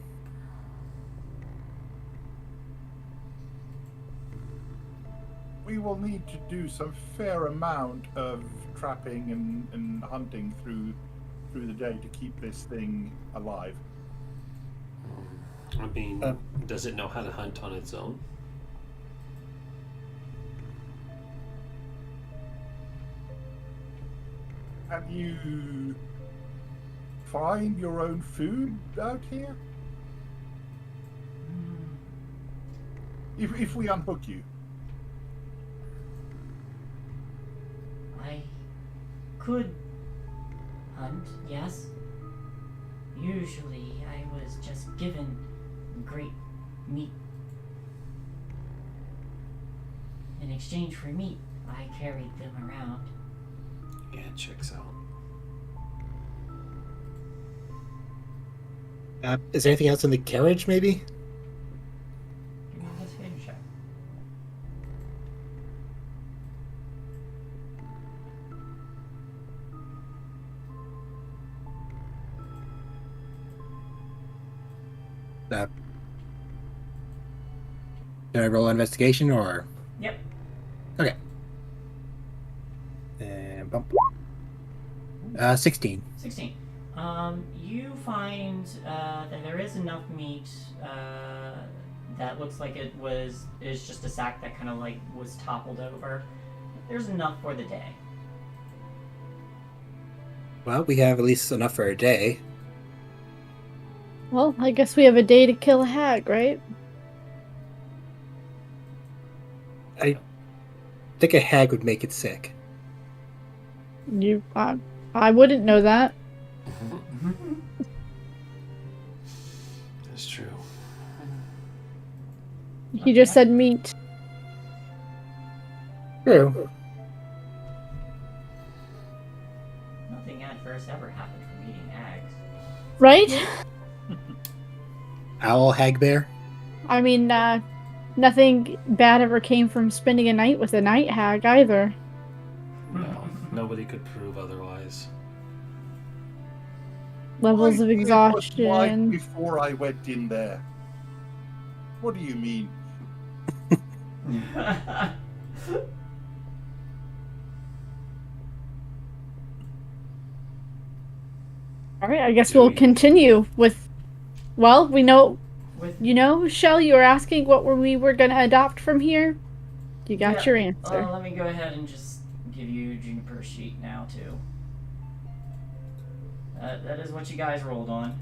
We will need to do some fair amount of trapping and hunting through the day to keep this thing alive. I mean, does it know how to hunt on its own? Have you find your own food out here? If we unhook you. I could hunt, yes. Usually I was just given great meat. In exchange for meat, I carried them around. Yeah, it checks out. Is there anything else in the carriage, maybe? Give me an investigation check. Did I roll an investigation or? Yep. Okay. And bump. 16. 16. You find that there is enough meat that looks like is just a sack that kind of like was toppled over. There's enough for the day. Well, we have at least enough for a day. Well, I guess we have a day to kill a hag, right? I think a hag would make it sick. I wouldn't know that. That's true. He just said meat. True. Nothing adverse ever happened from eating hags. Right? Owl, hag, bear. I mean, nothing bad ever came from spending a night with a night hag either. No, nobody could prove otherwise. levels of It was right exhaustion. before I went in there. What do you mean? All right, I guess we'll continue with. Well, we know, With, Shell. You were asking what we were gonna adopt from here. You got yeah, your answer. let me go ahead and just give you Juniper sheet now too. That is what you guys rolled on.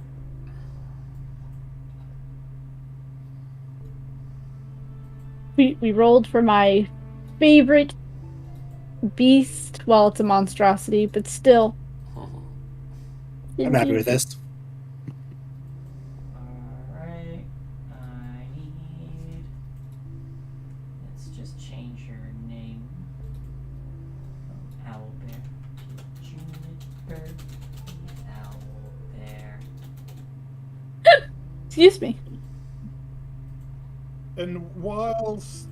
We rolled for my favorite beast. Well, it's a monstrosity, but still. I'm happy with this. Alright. I need. Let's just change your name from Owlbear to Juniper Owlbear. Excuse me. And whilst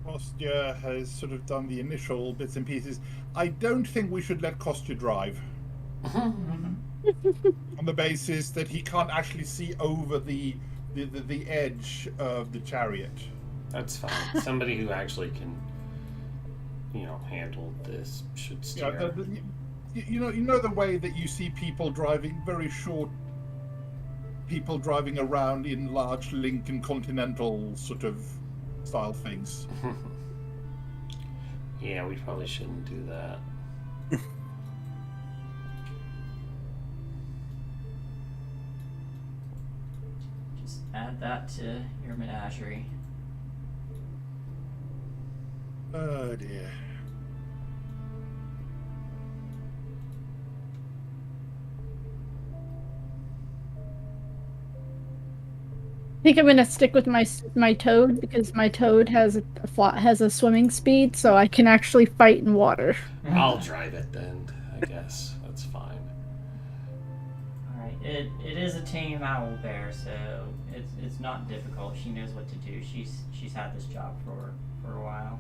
Kostya has sort of done the initial bits and pieces, I don't think we should let Kostya drive. On the basis that he can't actually see over the edge of the chariot. That's fine. Somebody who actually can, handle this should steer. Yeah, you know the way that you see people driving very short. People driving around in large Lincoln Continental sort of style things. Yeah, we probably shouldn't do that. Just add that to your menagerie. Oh dear. I think I'm gonna stick with my toad because my toad has a swimming speed, so I can actually fight in water. I'll drive it then, I guess. That's fine. Alright, it is a tame owl bear, so it's not difficult. She knows what to do. She's had this job for a while.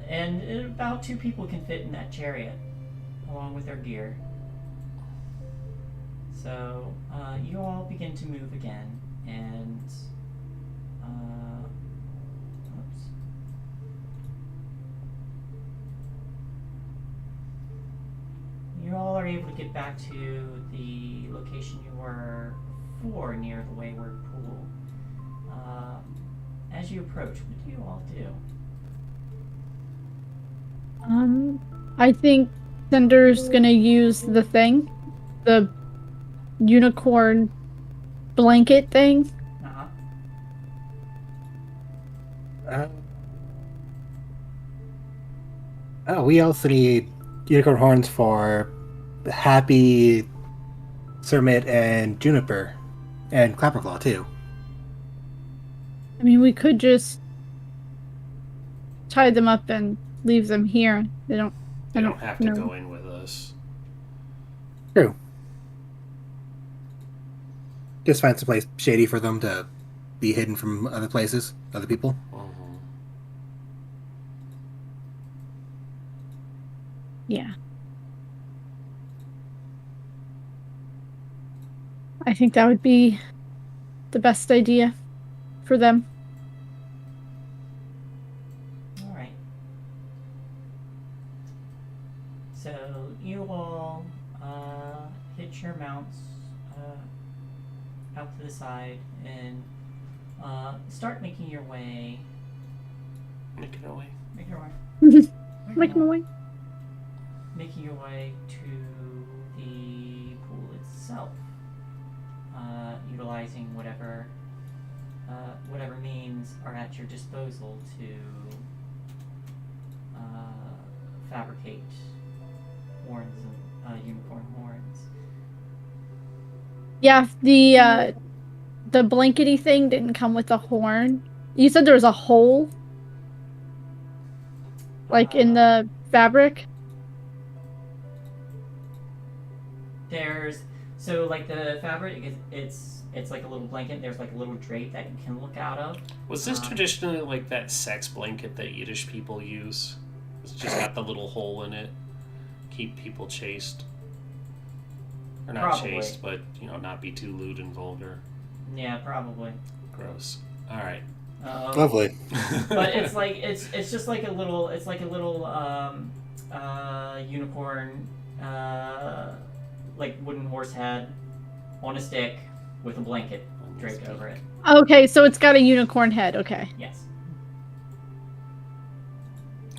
And about 2 people can fit in that chariot, along with their gear. So, you all begin to move again, and, oops. You all are able to get back to the location you were before, near the Wayward pool. As you approach, what do you all do? I think Cinder's gonna use the unicorn blanket thing. We also need unicorn horns for Happy, Sermit, and Juniper, and Clapperclaw too. I mean, we could just tie them up and leave them here. They don't have to go in with us. True. Just find some place shady for them to be hidden from other places, other people. Yeah. I think that would be the best idea for them. Alright. So, you all hitch your mounts out to the side and start making your way. Make it away. Make your way. Make my way. Making your way to the pool itself. Utilizing whatever means are at your disposal to fabricate horns and unicorn horns. Yeah, the blankety thing didn't come with a horn. You said there was a hole, like in the fabric. So like the fabric, it's like a little blanket. There's like a little drape that you can look out of. Was this traditionally like that sex blanket that Yiddish people use? It's just got the little hole in it. Keep people chaste. Or not Probably. chaste, but, not be too lewd and vulgar. Yeah, probably. Gross. Alright. Lovely. But it's like it's just like a little unicorn like wooden horse head on a stick with a blanket draped over it. Okay, so it's got a unicorn head. Okay. Yes.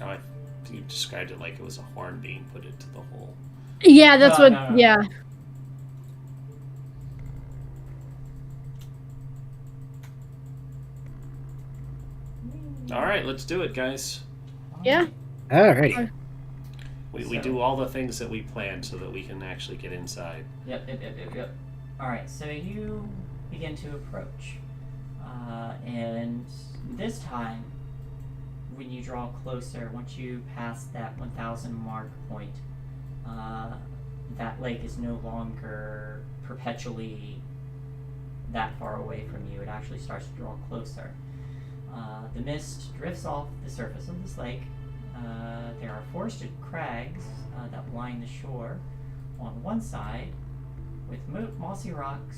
Oh, you described it like it was a horn being put into the hole. Yeah, that's what. No. Yeah. Alright, let's do it, guys. Yeah. Alrighty. We do all the things that we planned so that we can actually get inside. Yep. Alright, so you begin to approach. And this time, when you draw closer, once you pass that 1,000 mark point, that lake is no longer perpetually that far away from you. It actually starts to draw closer. The mist drifts off the surface of this lake. There are forested crags that line the shore on one side, with mossy rocks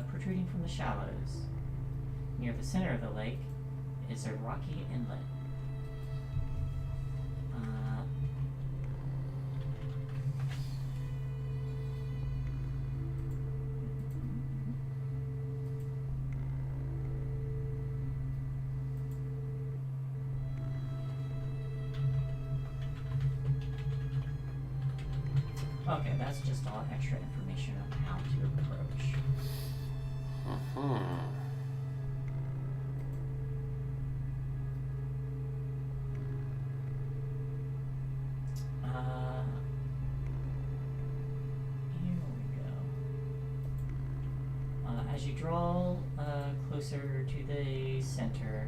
protruding from the shallows. Near the center of the lake is a rocky inlet. Okay, that's just all extra information on how to approach. Here we go. As you draw closer to the center,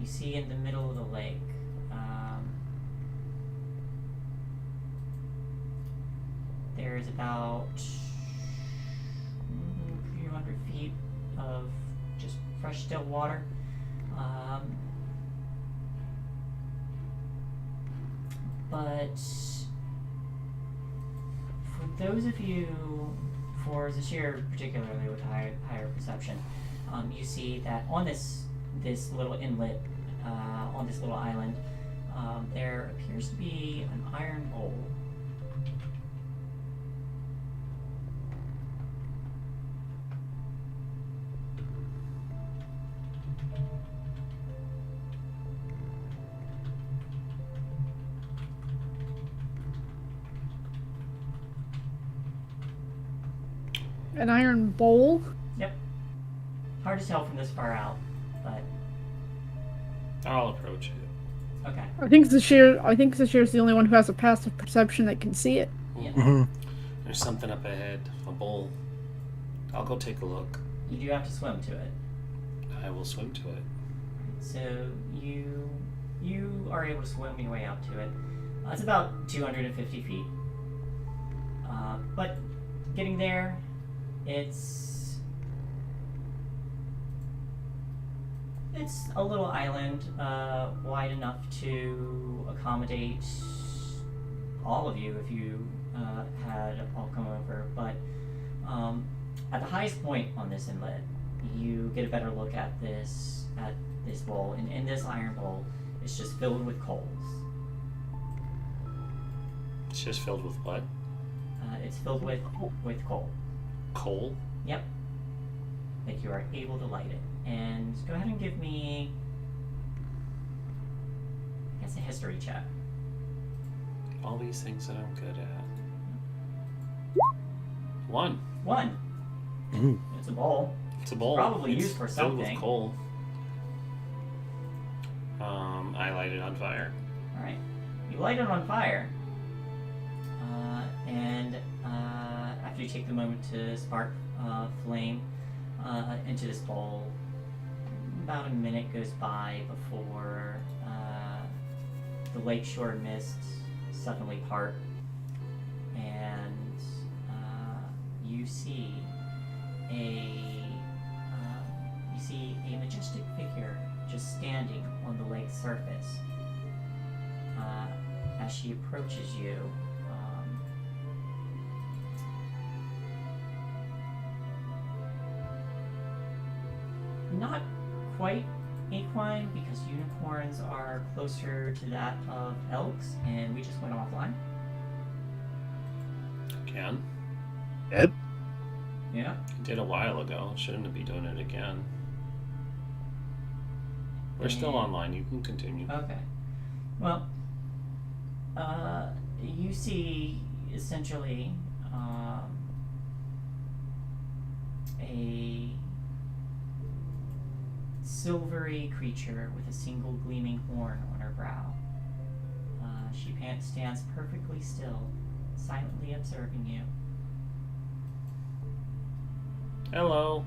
you see in the middle of the lake there's about a few hundred feet of just fresh still water. But for those of you, for Zashir particularly with higher perception, you see that on this little inlet, on this little island, there appears to be an iron bowl. An iron bowl. Yep. Hard to tell from this far out, but I'll approach it. okay. I think Zashir's the only one who has a passive perception that can see it. Yeah. Mm-hmm. There's something up ahead. A bowl. I'll go take a look. You do have to swim to it. I will swim to it. So you are able to swim your way out to it. It's about 250 feet. But getting there, it's a little island, wide enough to accommodate all of you if you had all come over. But at the highest point on this inlet, you get a better look at this bowl, and in this iron bowl, it's just filled with coals. It's just filled with what? It's filled with coal. Coal? Yep. Like you are able to light it. And go ahead and give me, I guess, a history check. All these things that I'm good at. 1. 1. Mm. It's a bowl. It's a bowl. Probably It's used for filled something. with coal. I light it on fire. Alright. You light it on fire. And after you take the moment to spark flame into this bowl, about a minute goes by before the lakeshore mists suddenly part, and see a majestic figure just standing on the lake's surface. As she approaches you, not quite equine, because unicorns are closer to that of elks, and we just went offline. Again? Ed? Yeah. Did a while ago. Shouldn't be doing it again. We're still online. You can continue. Okay. Well, you see essentially a silvery creature with a single gleaming horn on her brow. She stands perfectly still, silently observing you. Hello.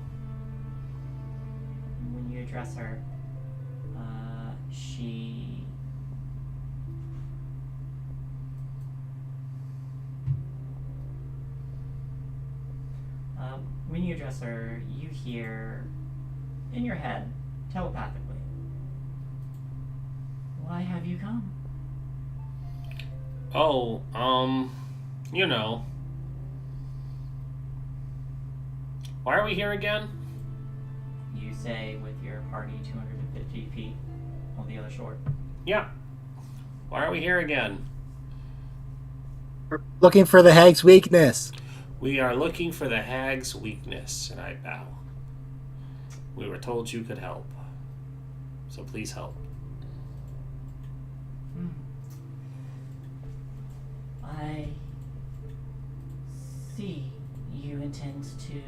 And when you address her, you hear in your head, telepathically, "Why have you come?" Oh, you know. Why are we here again? You say with your party 250 feet on the other shore. Yeah. Why are we here again? We're looking for the hag's weakness. We are looking for the hag's weakness, and I bow. We were told you could help. So please help. I see you intend to...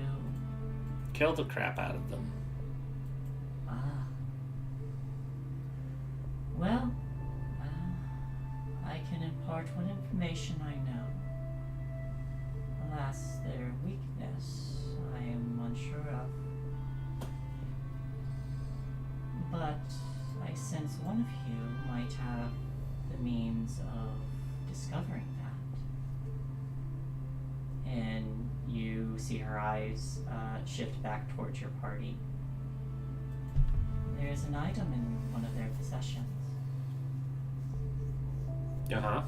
Kill the crap out of them. Well, I can impart what information I know. Alas, their weakness I am unsure of. But I sense one of you might have the means of discovering that. And you see her eyes shift back towards your party. There is an item in one of their possessions. Uh-huh.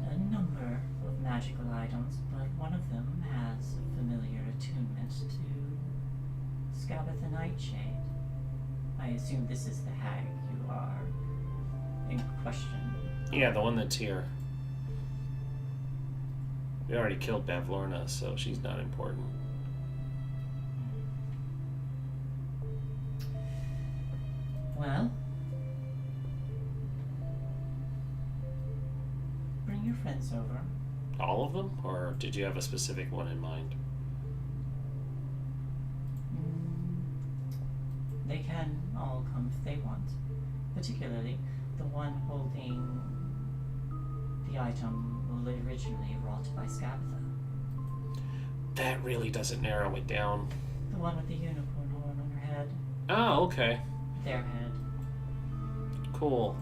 A number of magical items, but one of them has a familiar attunement to Scabatha Nightshade. I assume this is the hag you are in question. Yeah, the one that's here. We already killed Bavlorna, so she's not important. Well, bring your friends over. All of them? Or did you have a specific one in mind? They can all come if they want. Particularly the one holding the item originally wrought by Scabatha. That really doesn't narrow it down. The one with the unicorn horn on her head. Oh, okay. Their head. Cool.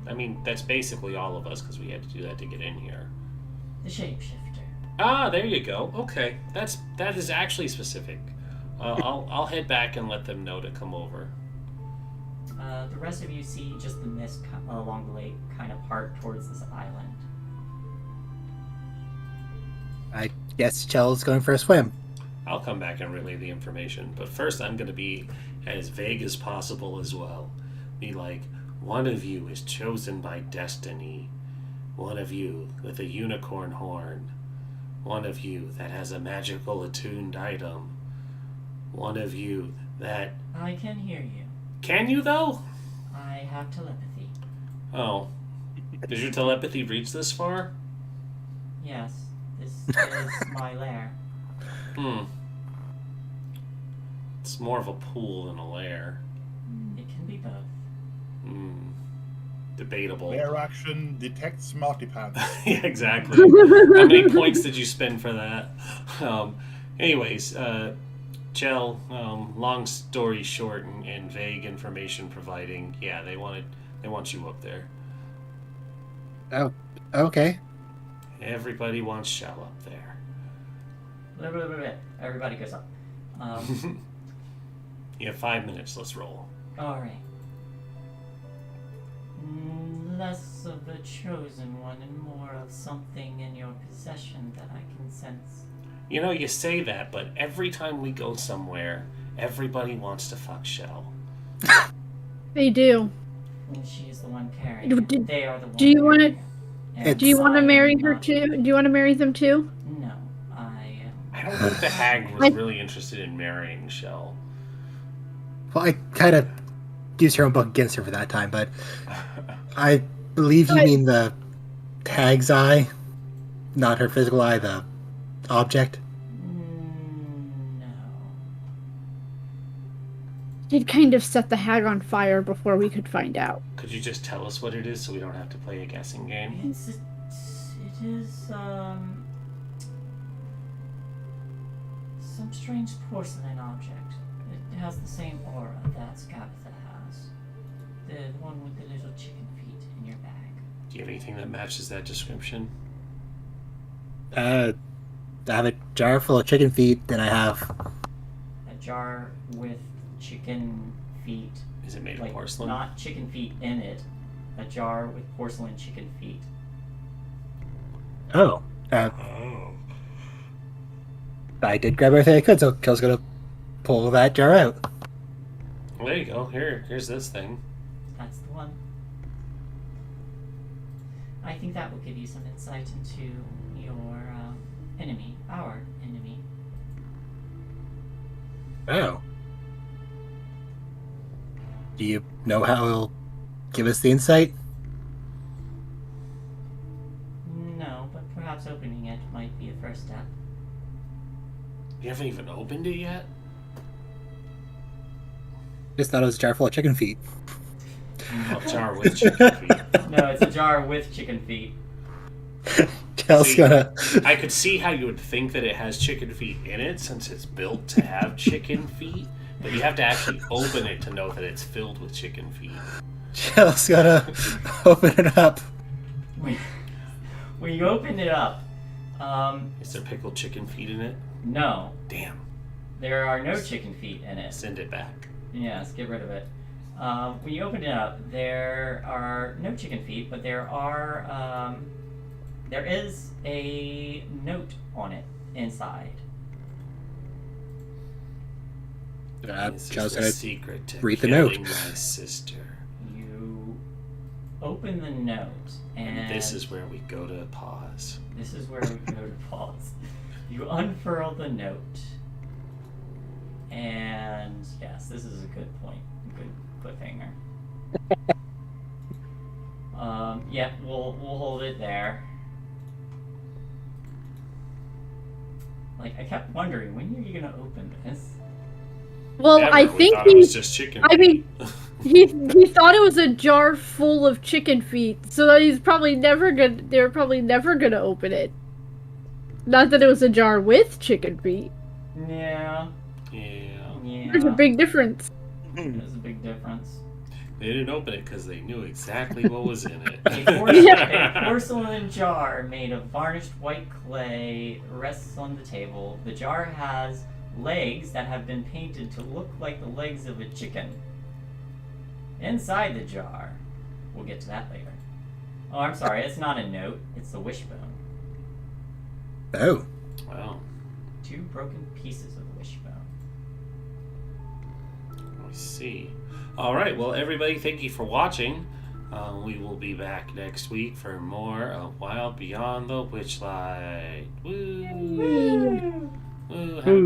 I mean, that's basically all of us, because we had to do that to get in here. The shapeshifter. Ah, there you go. Okay, that is actually specific. I'll head back and let them know to come over. The rest of you see just the mist along the lake kind of part towards this island. I guess Chell's going for a swim. I'll come back and relay the information, but first I'm going to be as vague as possible as well. Be like, one of you is chosen by destiny. One of you with a unicorn horn. One of you that has a magical attuned item. One of you that... I can hear you. Can you, though? I have telepathy. Oh. Does your telepathy reach this far? Yes, this is my lair. It's more of a pool than a lair. It can be both. Debatable. Lair action detects smarty pants. Yeah, exactly. How many points did you spend for that? Anyways, Chell, long story short and vague information providing, yeah, they want you up there. Oh, okay. Everybody wants shell up there. Blah, blah, blah, blah. Everybody goes up. You have 5 minutes. Let's roll. All right. Less of the chosen one and more of something in your possession that I can sense. You know, you say that, but every time we go somewhere, everybody wants to fuck Shell. They do. And she's the one carrying Do- it. do- They are the one do you wanna- carrying it. And Do you want to I am marry her not- too? Do you want to marry them too? No, I am. I don't think the hag was really interested in marrying Shell. Well, I kind of used her own book against her for that time, but I believe you mean the hag's eye, not her physical eye, the object. No. He'd kind of set the hag on fire before we could find out. Could you just tell us what it is so we don't have to play a guessing game? It is some strange porcelain object. It has the same aura that Skabatha has. The one with the little chicken feet in your bag. Do you have anything that matches that description? I have a jar full of chicken feet, then I have A jar with chicken feet. Is it made of Like, porcelain? not chicken feet in it. A jar with porcelain chicken feet. oh, I did grab everything I could, so Kill's gonna pull that jar out. Well, there you go. Here's this thing. That's the one. I think that will give you some insight into your enemy, our enemy. Oh. Do you know how it'll give us the insight? No, but perhaps opening it might be a first step. You haven't even opened it yet? Just thought it was a jar full of chicken feet. A jar with chicken feet. No, it's a jar with chicken feet. Kill's See, gonna. I could see how you would think that it has chicken feet in it since it's built to have chicken feet, but you have to actually open it to know that it's filled with chicken feet. Kill's gonna open it up. When you open it up, Is there pickled chicken feet in it? no, Damn. there are no chicken feet in it. Send it back. Yes, get rid of it. When you open it up, there are no chicken feet, but there is a note on it inside. This Kill's is the gonna secret to read the note. killing my sister. You open the note, and This is where we go to pause. this is where we go to pause. You unfurl the note, and yes, this is a good point, good cliffhanger. Yeah, we'll hold it there. Like, I kept wondering, when are you gonna open this? Well, Never. I We think thought it was just chicken. I mean, he thought it was a jar full of chicken feet, so that he's probably never gonna. They're probably never gonna open it. Not that it was a jar with chicken feet. Yeah, Yeah. There's a big difference. there's a big difference. They didn't open it because they knew exactly what was in it. A porcelain jar made of varnished white clay rests on the table. The jar has legs that have been painted to look like the legs of a chicken. Inside the jar, we'll get to that later. Oh, I'm sorry, it's not a note, it's a wishbone. Oh. Wow. 2 broken pieces of wishbone. I see. All right. Well, everybody, thank you for watching. We will be back next week for more of Wild Beyond the Witchlight. Woo! Woo! Have a great